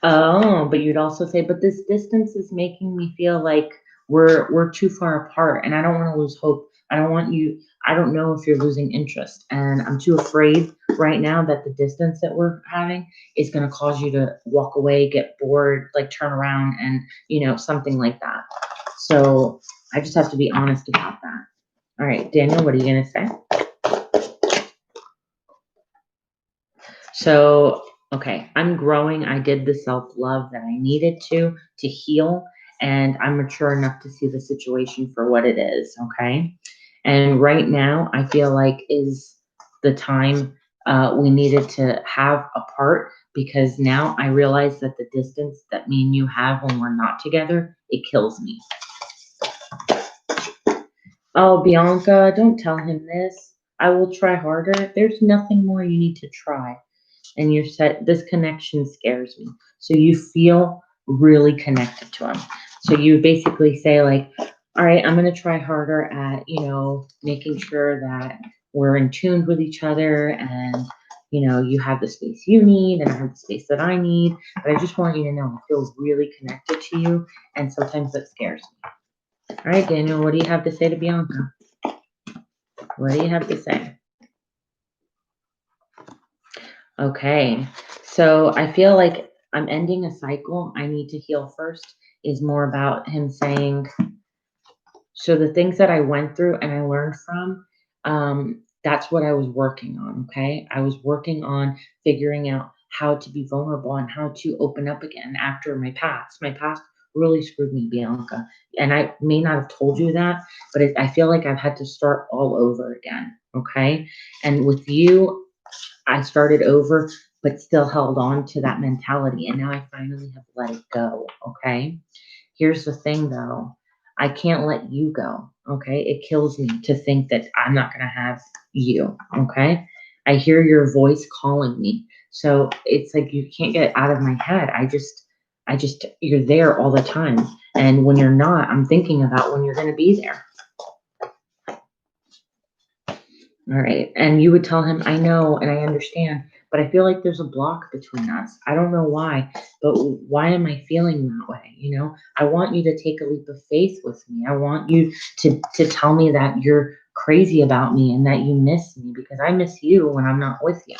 Oh, but you'd also say, but this distance is making me feel like we're too far apart, and I don't want to lose hope. I don't know if you're losing interest, and I'm too afraid right now that the distance that we're having is going to cause you to walk away, get bored, turn around, and something like that. So I just have to be honest about that. All right, Daniel, what are you going to say? So, okay, I'm growing. I did the self-love that I needed to heal, and I'm mature enough to see the situation for what it is, okay? And right now, I feel like is the time we needed to have apart because now I realize that the distance that me and you have when we're not together, it kills me. Oh, Bianca, don't tell him this. I will try harder. There's nothing more you need to try. And you're set, this connection scares me. So you feel really connected to him. So you basically say, like, all right, I'm going to try harder at, making sure that we're in tune with each other and, you have the space you need and I have the space that I need. But I just want you to know I feel really connected to you. And sometimes that scares me. All right, Daniel, what do you have to say to Bianca? What do you have to say? Okay, so I feel like I'm ending a cycle. I need to heal first is more about him saying, so the things that I went through and I learned from, that's what I was working on. Okay, I was working on figuring out how to be vulnerable and how to open up again after my past. My past really screwed me, Bianca, and I may not have told you that, but I feel like I've had to start all over again. Okay, and with you, I started over, but still held on to that mentality. And now I finally have let it go. Okay. Here's the thing though, I can't let you go. Okay. It kills me to think that I'm not going to have you. Okay. I hear your voice calling me. So it's like you can't get out of my head. You're there all the time. And when you're not, I'm thinking about when you're going to be there. All right. And you would tell him, I know and I understand, but I feel like there's a block between us. I don't know why, but why am I feeling that way? I want you to take a leap of faith with me. I want you to tell me that you're crazy about me and that you miss me because I miss you when I'm not with you.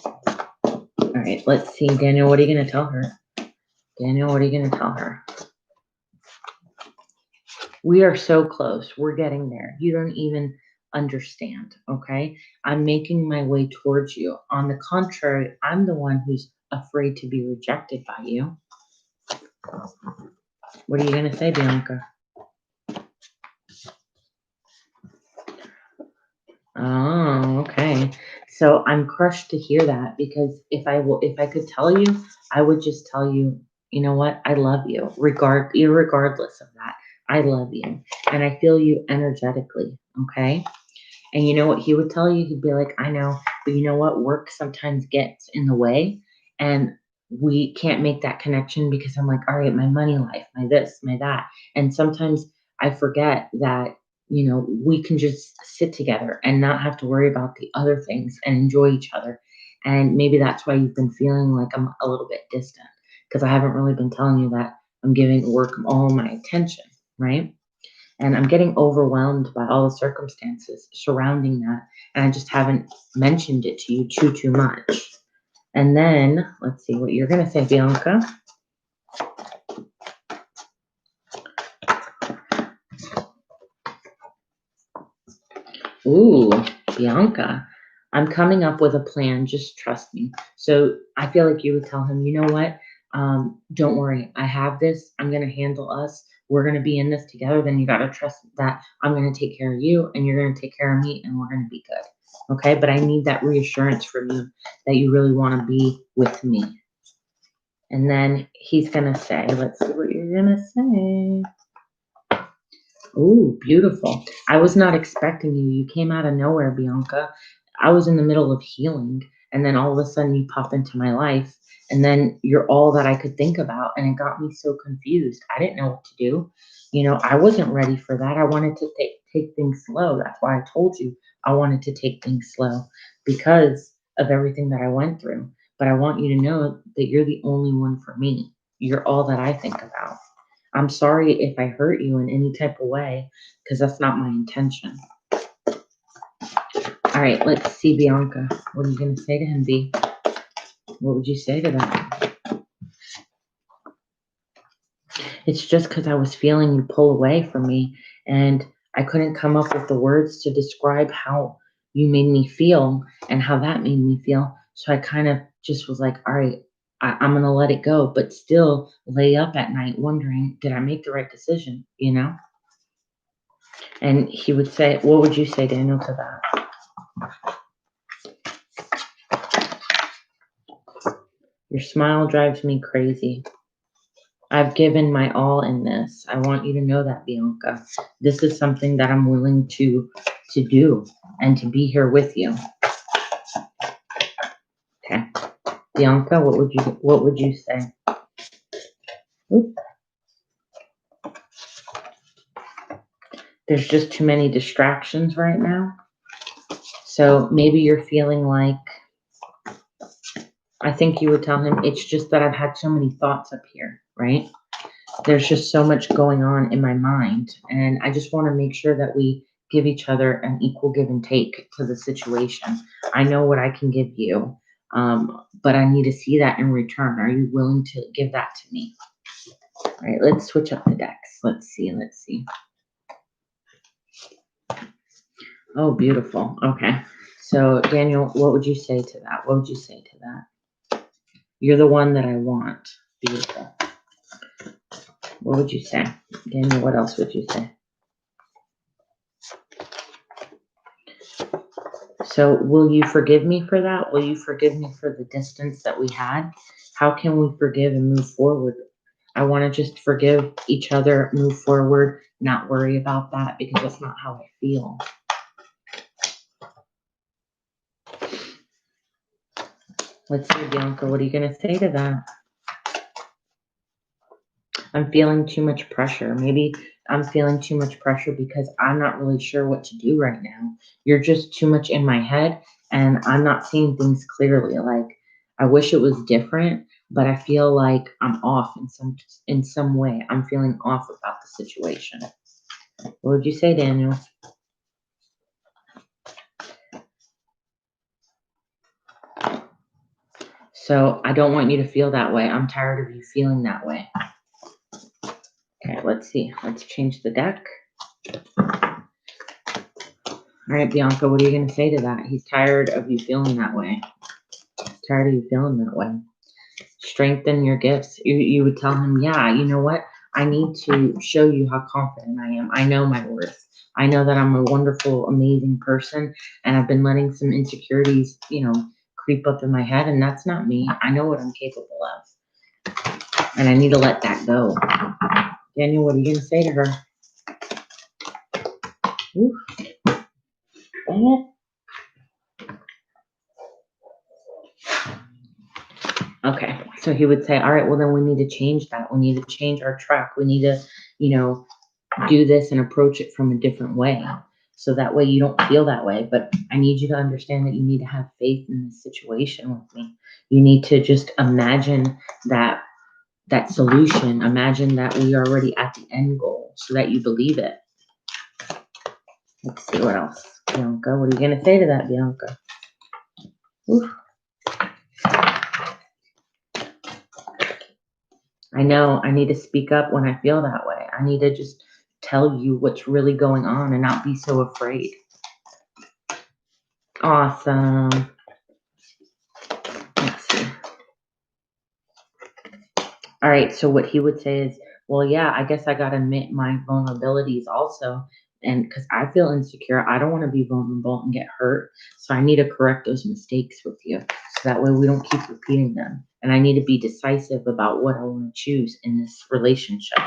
All right. Let's see. Daniel, what are you going to tell her? Daniel, what are you going to tell her? We are so close. We're getting there. You don't even understand. Okay. I'm making my way towards you. On the contrary, I'm the one who's afraid to be rejected by you. What are you going to say, Bianca? Oh, okay. So I'm crushed to hear that because if I could tell you, I would just tell you, you know what? I love you. Irregardless of that, I love you. And I feel you energetically. Okay. And you know what he would tell you? He'd be like, I know, but you know what? Work sometimes gets in the way and we can't make that connection because I'm like, all right, my money life, my this, my that. And sometimes I forget that, we can just sit together and not have to worry about the other things and enjoy each other. And maybe that's why you've been feeling like I'm a little bit distant because I haven't really been telling you that I'm giving work all my attention, right? And I'm getting overwhelmed by all the circumstances surrounding that. And I just haven't mentioned it to you too much. And then let's see what you're going to say, Bianca. Ooh, Bianca, I'm coming up with a plan. Just trust me. So I feel like you would tell him, you know what? Don't worry. I have this. I'm going to handle us. We're going to be in this together. Then you got to trust that I'm going to take care of you and you're going to take care of me and we're going to be good. Okay. But I need that reassurance from you that you really want to be with me. And then he's going to say, let's see what you're going to say. Oh, beautiful. I was not expecting you. You came out of nowhere, Bianca. I was in the middle of healing, and then all of a sudden you pop into my life, and then you're all that I could think about, and it got me so confused. I didn't know what to do. I wasn't ready for that. I wanted to take things slow. That's why I told you I wanted to take things slow because of everything that I went through. But I want you to know that you're the only one for me. You're all that I think about. I'm sorry if I hurt you in any type of way, because that's not my intention. All right, let's see, Bianca. What are you going to say to him, B? What would you say to that? It's just because I was feeling you pull away from me, and I couldn't come up with the words to describe how you made me feel and how that made me feel. So I kind of just was like, all right, I'm going to let it go, but still lay up at night wondering, did I make the right decision, And he would say, what would you say, Daniel, to that? Your smile drives me crazy. I've given my all in this. I want you to know that, Bianca. This is something that I'm willing to do and to be here with you. Okay. Bianca, what would you say? Oop. There's just too many distractions right now. So maybe you're feeling like, I think you would tell him, it's just that I've had so many thoughts up here, right? There's just so much going on in my mind. And I just want to make sure that we give each other an equal give and take to the situation. I know what I can give you, but I need to see that in return. Are you willing to give that to me? All right, let's switch up the decks. Let's see. Oh, beautiful. Okay. So, Daniel, what would you say to that? What would you say to that? You're the one that I want. Beautiful. What would you say? Daniel, what else would you say? So will you forgive me for that? Will you forgive me for the distance that we had? How can we forgive and move forward? I want to just forgive each other, move forward, not worry about that because that's not how I feel. Let's see, Bianca, what are you going to say to that? I'm feeling too much pressure. Maybe I'm feeling too much pressure because I'm not really sure what to do right now. You're just too much in my head and I'm not seeing things clearly. Like I wish it was different, but I feel like I'm off in some way. I'm feeling off about the situation. What would you say, Daniel? So I don't want you to feel that way. I'm tired of you feeling that way. Okay, let's see. Let's change the deck. All right, Bianca, what are you going to say to that? He's tired of you feeling that way. Tired of you feeling that way. Strengthen your gifts. You would tell him, yeah, you know what? I need to show you how confident I am. I know my worth. I know that I'm a wonderful, amazing person, and I've been letting some insecurities, creep up in my head, and that's not me. I know what I'm capable of, and I need to let that go. Daniel, what are you going to say to her? Oof. Dang it. Okay, so he would say, all right, well, then we need to change that. We need to change our track. We need to, do this and approach it from a different way. So that way you don't feel that way. But I need you to understand that you need to have faith in this situation with me. You need to just imagine that solution. Imagine that we are already at the end goal so that you believe it. Let's see what else. Bianca, what are you going to say to that, Bianca? Oof. I know I need to speak up when I feel that way. I need to just tell you what's really going on and not be so afraid. Awesome. Let's see. All right, so what he would say is, well, yeah, I guess I got to admit my vulnerabilities also. And because I feel insecure, I don't want to be vulnerable and get hurt. So I need to correct those mistakes with you. So that way we don't keep repeating them. And I need to be decisive about what I want to choose in this relationship.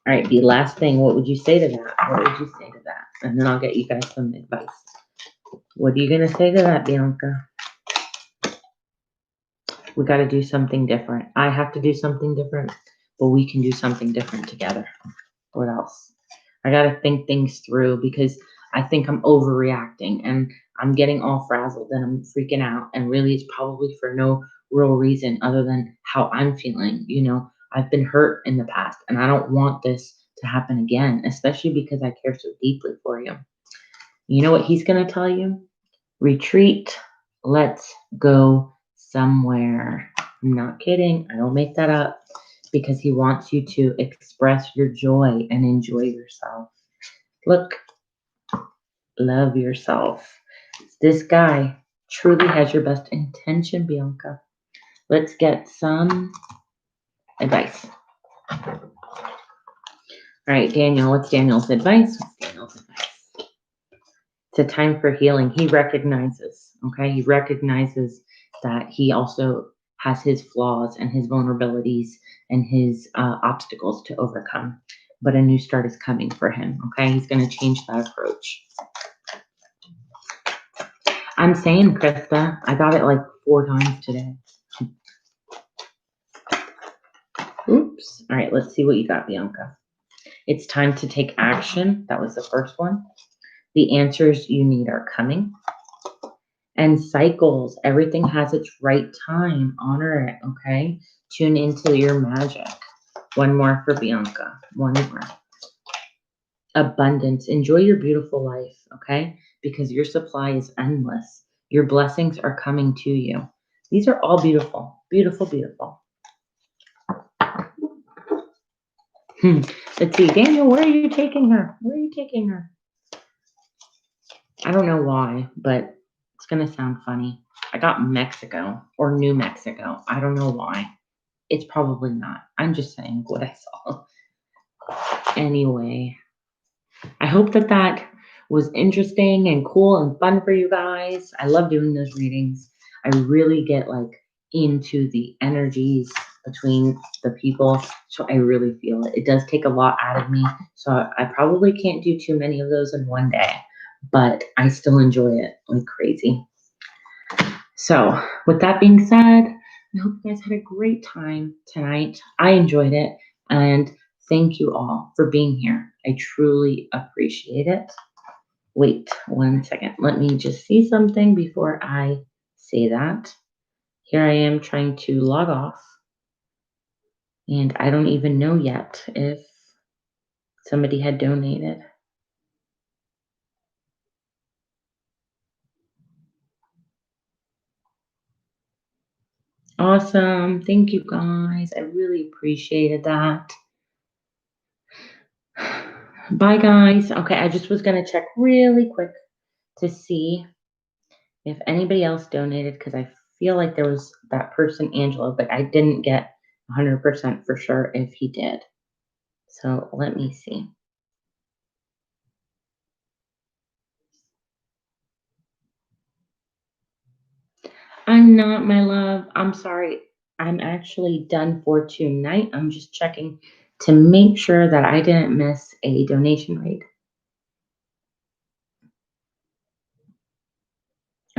All right, the last thing, what would you say to that? What would you say to that? And then I'll get you guys some advice. What are you going to say to that, Bianca? We got to do something different. I have to do something different, but we can do something different together. What else? I got to think things through because I think I'm overreacting and I'm getting all frazzled and I'm freaking out. And really, it's probably for no real reason other than how I'm feeling. I've been hurt in the past and I don't want this to happen again, especially because I care so deeply for you. You know what he's going to tell you? Retreat. Let's go somewhere. I'm not kidding. I don't make that up because he wants you to express your joy and enjoy yourself. Look, love yourself. This guy truly has your best intention, Bianca. Let's get some advice. All right, Daniel, what's Daniel's advice? It's a time for healing. He recognizes, okay? He recognizes that he also has his flaws and his vulnerabilities and his obstacles to overcome. But a new start is coming for him, okay? He's going to change that approach. I'm saying, Krista, I got it like 4 times today. Oops. All right, let's see what you got, Bianca. It's time to take action. That was the first one. The answers you need are coming. And cycles, everything has its right time. Honor it, okay? Tune into your magic. One more for Bianca. One more. Abundance. Enjoy your beautiful life, okay? Because your supply is endless. Your blessings are coming to you. These are all beautiful. Beautiful, beautiful. Let's see. Daniel, where are you taking her? Where are you taking her? I don't know why, but it's going to sound funny. I got Mexico or New Mexico. I don't know why. It's probably not. I'm just saying what I saw. Anyway, I hope that was interesting and cool and fun for you guys. I love doing those readings. I really get like into the energies between the people. So I really feel it. It does take a lot out of me. So I probably can't do too many of those in one day, but I still enjoy it like crazy. So with that being said, I hope you guys had a great time tonight. I enjoyed it, and thank you all for being here. I truly appreciate it. Wait 1 second. Let me just see something before I say that. Here I am trying to log off, and I don't even know yet if somebody had donated. Awesome. Thank you guys. I really appreciated that. Bye, guys. Okay, I just was going to check really quick to see if anybody else donated, because I feel like there was that person, Angelo, but I didn't get 100% for sure if he did. So let me see. I'm not, my love. I'm sorry. I'm actually done for tonight. I'm just checking to make sure that I didn't miss a donation rate.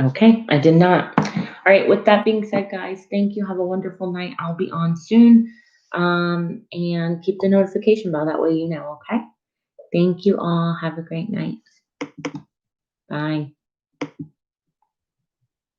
Okay, I did not. All right, with that being said, guys, thank you. Have a wonderful night. I'll be on soon. And keep the notification bell. That way you know, okay? Thank you all. Have a great night. Bye.